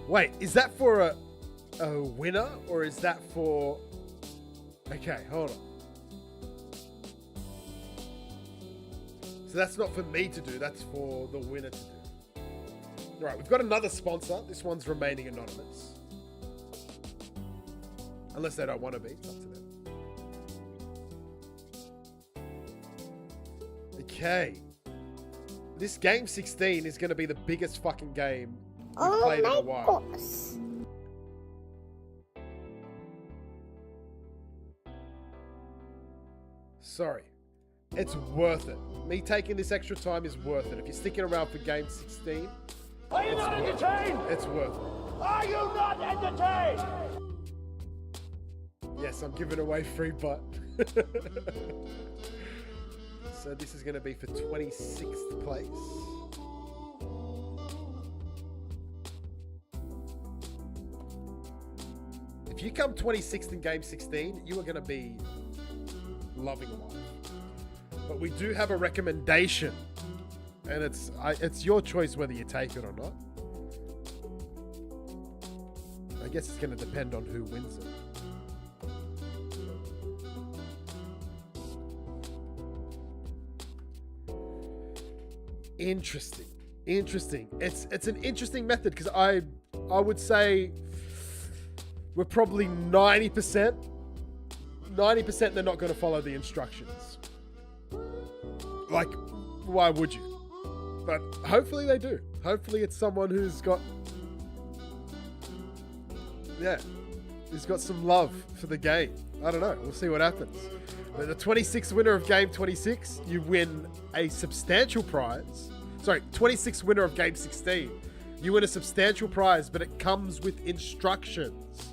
Wait, is that for a winner or is that for... Okay, hold on. So that's not for me to do, that's for the winner to do. All right, we've got another sponsor. This one's remaining anonymous. Unless they don't want to be, it's up to them. Okay. This game 16 is going to be the biggest fucking game we've played in a while. Sorry. It's worth it. Me taking this extra time is worth it. If you're sticking around for game 16, Are you not entertained? it's worth it. Are you not entertained? Yes, I'm giving away free butt. So this is going to be for 26th place. If you come 26th in game 16, you are going to be loving life. But we do have a recommendation, and it's your choice whether you take it or not. I guess it's going to depend on who wins it. Interesting. It's an interesting method because I would say we're probably 90% they're not going to follow the instructions. Like, why would you? But hopefully they do. Hopefully it's someone who's got some love for the game. I don't know. We'll see what happens. But the 26th winner of game 26, you win a substantial prize. Sorry, 26th winner of game 16. You win a substantial prize, but it comes with instructions.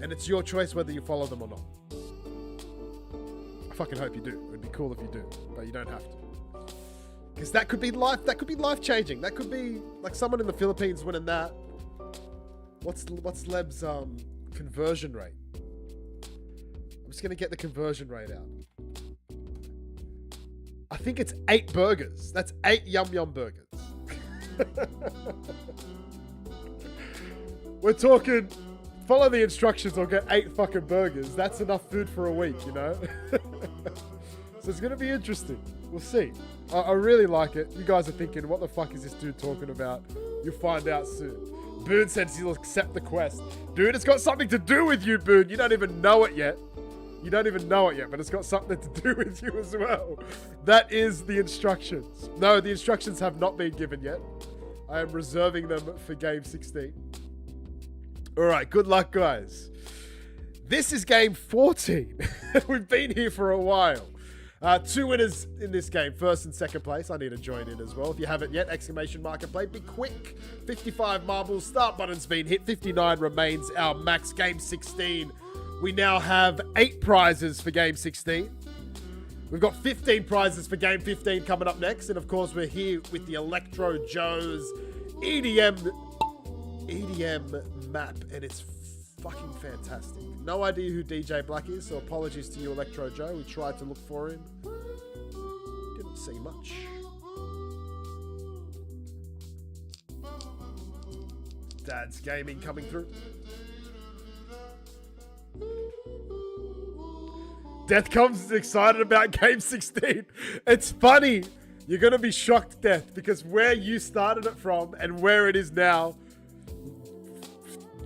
And it's your choice whether you follow them or not. I fucking hope you do. It would be cool if you do, but you don't have to. Because that could be life changing. That could be like someone in the Philippines winning that. What's Leb's conversion rate? I'm just gonna get the conversion rate out. I think it's 8 burgers. That's 8 Yum Yum burgers. We're talking, follow the instructions or get 8 fucking burgers. That's enough food for a week, you know? So it's going to be interesting. We'll see. I really like it. You guys are thinking, what the fuck is this dude talking about? You'll find out soon. Boone says he'll accept the quest. Dude, it's got something to do with you, Boone. You don't even know it yet. But it's got something to do with you as well. That is the instructions. No, the instructions have not been given yet. I am reserving them for game 16. All right, good luck, guys. This is game 14. We've been here for a while. 2 winners in this game, first and second place. I need to join in as well. If you haven't yet, exclamation mark and play. Be quick. 55 marbles. Start button's been hit. 59 remains our max. Game 16. We now have 8 prizes for game 16. We've got 15 prizes for game 15 coming up next. And of course, we're here with the Electro Joe's EDM map. And it's fucking fantastic. No idea who DJ Black is, so apologies to you, Electro Joe. We tried to look for him. Didn't see much. Dad's Gaming coming through. Death Comes is excited about Game 16. It's funny. You're going to be shocked, Death, because where you started it from and where it is now,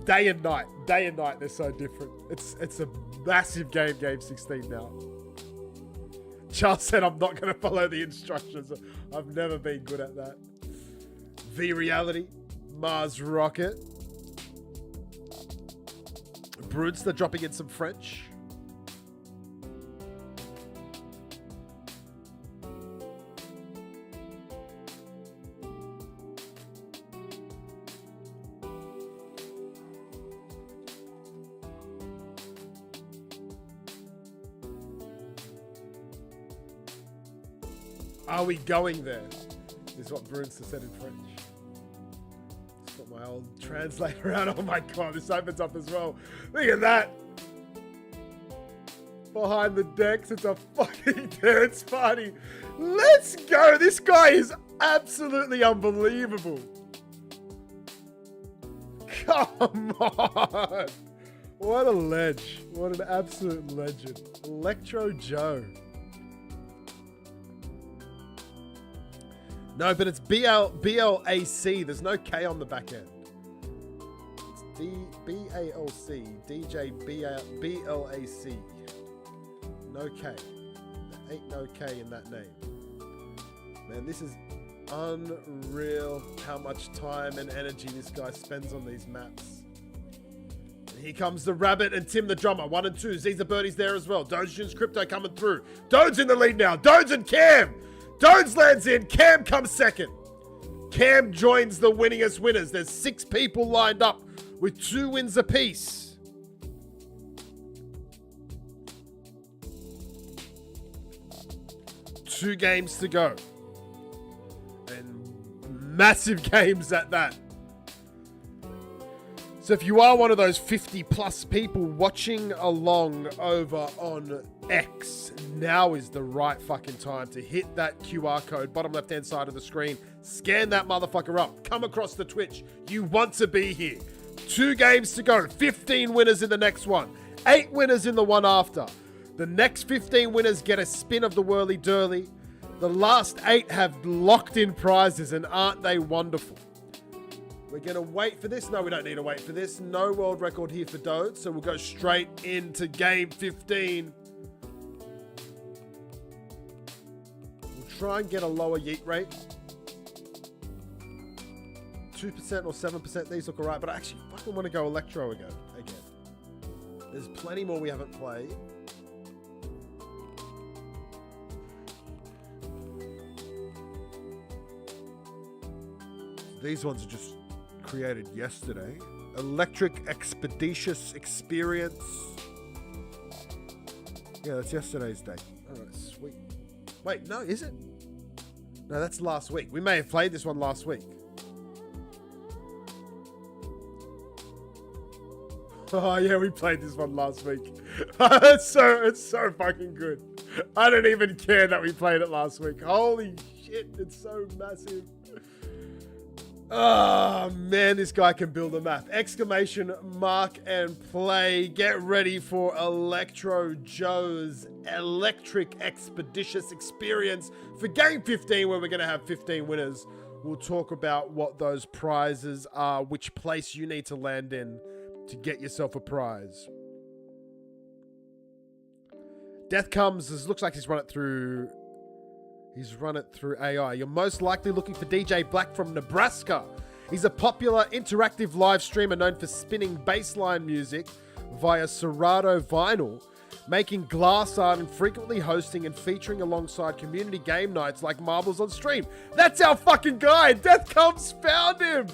day and night, they're so different. It's a massive game, Game 16 now. Charles said, I'm not going to follow the instructions. I've never been good at that. V-Reality, Mars Rocket. Brunster dropping in some French. Are we going there? Is what Brunster said in French. Just got my old translator out. Oh my god, this opens up as well. Look at that. Behind the decks, it's a fucking dance party. Let's go. This guy is absolutely unbelievable. Come on. What a ledge. What an absolute legend. Electro Joe. No, but it's BLAC. There's no K on the back end. It's BALC. DJ BLAC. No K. There ain't no K in that name. Man, this is unreal how much time and energy this guy spends on these maps. And here comes the Rabbit and Tim the Drummer. 1 and 2. Z's the Birdie's there as well. Doge's Crypto coming through. Dode's in the lead now. Dode's and Cam. Dodes lands in. Cam comes second. Cam joins the winningest winners. There's 6 people lined up with 2 wins apiece. Two games to go. And massive games at that. So if you are one of those 50 plus people watching along over on X, now is the right fucking time to hit that QR code, bottom left hand side of the screen, scan that motherfucker up, come across the Twitch. You want to be here. 2 games to go, 15 winners in the next one, 8 winners in the one after. The next 15 winners get a spin of the Whirly Durly. The last 8 have locked in prizes, and aren't they wonderful? We're going to wait for this. No, we don't need to wait for this. No world record here for Dode, so we'll go straight into game 15. We'll try and get a lower yeet rate. 2% or 7%, these look alright, but I actually fucking want to go Electro again. There's plenty more we haven't played. These ones are just created yesterday. Electric Expeditious Experience. Yeah, that's yesterday's date. Alright, sweet. Wait, no, is it? No, that's last week. We may have played this one last week. Oh yeah, we played this one last week. it's so fucking good. I don't even care that we played it last week. Holy shit, it's so massive. Oh man, this guy can build a map. Exclamation mark and play. Get ready for Electro Joe's Electric Expeditious Experience for game 15, where we're going to have 15 winners. We'll talk about what those prizes are, which place you need to land in to get yourself a prize. Death comes. This looks like he's run it through. He's run it through AI. You're most likely looking for DJ Black from Nebraska. He's a popular interactive live streamer known for spinning bassline music via Serato vinyl, making glass art, and frequently hosting and featuring alongside community game nights like Marbles on Stream. That's our fucking guy. Death Comes found him.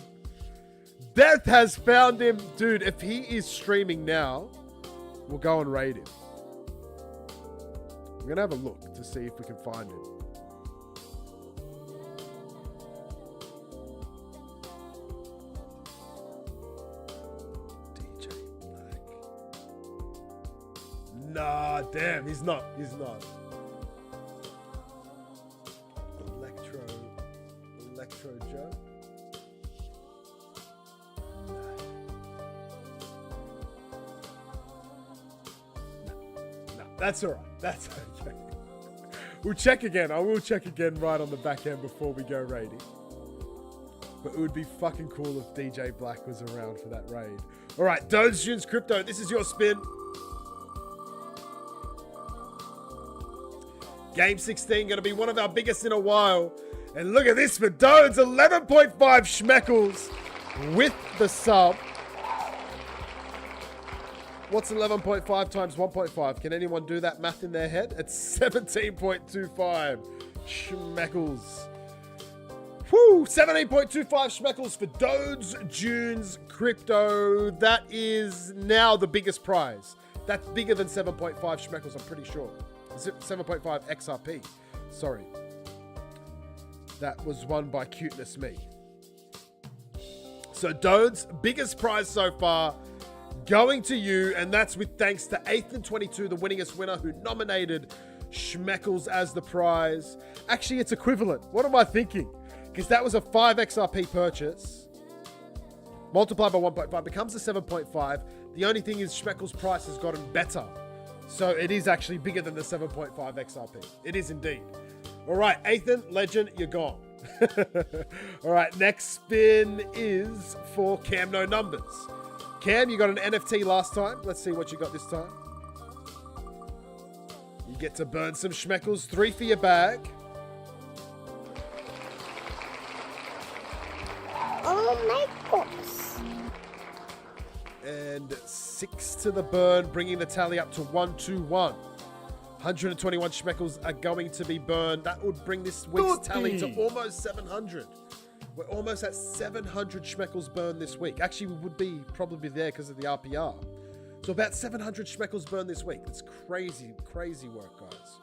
Death has found him. Dude, if he is streaming now, we'll go and raid him. We're going to have a look to see if we can find him. DJ Black. Nah, damn, he's not. He's not. Electro Joe. No, that's all right. That's okay. We'll check again. I will check again right on the back end before we go raiding. But it would be fucking cool if DJ Black was around for that raid. All right, Dodes Junes Crypto, this is your spin. Game 16, going to be one of our biggest in a while. And look at this for Dodes, 11.5 Schmeckles with the sub. What's 11.5 times 1.5? Can anyone do that math in their head? It's 17.25 Schmeckles. Woo! 17.25 Schmeckles for Dodes Junes Crypto. That is now the biggest prize. That's bigger than 7.5 Schmeckles, I'm pretty sure. 7.5 XRP. Sorry. That was won by Cuteness Me. So Dodes, biggest prize so far, going to you, and that's with thanks to 8th22, the winningest winner, who nominated Schmeckles as the prize. Actually, it's equivalent. What am I thinking? Because that was a 5 XRP purchase. Multiplied by 1.5 becomes a 7.5. The only thing is Schmeckles' price has gotten better. So it is actually bigger than the 7.5 XRP. It is indeed. All right, Ethan, legend, you're gone. All right, next spin is for Cam No Numbers. Cam, you got an NFT last time. Let's see what you got this time. You get to burn some Schmeckles. 3 for your bag. Oh my goodness. And 6 to the burn, bringing the tally up to 121. 121 Schmeckles are going to be burned. That would bring this week's tally to almost 700. We're almost at 700 Schmeckles burned this week. Actually, we would be probably there because of the RPR. So about 700 Schmeckles burned this week. That's crazy, crazy work, guys.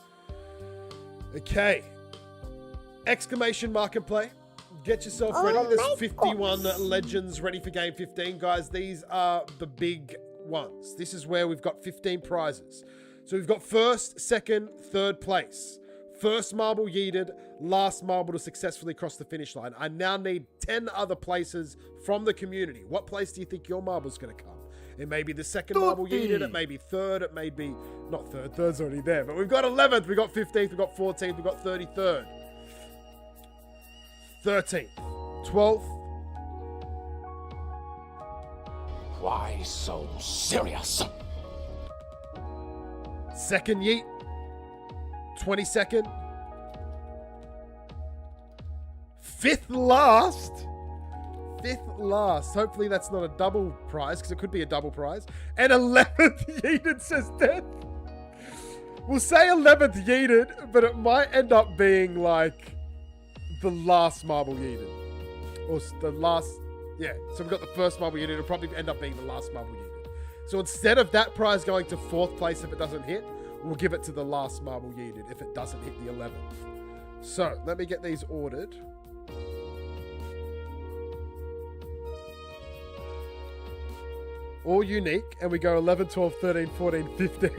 Okay. Exclamation mark and play. Get yourself ready. There's 51 legends ready for game 15. Guys, these are the big ones. This is where we've got 15 prizes. So we've got first, second, third place. First marble yeeted, last marble to successfully cross the finish line. I now need 10 other places from the community. What place do you think your marble's going to come? It may be the second marble yeeted, it may be third, it may be... Not third, third's already there. But we've got 11th, we've got 15th, we've got 14th, we've got 33rd. 13th. 12th. Why so serious? Second yeet. 22nd. 5th last. 5th last. Hopefully that's not a double prize, because it could be a double prize. And 11th yeeted, says Death. We'll say 11th yeeted, but it might end up being like the last marble yeeted. Or the last... Yeah, so we've got the first marble yeeted. It'll probably end up being the last marble yeeted. So instead of that prize going to 4th place if it doesn't hit, we'll give it to the last marble yeeted if it doesn't hit the 11th. So, let me get these ordered. All unique, and we go 11, 12, 13, 14, 15,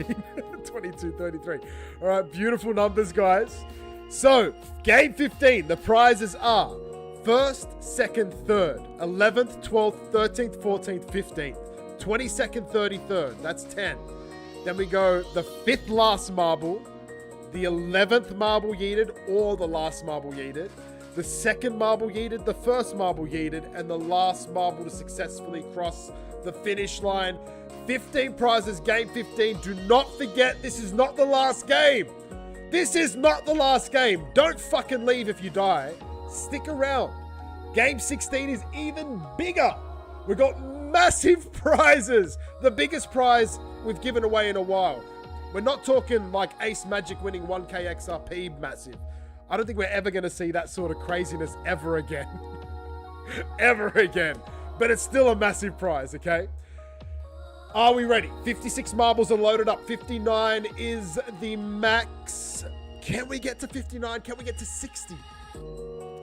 22, 33. All right, beautiful numbers, guys. So, game 15, the prizes are 1st, 2nd, 3rd, 11th, 12th, 13th, 14th, 15th, 22nd, 33rd, that's 10. Then we go the 5th last marble, the 11th marble yeeted, or the last marble yeeted, the 2nd marble yeeted, the 1st marble yeeted, and the last marble to successfully cross the finish line. 15 prizes, game 15. Do not forget, this is not the last game. This is not the last game. Don't fucking leave if you die. Stick around. Game 16 is even bigger. We've got massive prizes. The biggest prize we've given away in a while. We're not talking like Ace Magic winning 1k XRP massive. I don't think we're ever going to see that sort of craziness ever again. Ever again. But it's still a massive prize, okay? Are we ready? 56 marbles are loaded up. 59 is the max. Can we get to 59? Can we get to 60?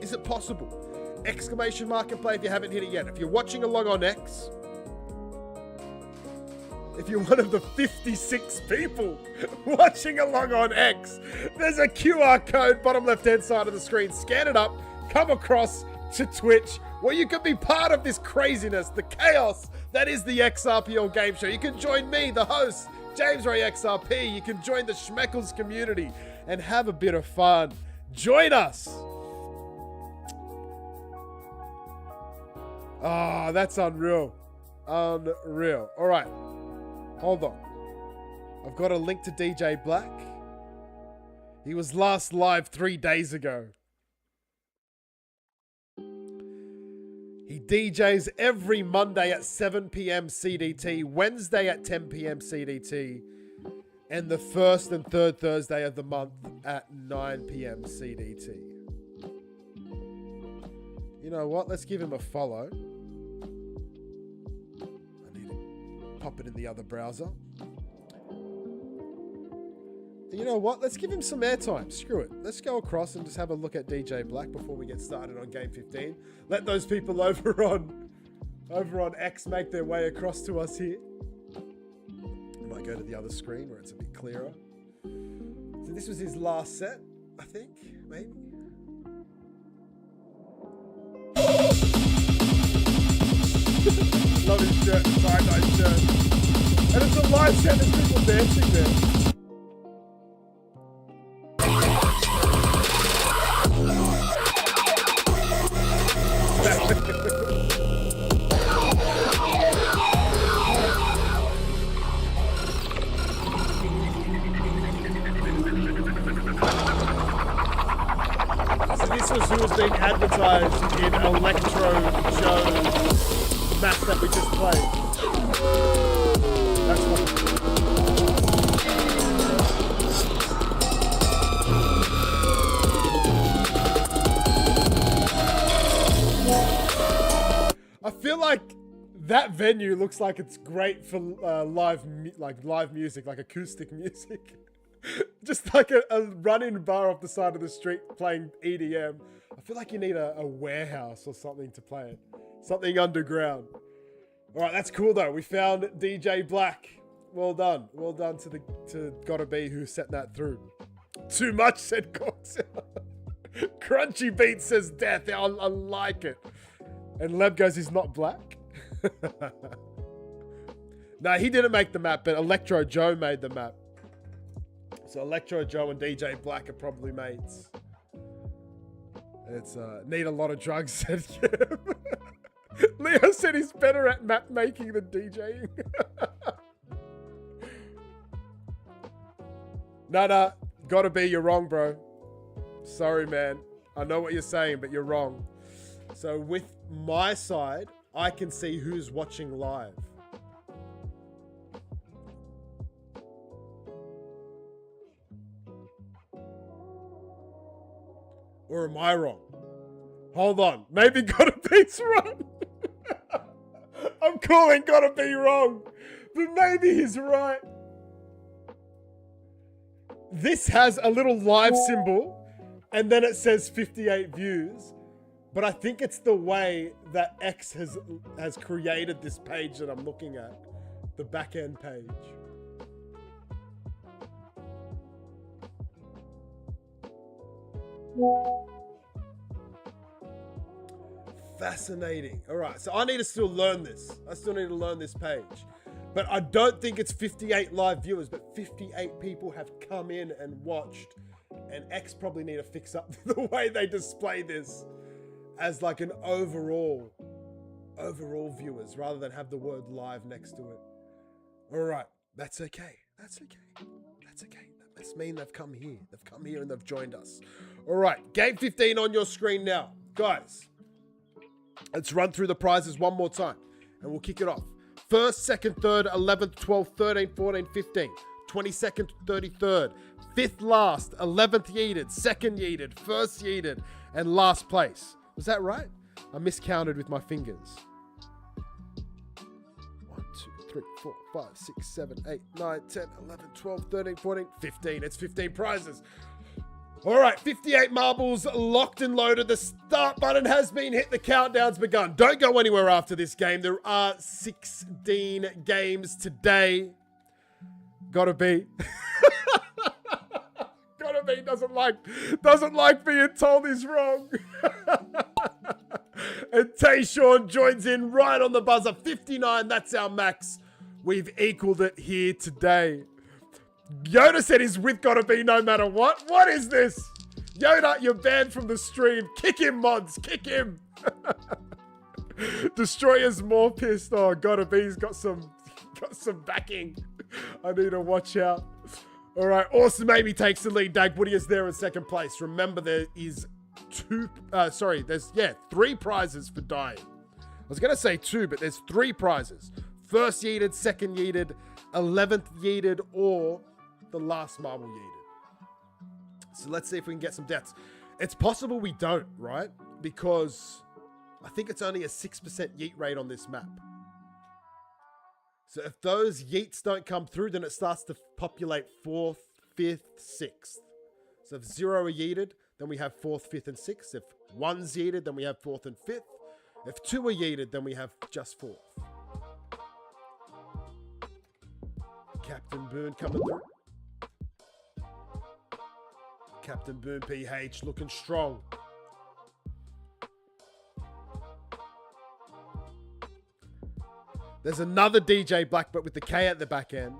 Is it possible? Exclamation mark and play if you haven't hit it yet. If you're watching along on X, if you're one of the 56 people watching along on X, there's a QR code bottom left-hand side of the screen. Scan it up, come across to Twitch, where you can be part of this craziness, the chaos that is the XRPL game show. You can join me, the host, James Ray XRP. You can join the Schmeckles community and have a bit of fun. Join us. Ah, that's unreal. Unreal. All right. Hold on. I've got a link to DJ Black. He was last live 3 days ago. He DJs every Monday at 7 p.m. CDT, Wednesday at 10 p.m. CDT, and the first and third Thursday of the month at 9 p.m. CDT. You know what? Let's give him a follow. I need to pop it in the other browser. You know what? Let's give him some airtime. Screw it. Let's go across and just have a look at DJ Black before we get started on Game 15. Let those people over on X make their way across to us here. I might go to the other screen where it's a bit clearer. So this was his last set, I think, maybe. Love his shirt, tie-dye shirt. And it's a live set, there's people dancing there. So this was who was being advertised in Electro Joe's map that we just played. That's what. I feel like that venue looks like it's great for live music, like acoustic music. Just like a run-in bar off the side of the street playing EDM. I feel like you need a warehouse or something to play it. Something underground. All right, that's cool though. We found DJ Black. Well done. Well done to Gotta Be who set that through. Too much, said Cox. Crunchy Beat says death. I like it. And Leb goes, he's not black. No, he didn't make the map, but Electro Joe made the map. So Electro Joe and DJ Black are probably mates. It's need a lot of drugs, said Kim. Leo said he's better at map making than DJing. Nah, Gotta Be, you're wrong, bro. Sorry, man. I know what you're saying, but you're wrong. So with my side, I can see who's watching live. Or am I wrong? Hold on. Maybe Gotta Be's wrong. I'm calling Gotta Be wrong. But maybe he's right. This has a little live symbol. And then it says 58 views. But I think it's the way that X has created this page that I'm looking at. The back end page. Fascinating. All right, so I need to still learn this. I still need to learn this page. But I don't think it's 58 live viewers, but 58 people have come in and watched. And X probably need to fix up the way they display this as like an overall viewers rather than have the word live next to it. All right, that's okay. That's okay. That's okay. That must mean they've come here. They've come here and they've joined us. All right, game 15 on your screen now. Guys, let's run through the prizes one more time and we'll kick it off. First, second, third, 11th, 12th, 13th, 14th, 15th, 22nd, 33rd, fifth last, 11th yeeted, second yeeted, first yeeted, and last place. Was that right? I miscounted with my fingers. 1, 2, 3, 4, 5, 6, 7, 8, 9, 10, 11, 12, 13, 14, 15. It's 15 prizes. All right, 58 marbles locked and loaded. The start button has been hit. The countdown's begun. Don't go anywhere after this game. There are 16 games today. Gotta be. Gotta be. Doesn't like being told he's wrong. And Tayshawn joins in right on the buzzer. 59, that's our max. We've equaled it here today. Yoda said he's with Gotta Be no matter what. What is this? Yoda, you're banned from the stream. Kick him, mods. Kick him. Destroyer's more pissed. Oh, Gotta Be's got some backing. I need to watch out. All right, Awesome Amy takes the lead. Dag Woody is there in second place. Remember, there is there's 3 prizes for dying. I was going to say 2, but there's 3 prizes. First yeeted, second yeeted, 11th yeeted, or the last marble yeeted. So let's see if we can get some deaths. It's possible we don't, right? Because I think it's only a 6% yeet rate on this map. So if those yeets don't come through, then it starts to populate 4th, 5th, 6th. So if 0 are yeeted, then we have 4th, 5th, and 6th. If 1's yeeted, then we have 4th and 5th. If 2 are yeeted, then we have just 4th. Captain Boone coming through. Captain Boone PH looking strong. There's another DJ Black, but with the K at the back end,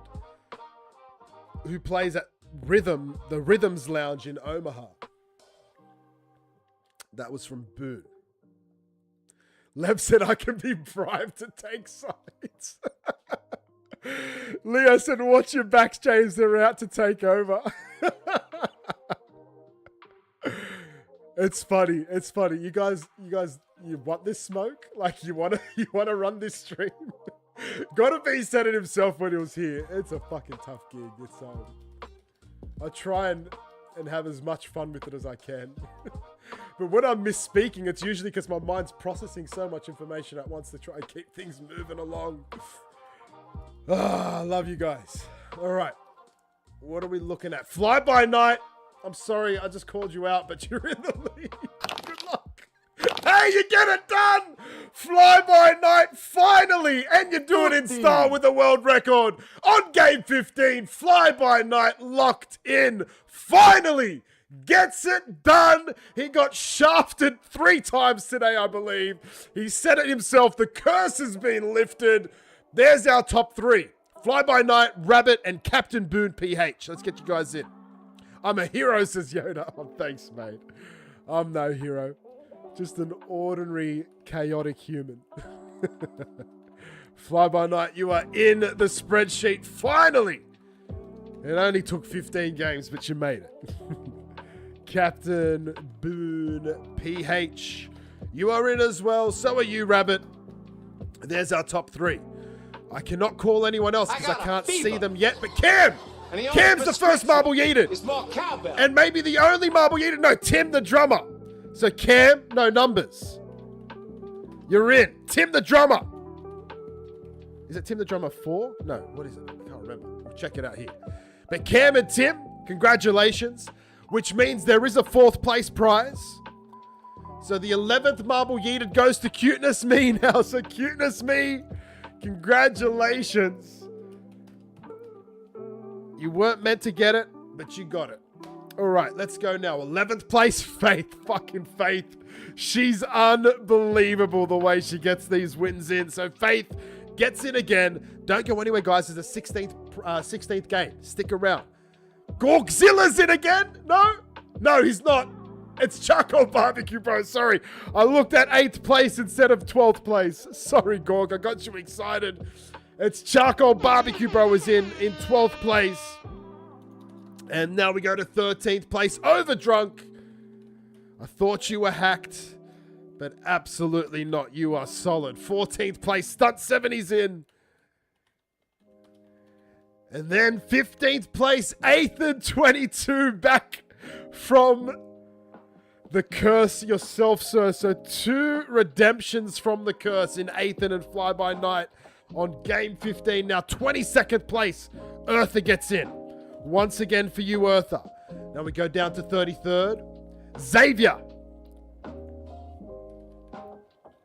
who plays at the Rhythms Lounge in Omaha. That was from Boone. Lev said I can be bribed to take sides. Leo said, watch your backs, James. They're out to take over. It's funny. It's funny. You guys, you want this smoke? Like you want to run this stream? Gotta Be said it himself when he was here. It's a fucking tough gig. It's I try and have as much fun with it as I can. But when I'm misspeaking, it's usually because my mind's processing so much information at once to try and keep things moving along. Ah, I love you guys. All right. What are we looking at? Fly by night. I'm sorry, I just called you out, but you're in the lead. Good luck. Hey, you get it done! Fly by night, finally! And you do it in style with a world record. On game 15, Fly by night locked in. Finally! Gets it done. He got shafted 3 times today, I believe. He said it himself. The curse has been lifted. There's our top 3. Fly by Night, Rabbit, and Captain Boone PH. Let's get you guys in. I'm a hero, says Yoda. Oh, thanks, mate. I'm no hero. Just an ordinary, chaotic human. Fly by Night, you are in the spreadsheet. Finally! It only took 15 games, but you made it. Captain Boone PH. You are in as well. So are you, Rabbit. There's our top 3. I cannot call anyone else because I can't see them yet. But Cam! Cam's the first marble yeeted. It's more cowbell. And maybe the only marble yeeted. No, Tim the drummer. So Cam, no numbers. You're in. Tim the drummer. Is it Tim the drummer 4? No, what is it? I can't remember. We'll check it out here. But Cam and Tim, congratulations. Which means there is a 4th place prize. So the 11th marble yeeted goes to Cuteness Me now. So Cuteness Me, congratulations. You weren't meant to get it, but you got it. All right, let's go now. 11th place, Faith. Fucking Faith. She's unbelievable the way she gets these wins in. So Faith gets in again. Don't go anywhere, guys. It's the 16th game. Stick around. Gorgzilla's in again? No? No, he's not. It's Charcoal Barbecue, bro. Sorry. I looked at 8th place instead of 12th place. Sorry, Gorg. I got you excited. It's Charcoal Barbecue, bro, is in 12th place. And now we go to 13th place. Overdrunk. I thought you were hacked, but absolutely not. You are solid. 14th place. Stunt 70's in. And then 15th place, 8th and 22 back from the curse yourself, sir. So 2 redemptions from the curse in 8th and Fly By Night on game 15. Now 22nd place, Eartha gets in. Once again for you, Eartha. Now we go down to 33rd. Xavier.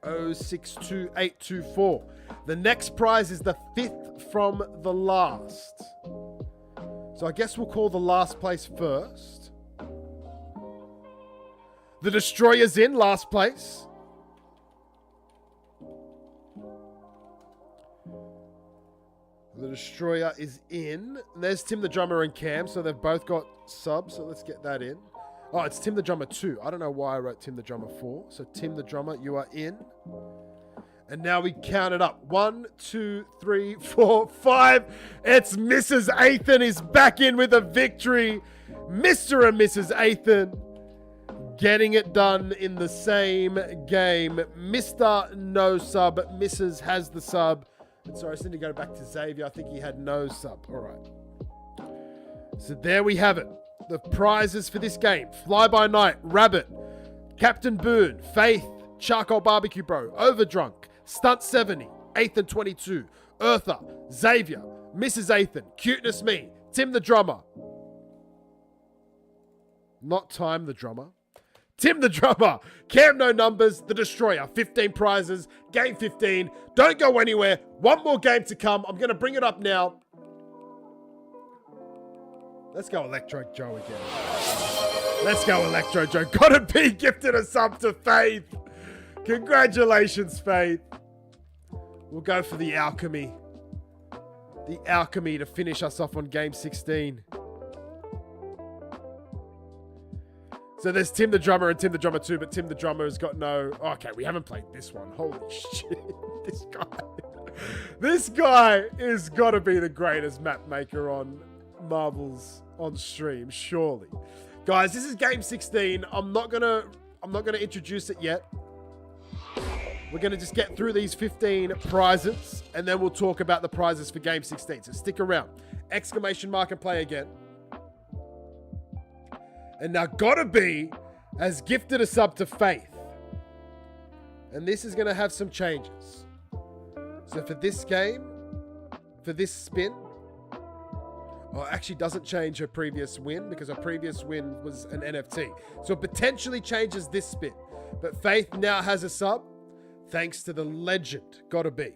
062824. The next prize is the 5th from the last. So I guess we'll call the last place first. The Destroyer's in last place. The Destroyer is in. There's Tim the Drummer and Cam, so they've both got subs, so let's get that in. Oh, it's Tim the Drummer 2. I don't know why I wrote Tim the Drummer 4. So Tim the Drummer, you are in. And now we count it up. 1, 2, 3, 4, 5. It's Mrs. Athan is back in with a victory. Mr. and Mrs. Athan getting it done in the same game. Mr. No sub. Mrs. has the sub. And sorry, I just need to go back to Xavier. I think he had no sub. All right. So there we have it. The prizes for this game. Fly by Night, Rabbit, Captain Boone, Faith, Charcoal Barbecue Bro, Overdrunk, Stunt 70, Athan 22, Eartha, Xavier, Mrs. Athan, Cuteness Me, Tim the Drummer. Not Time the Drummer. Tim the Drummer, Cam No Numbers, The Destroyer, 15 prizes, game 15. Don't go anywhere. One more game to come. I'm going to bring it up now. Let's go Electro Joe again. Let's go Electro Joe. Gotta be gifted a sub to Faith. Congratulations, Faith. We'll go for the Alchemy. The Alchemy to finish us off on game 16. So there's Tim the Drummer and Tim the Drummer 2, but Tim the Drummer has got no... Oh, okay, we haven't played this one. Holy shit. This guy. This guy is gotta be the greatest map maker on Marbles on stream, surely. Guys, this is game 16. I'm not gonna introduce it yet. We're gonna just get through these 15 prizes, and then we'll talk about the prizes for game 16. So stick around. Exclamation mark and play again. And now gotta be has gifted a sub to Faith. And this is gonna have some changes. So for this game, for this spin, well, actually doesn't change her previous win because her previous win was an NFT. So it potentially changes this spin. But Faith now has a sub thanks to the legend. Gotta be.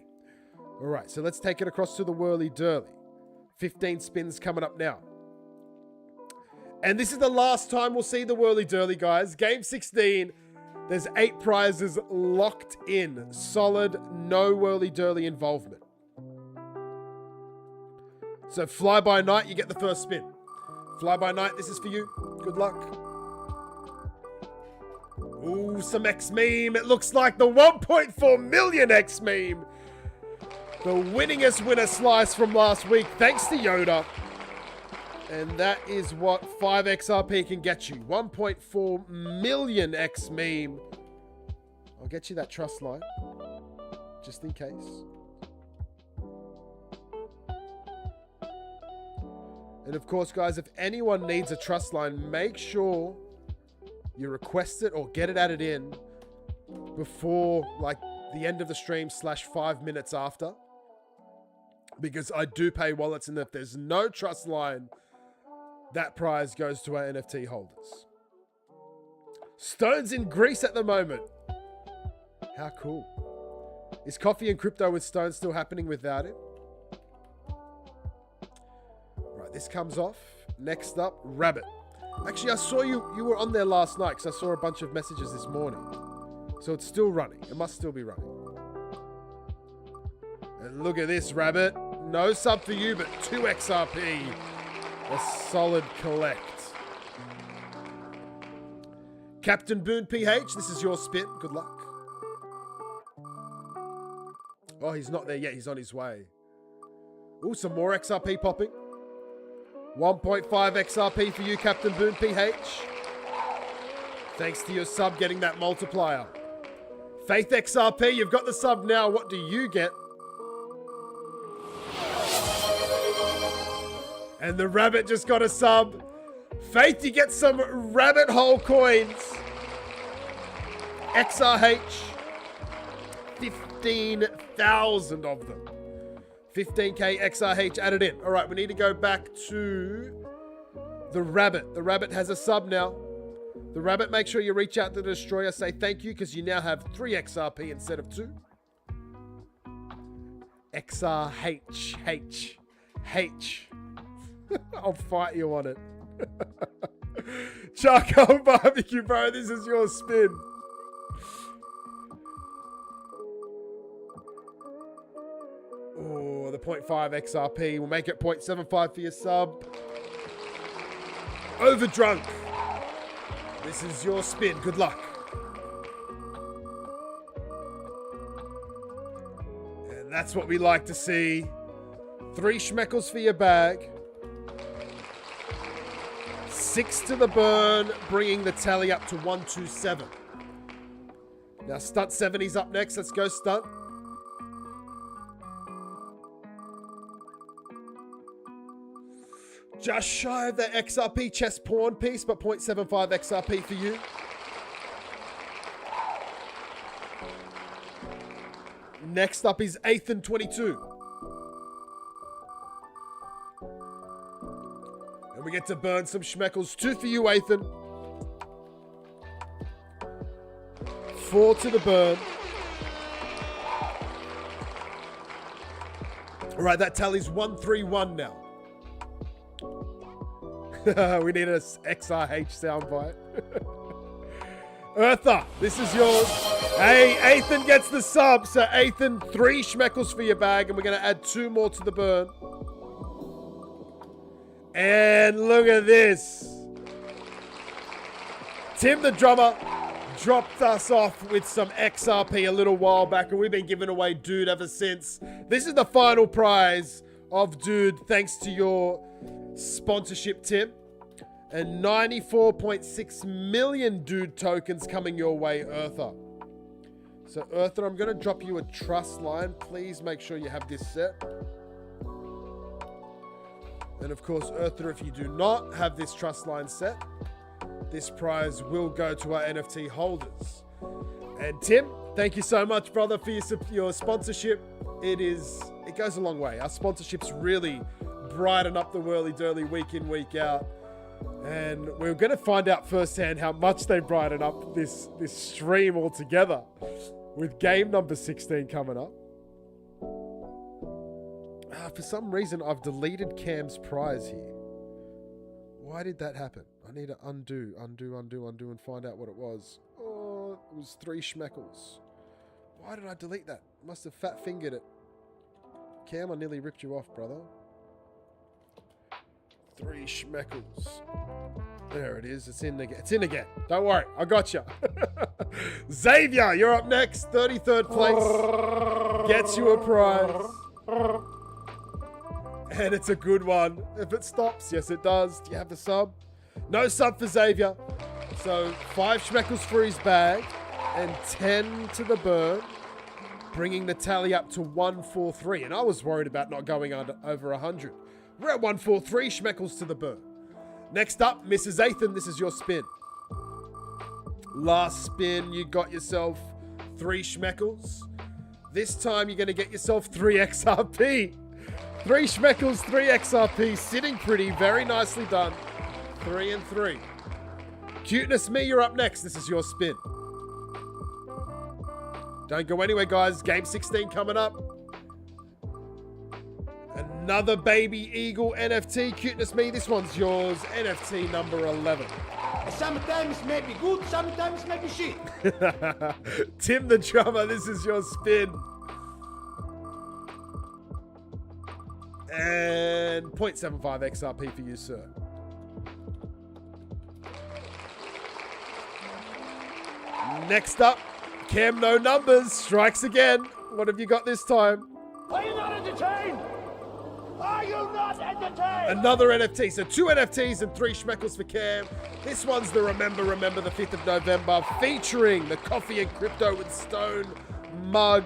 All right, so let's take it across to the Whirly Durly. 15 spins coming up now. And this is the last time we'll see the Whirly Durly, guys. Game 16, there's 8 prizes locked in. Solid, no Whirly Durly involvement. So Fly By Night, you get the first spin. Fly By Night, this is for you. Good luck. Ooh, some X meme. It looks like the 1.4 million X meme. The winningest winner slice from last week, thanks to Yoda. And that is what 5 XRP can get you. 1.4 million X meme. I'll get you that trust line, just in case. And of course, guys, if anyone needs a trust line, make sure you request it or get it added in before like the end of the stream / 5 minutes after. Because I do pay wallets, and if there's no trust line, that prize goes to our NFT holders. Stone's in Greece at the moment. How cool. Is Coffee and Crypto with Stone still happening without it? Right, this comes off. Next up, Rabbit. Actually, I saw you were on there last night because I saw a bunch of messages this morning. So it's still running. It must still be running. And look at this, Rabbit. No sub for you, but 2 XRP. A solid collect. Captain Boone PH, this is your spin. Good luck. Oh, he's not there yet. He's on his way. Ooh, some more XRP popping. 1.5 XRP for you, Captain Boone PH. Thanks to your sub getting that multiplier. Faith XRP, you've got the sub now. What do you get? And the Rabbit just got a sub. Faith, you get some rabbit hole coins. XRH. 15,000 of them. 15k XRH added in. All right, we need to go back to The Rabbit. The Rabbit has a sub now. The Rabbit, make sure you reach out to the Destroyer. Say thank you because you now have 3 XRP instead of 2. XRH. H. I'll fight you on it. Charcoal barbecue, bro. This is your spin. Oh, the 0.5 XRP. We'll make it 0.75 for your sub. Overdrunk. This is your spin. Good luck. And that's what we like to see. 3 Schmeckles for your bag. 6 to the burn, bringing the tally up to 127. Now, Stunt 70's up next. Let's go, Stunt. Just shy of that XRP chest pawn piece, but 0.75 XRP for you. Next up is Ethan 22. And we get to burn some Schmeckles. 2 for you, Ethan. 4 to the burn. All right, that tally's 131 now. We need an XRH soundbite. Eartha, this is yours. Hey, Ethan gets the sub. So, Ethan, 3 Schmeckles for your bag, and we're going to add 2 more to the burn. And look at this. Tim the drummer dropped us off with some XRP a little while back, and we've been giving away Dude ever since. This is the final prize of Dude, thanks to your sponsorship, Tim. And 94.6 million Dude tokens coming your way, Eartha. So, Eartha, I'm going to drop you a trust line. Please make sure you have this set. And of course, Eartha, if you do not have this trust line set, this prize will go to our NFT holders. And Tim, thank you so much, brother, for your sponsorship. It goes a long way. Our sponsorships really brighten up the whirly-dirly week in, week out. And we're going to find out firsthand how much they brighten up this stream altogether with game number 16 coming up. For some reason, I've deleted Cam's prize here. Why did that happen? I need to undo and find out what it was. Oh, it was 3 Schmeckles. Why did I delete that? Must have fat fingered it. Cam, I nearly ripped you off, brother. 3 Schmeckles. There it is. It's in again. It's in again. Don't worry. I got you. Xavier, you're up next. 33rd place. Gets you a prize. And it's a good one. If it stops, yes it does. Do you have the sub? No sub for Xavier. So 5 Schmeckles for his bag and 10 to the burn, bringing the tally up to 143. And I was worried about not going over 100. We're at 143 Schmeckles to the burn. Next up, Mrs. Ethan, this is your spin. Last spin, you got yourself 3 Schmeckles. This time, you're going to get yourself 3 XRP. 3 Schmeckles, 3 XRP, sitting pretty, very nicely done. 3 and 3. Cuteness Me, you're up next. This is your spin. Don't go anywhere, guys. Game 16 coming up. Another Baby Eagle NFT. Cuteness Me, this one's yours. NFT number 11. Sometimes maybe good, sometimes maybe shit. Tim the drummer, this is your spin. And 0.75 XRP for you, sir. Next up, Cam No Numbers strikes again. What have you got this time? Are you not entertained? Are you not entertained? Another NFT. So 2 NFTs and 3 Schmeckles for Cam. This one's the Remember the 5th of November, featuring the Coffee and Crypto with Stone mug.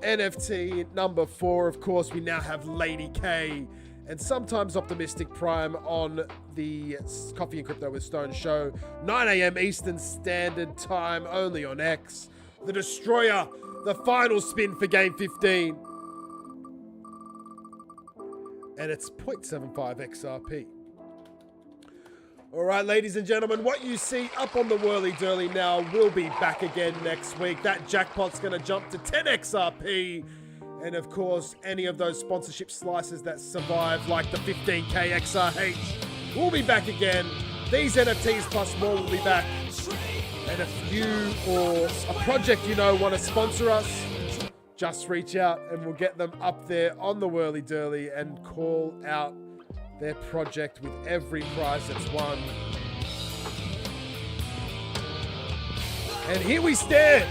NFT number 4, of course, we now have Lady K and sometimes Optimistic Prime on the Coffee and Crypto with Stone show. 9 a.m. Eastern Standard Time, only on X. The Destroyer, the final spin for Game 15. And it's 0.75 XRP. All right, ladies and gentlemen, what you see up on the Whirly Durly now will be back again next week. That jackpot's going to jump to 10 XRP. And of course, any of those sponsorship slices that survive, like the 15K XRH, will be back again. These NFTs plus more will be back. And if you or a project you know want to sponsor us, just reach out and we'll get them up there on the Whirly Durly and call out their project with every prize that's won. And here we stand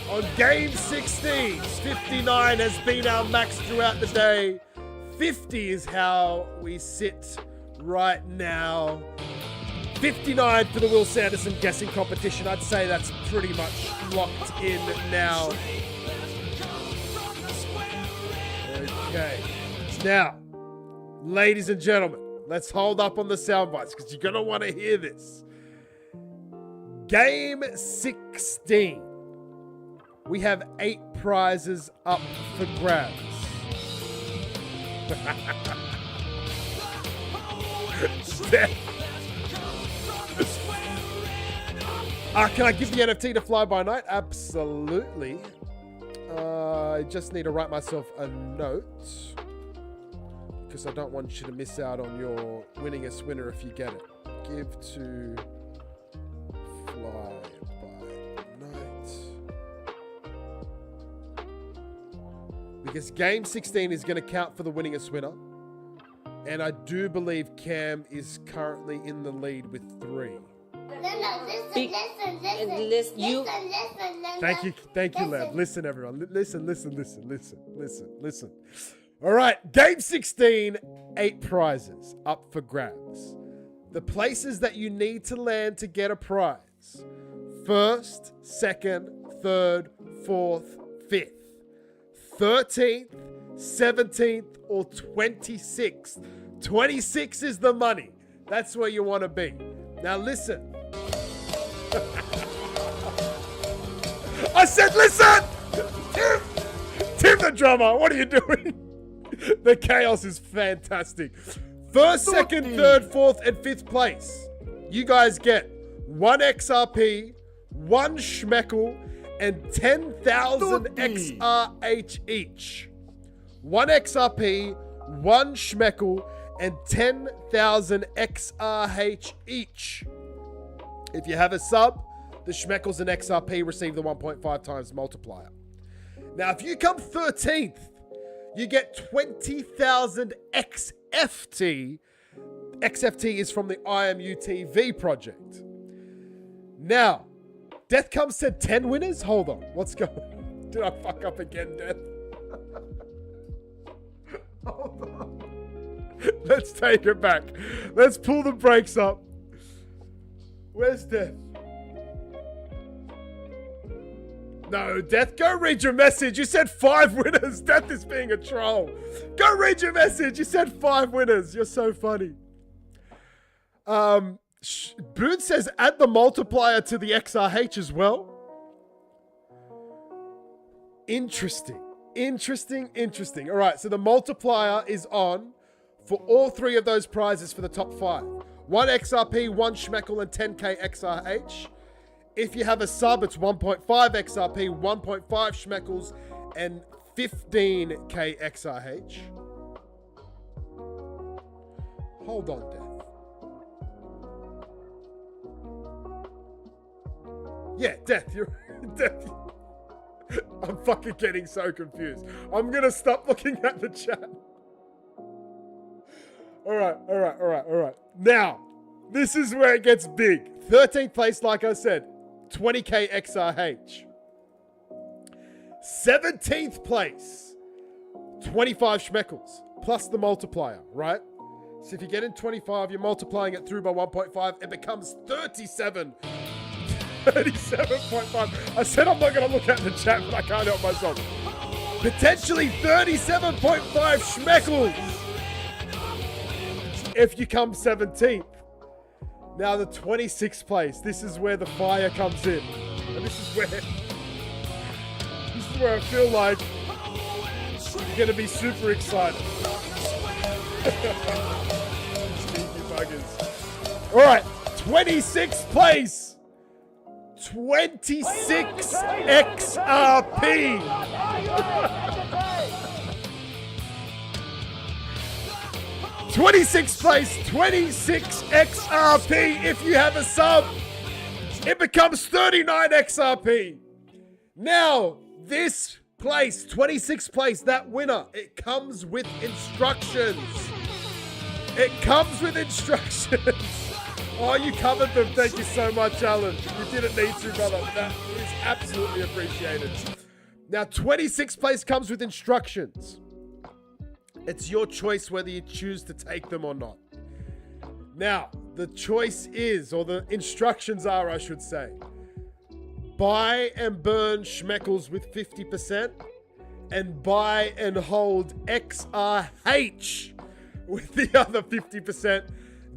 on game 16. 59 has been our max throughout the day. 50 is how we sit right now. 59 for the Will Sanderson guessing competition. I'd say that's pretty much locked in now. Okay. Now, ladies and gentlemen, let's hold up on the sound bites because you're going to want to hear this. Game 16. We have 8 prizes up for grabs. Can I give the NFT to Fly By Night? Absolutely. I just need to write myself a note because I don't want you to miss out on your winningest winner if you get it. Give to Fly By Night. Because game 16 is going to count for the winningest winner. And I do believe Cam is currently in the lead with 3. Thank you, Lev. Listen, everyone. Listen. All right, game 16, 8 prizes up for grabs. The places that you need to land to get a prize: 1st, 2nd, 3rd, 4th, 5th, 13th, 17th, or 26th. 26 is the money. That's where you want to be. Now listen. I said listen! Tim the drummer, what are you doing? The chaos is fantastic. 1st, 2nd, 3rd, 4th, and 5th place. You guys get 1 XRP, 1 Schmeckle, and 10,000 XRH each. 1 XRP, 1 Schmeckle, and 10,000 XRH each. If you have a sub, the Schmeckles and XRP receive the 1.5 times multiplier. Now, if you come 13th, you get 20,000 XFT. XFT is from the IMUTV project. Now, Death Comes said 10 winners? Hold on. What's going on? Did I fuck up again, Death? Hold on. Let's take it back. Let's pull the brakes up. Where's Death? No, Death, go read your message. You said 5 winners. Death is being a troll. Go read your message. You said 5 winners. You're so funny. Boone says add the multiplier to the XRH as well. Interesting. All right, so the multiplier is on for all 3 of those prizes for the top 5. 1 XRP, 1 Schmeckle, and 10K XRH. If you have a sub, it's 1.5 XRP, 1.5 Schmeckles, and 15K XRH. Hold on, Death. Yeah, Death, you're... Death. I'm fucking getting so confused. I'm gonna stop looking at the chat. All right. Now, this is where it gets big. 13th place, like I said, 20K XRH. 17th place, 25 Schmeckles, plus the multiplier, right? So if you get in 25, you're multiplying it through by 1.5, it becomes 37. 37.5. I said I'm not going to look at the chat, but I can't help myself. Potentially 37.5 Schmeckles if you come 17th. Now the 26th place. This is where the fire comes in. And this is where I feel like you're going to be super excited. Sneaky buggers. All right, 26th place. 26 XRP. 26th place, 26 XRP. If you have a sub, it becomes 39 XRP. Now, this place, 26th place, that winner, it comes with instructions. It comes with instructions. Oh, you covered them. Thank you so much, Alan. You didn't need to, brother. That is absolutely appreciated. Now, 26th place comes with instructions. It's your choice whether you choose to take them or not. Now, the choice is, or the instructions are, I should say, buy and burn Schmeckles with 50% and buy and hold XRH with the other 50%.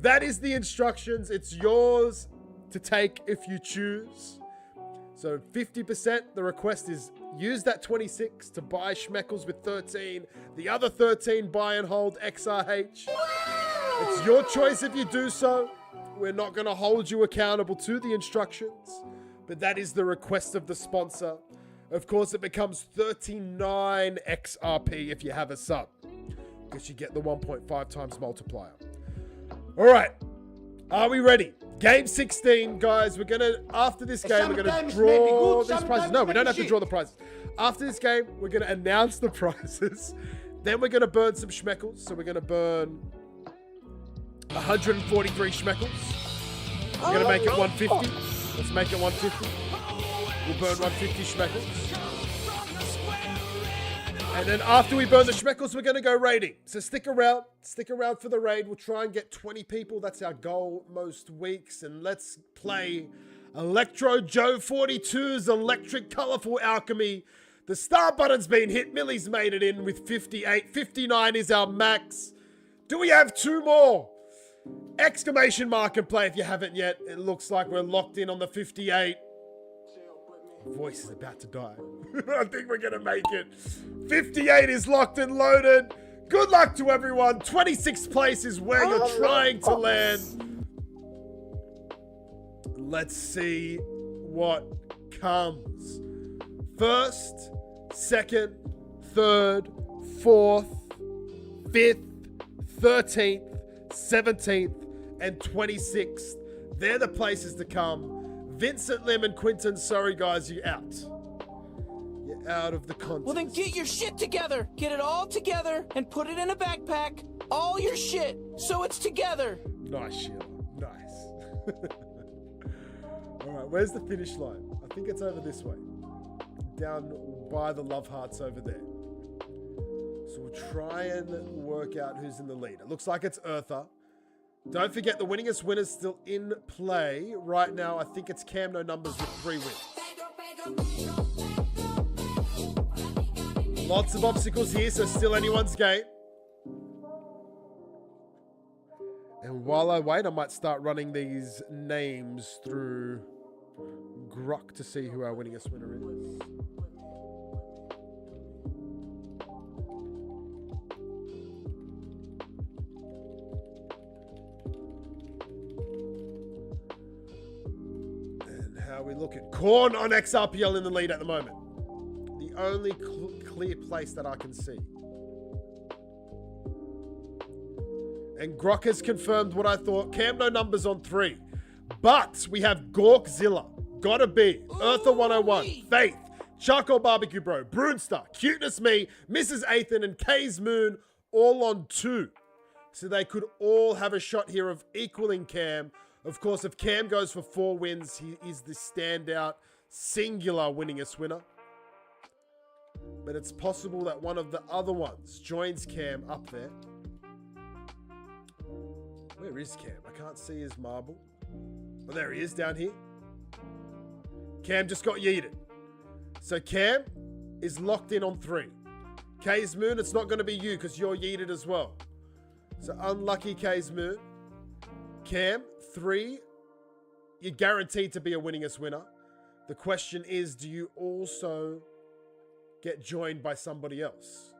That is the instructions. It's yours to take if you choose. So 50%, the request is use that 26 to buy Schmeckles with 13. The other 13, buy and hold XRH. It's your choice if you do so. We're not going to hold you accountable to the instructions, but that is the request of the sponsor. Of course, it becomes 39 XRP if you have a sub, because you get the 1.5 times multiplier. All right, are we ready? Game 16, guys. We're gonna, after this game, we're gonna draw these prizes. No, we don't have to draw the prizes. After this game, we're gonna announce the prizes. Then we're gonna burn some Schmeckles. So we're gonna burn 143 Schmeckles. We're gonna make it 150. Let's make it 150. We'll burn 150 Schmeckles. And then after we burn the Schmeckles, we're going to go raiding. So stick around for the raid. We'll try and get 20 people. That's our goal most weeks. And let's play Electro Joe 42's Electric Colorful Alchemy. The star button's been hit. Millie's made it in with 58. 59 is our max. Do we have two more? Exclamation mark and play if you haven't yet. It looks like we're locked in on the 58. Voice is about to die. I think we're gonna make it. 58 is locked and loaded. Good luck to everyone. 26th place is where you're trying to land. Let's see what comes. First, second, third, fourth, 5th, 13th, 17th, and 26th. They're the places to come. Vincent, Lim, and Quinton, sorry guys, you're out. You're out of the contest. Well then get your shit together. Get it all together and put it in a backpack. All your shit, so it's together. Nice shit. Nice. Alright, where's the finish line? I think it's over this way. Down by the love hearts over there. So we'll try and work out who's in the lead. It looks like it's Eartha. Don't forget, the winningest winner's still in play. Right now, I think it's Cam No Numbers with 3 wins. Lots of obstacles here, so still anyone's game. And while I wait, I might start running these names through Grok to see who our winningest winner is. We look at Corn on XRPL in the lead at the moment. The only clear place that I can see. And Grok has confirmed what I thought. Cam No Numbers on 3. But we have Gorkzilla, Gotta Be, Eartha 101, Faith, Charcoal Barbecue Bro, Broonstar, Cuteness Me, Mrs. Athan, and Kay's Moon all on 2. So they could all have a shot here of equaling Cam. Of course, if Cam goes for 4 wins, he is the standout, singular winningest winner. But it's possible that one of the other ones joins Cam up there. Where is Cam? I can't see his marble. Oh, there he is down here. Cam just got yeeted. So Cam is locked in on 3. Kay's Moon, it's not going to be you because you're yeeted as well. So unlucky Kay's Moon. Cam, 3, you're guaranteed to be a winningest winner. The question is, do you also get joined by somebody else?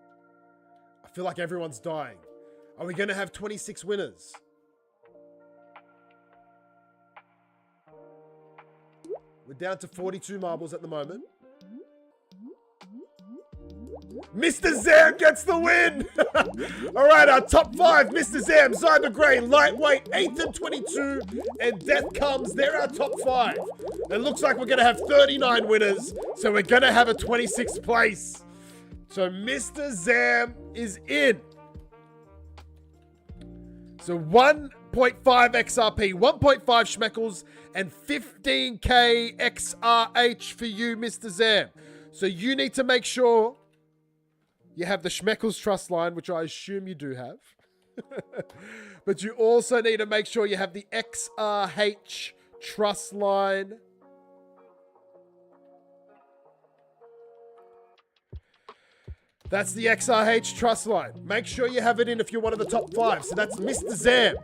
I feel like everyone's dying. Are we going to have 26 winners? We're down to 42 marbles at the moment. Mr. Zam gets the win! Alright, our top 5, Mr. Zam, Zyber Gray, Lightweight, 8th and 22, and Death Comes. They're our top 5. It looks like we're going to have 39 winners, so we're going to have a 26th place. So Mr. Zam is in. So 1.5 XRP, 1.5 Schmeckles, and 15k XRH for you, Mr. Zam. So you need to make sure you have the Schmeckles trust line, which I assume you do have. But you also need to make sure you have the XRH trust line. That's the XRH trust line. Make sure you have it in if you're one of the top 5. So that's Mr. Zam,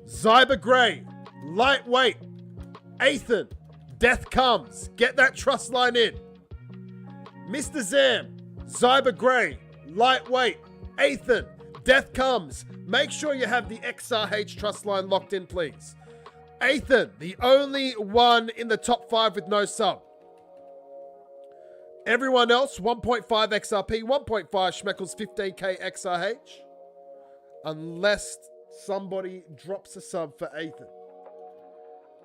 Zyber Gray, Lightweight, Athan, Death Comes. Get that trust line in. Mr. Zam, Zyber Gray, Lightweight, Athan, Death Comes. Make sure you have the XRH trust line locked in, please. Athan, the only one in the top 5 with no sub. Everyone else, 1.5 XRP, 1.5 Schmeckles, 15k XRH. Unless somebody drops a sub for Athan.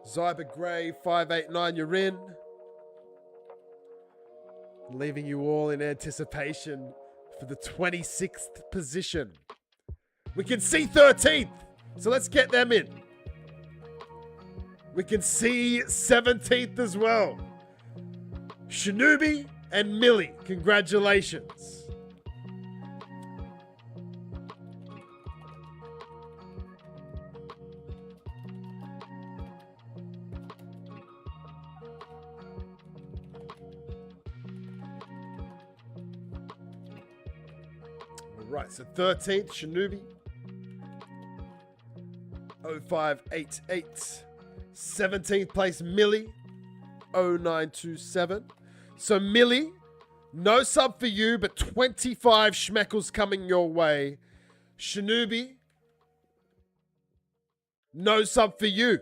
Zyber Gray, 589, you're in. Leaving you all in anticipation for the 26th position. We can see 13th, so let's get them in. We can see 17th as well. Shinobi and Millie, congratulations. Right, so 13th, Shinobi. 0588. 17th place, Millie. 0927. So Millie, no sub for you, but 25 Schmeckles coming your way. Shinobi, no sub for you,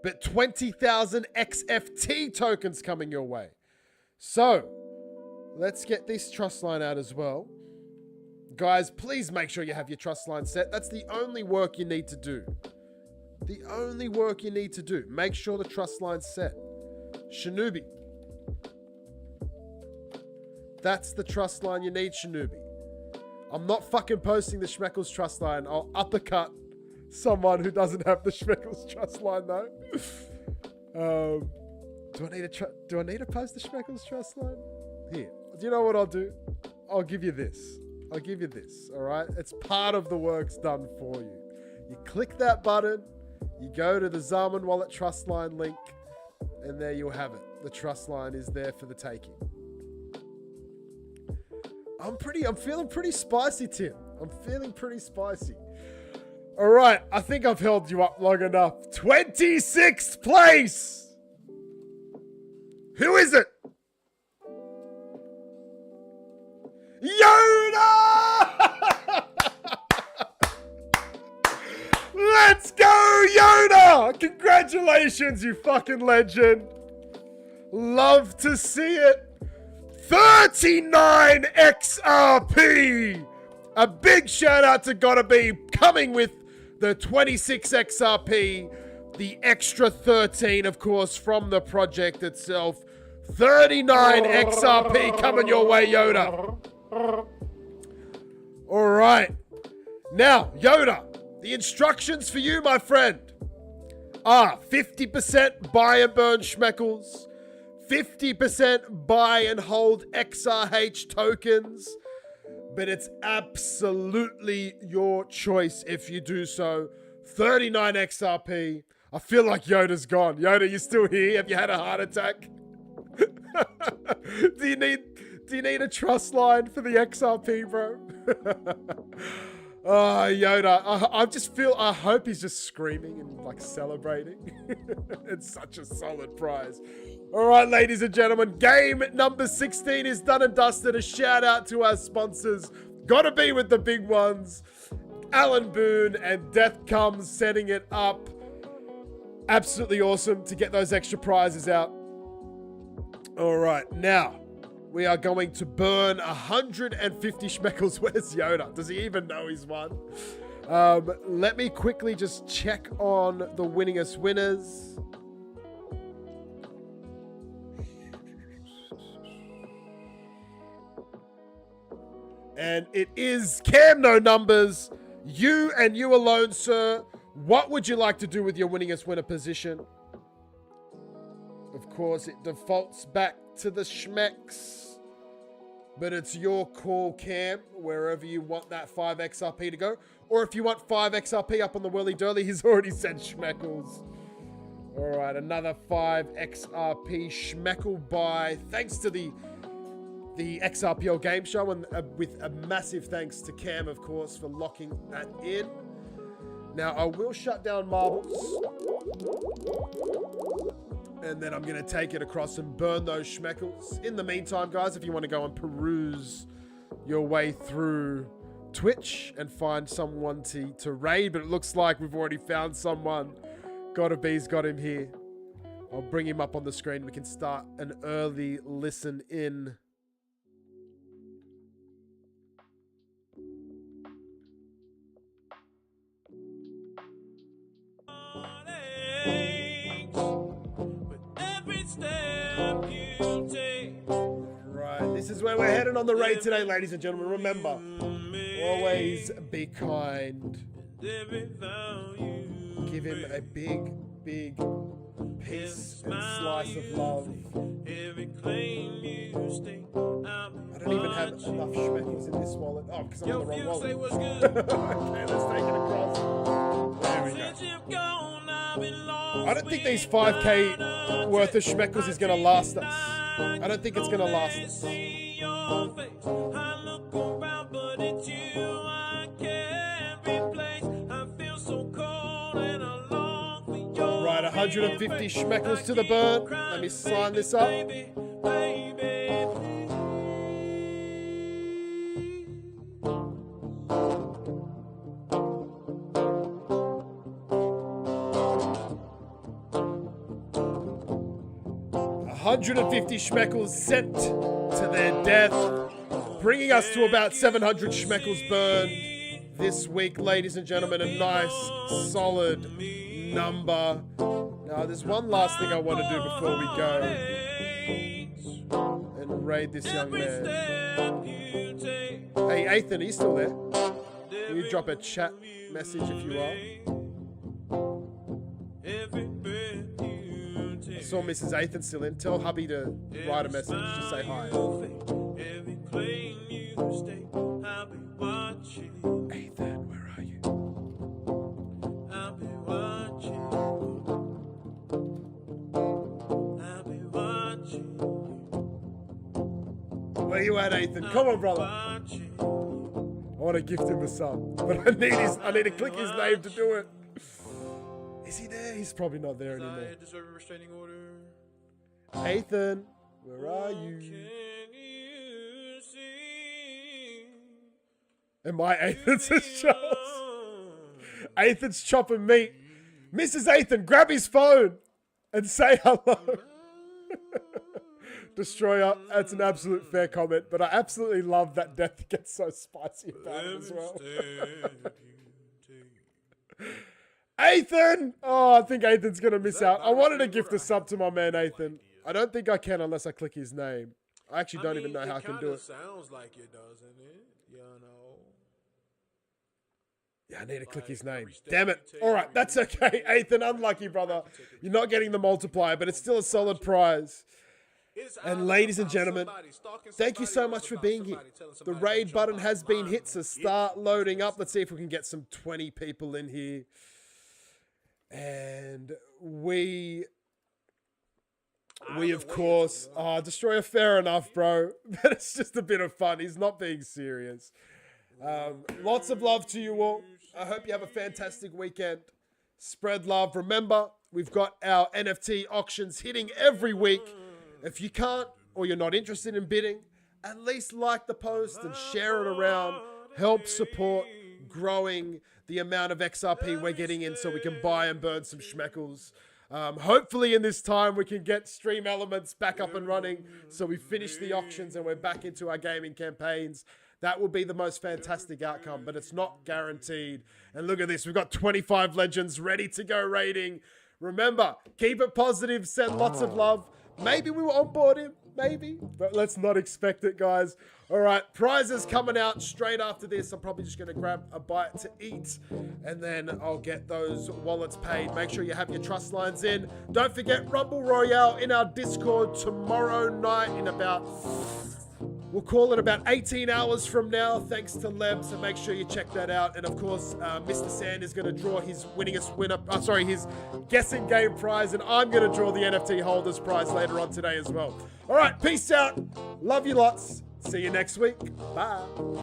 but 20,000 XFT tokens coming your way. So, let's get this trust line out as well. Guys, please make sure you have your trust line set. That's the only work you need to do. The only work you need to do. Make sure the trust line's set. Shinobi. That's the trust line you need, Shinobi. I'm not fucking posting the Schmeckles trust line. I'll uppercut someone who doesn't have the Schmeckles trust line, though. Do I need to post the Schmeckles trust line? Here. Do you know what I'll do? I'll give you this. I'll give you this, all right? It's part of the work's done for you. You click that button, you go to the Zaman Wallet trust line link, and there you'll have it. The trust line is there for the taking. I'm feeling pretty spicy, Tim. I'm feeling pretty spicy. All right, I think I've held you up long enough. 26th place! Who is it? Yoda! Let's go, Yoda! Congratulations, you fucking legend. Love to see it. 39 XRP! A big shout out to Gotta Be coming with the 26 XRP, the extra 13, of course, from the project itself. 39 XRP coming your way, Yoda. All right. Now, Yoda, the instructions for you, my friend, are 50% buy and burn Schmeckles, 50% buy and hold XRH tokens, but it's absolutely your choice if you do so. 39 XRP. I feel like Yoda's gone. Yoda, you still here? Have you had a heart attack? Do you need a trust line for the XRP, bro? Oh, Yoda. I hope he's just screaming and like celebrating. It's such a solid prize. All right, ladies and gentlemen, game number 16 is done and dusted. A shout out to our sponsors. Gotta be with the big ones. Alan Boone and Death Comes setting it up. Absolutely awesome to get those extra prizes out. All right, now we are going to burn 150 Schmeckles. Where's Yoda? Does he even know he's won? Let me quickly just check on the winningest winners. And it is Cam No Numbers. You and you alone, sir. What would you like to do with your winningest winner position? Of course, it defaults back to the Schmecks. But it's your call, Cam, wherever you want that 5 XRP to go. Or if you want 5 XRP up on the whirly-durly, he's already said Schmeckles. All right, another 5 XRP Schmeckle buy. Thanks to the XRPL game show, and with a massive thanks to Cam, of course, for locking that in. Now, I will shut down marbles. And then I'm going to take it across and burn those Schmeckles. In the meantime, guys, if you want to go and peruse your way through Twitch and find someone to raid, but it looks like we've already found someone. Gotta be's got him here. I'll bring him up on the screen. We can start an early listen in. Right, this is where we're heading on the raid today, ladies and gentlemen. Remember, always be kind. Give him a big, big piece and slice of love. I don't even have enough Schmeckles in this wallet. Oh, because I'm on the wrong wallet. Okay, let's take it across. There we go. I don't think these 5k worth of Schmeckles is going to last us. I don't think it's going to last us. Right, 150 Schmeckles to the burn. Let me sign this up. 150 Schmeckles sent to their death, bringing us to about 700 Schmeckles burned this week, ladies and gentlemen. A nice, solid number. Now, there's one last thing I want to do before we go and raid this young man. Hey, Ethan, are you still there? Can you drop a chat message if you are? I saw Mrs. Ethan still in. Tell hubby to write a message. Just say hi. Ethan, where are you? Where you at, Ethan? Come on, brother. I want to gift him a sub, but I need to click his name to do it. Is he there? He's probably not there anymore. Ethan, where are you? Am I Ethan's Charles? Ethan's chopping meat. Mrs. Ethan, grab his phone and say hello. Destroyer, that's an absolute fair comment, but I absolutely love that Death gets so spicy about it as well. Ethan! Oh, I think Ethan's going to miss out. I wanted to gift a sub to my man, Ethan. I don't think I can unless I click his name. I actually don't even know how I can do it. Sounds like it, doesn't it? You know. Yeah, I need to click his name. Damn it. All right, that's okay. Ethan, unlucky, brother. You're not getting the multiplier, but it's still a solid prize. And ladies and gentlemen, thank you so much for being here. The raid button has been hit, so start loading up. Let's see if we can get some 20 people in here. And we of course, Destroyer, fair enough, bro. But it's just a bit of fun. He's not being serious. Lots of love to you all. I hope you have a fantastic weekend. Spread love. Remember, we've got our NFT auctions hitting every week. If you can't or you're not interested in bidding, at least like the post and share it around. Help support growing the amount of XRP we're getting in so we can buy and burn some Schmeckles. Hopefully in this time we can get Stream Elements back up and running so we finish the auctions and we're back into our gaming campaigns. That would be the most fantastic outcome, but it's not guaranteed. And look at this. We've got 25 legends ready to go raiding. Remember, keep it positive. Send lots of love. Maybe we will onboard him. Maybe. But let's not expect it, guys. All right. Prizes coming out straight after this. I'm probably just going to grab a bite to eat. And then I'll get those wallets paid. Make sure you have your trust lines in. Don't forget Rumble Royale in our Discord tomorrow night in about... We'll call it about 18 hours from now, thanks to Lem, so make sure you check that out. And of course, Mr. Sand is going to draw his his guessing game prize, and I'm going to draw the NFT holders prize later on today as well. All right, peace out. Love you lots. See you next week. Bye.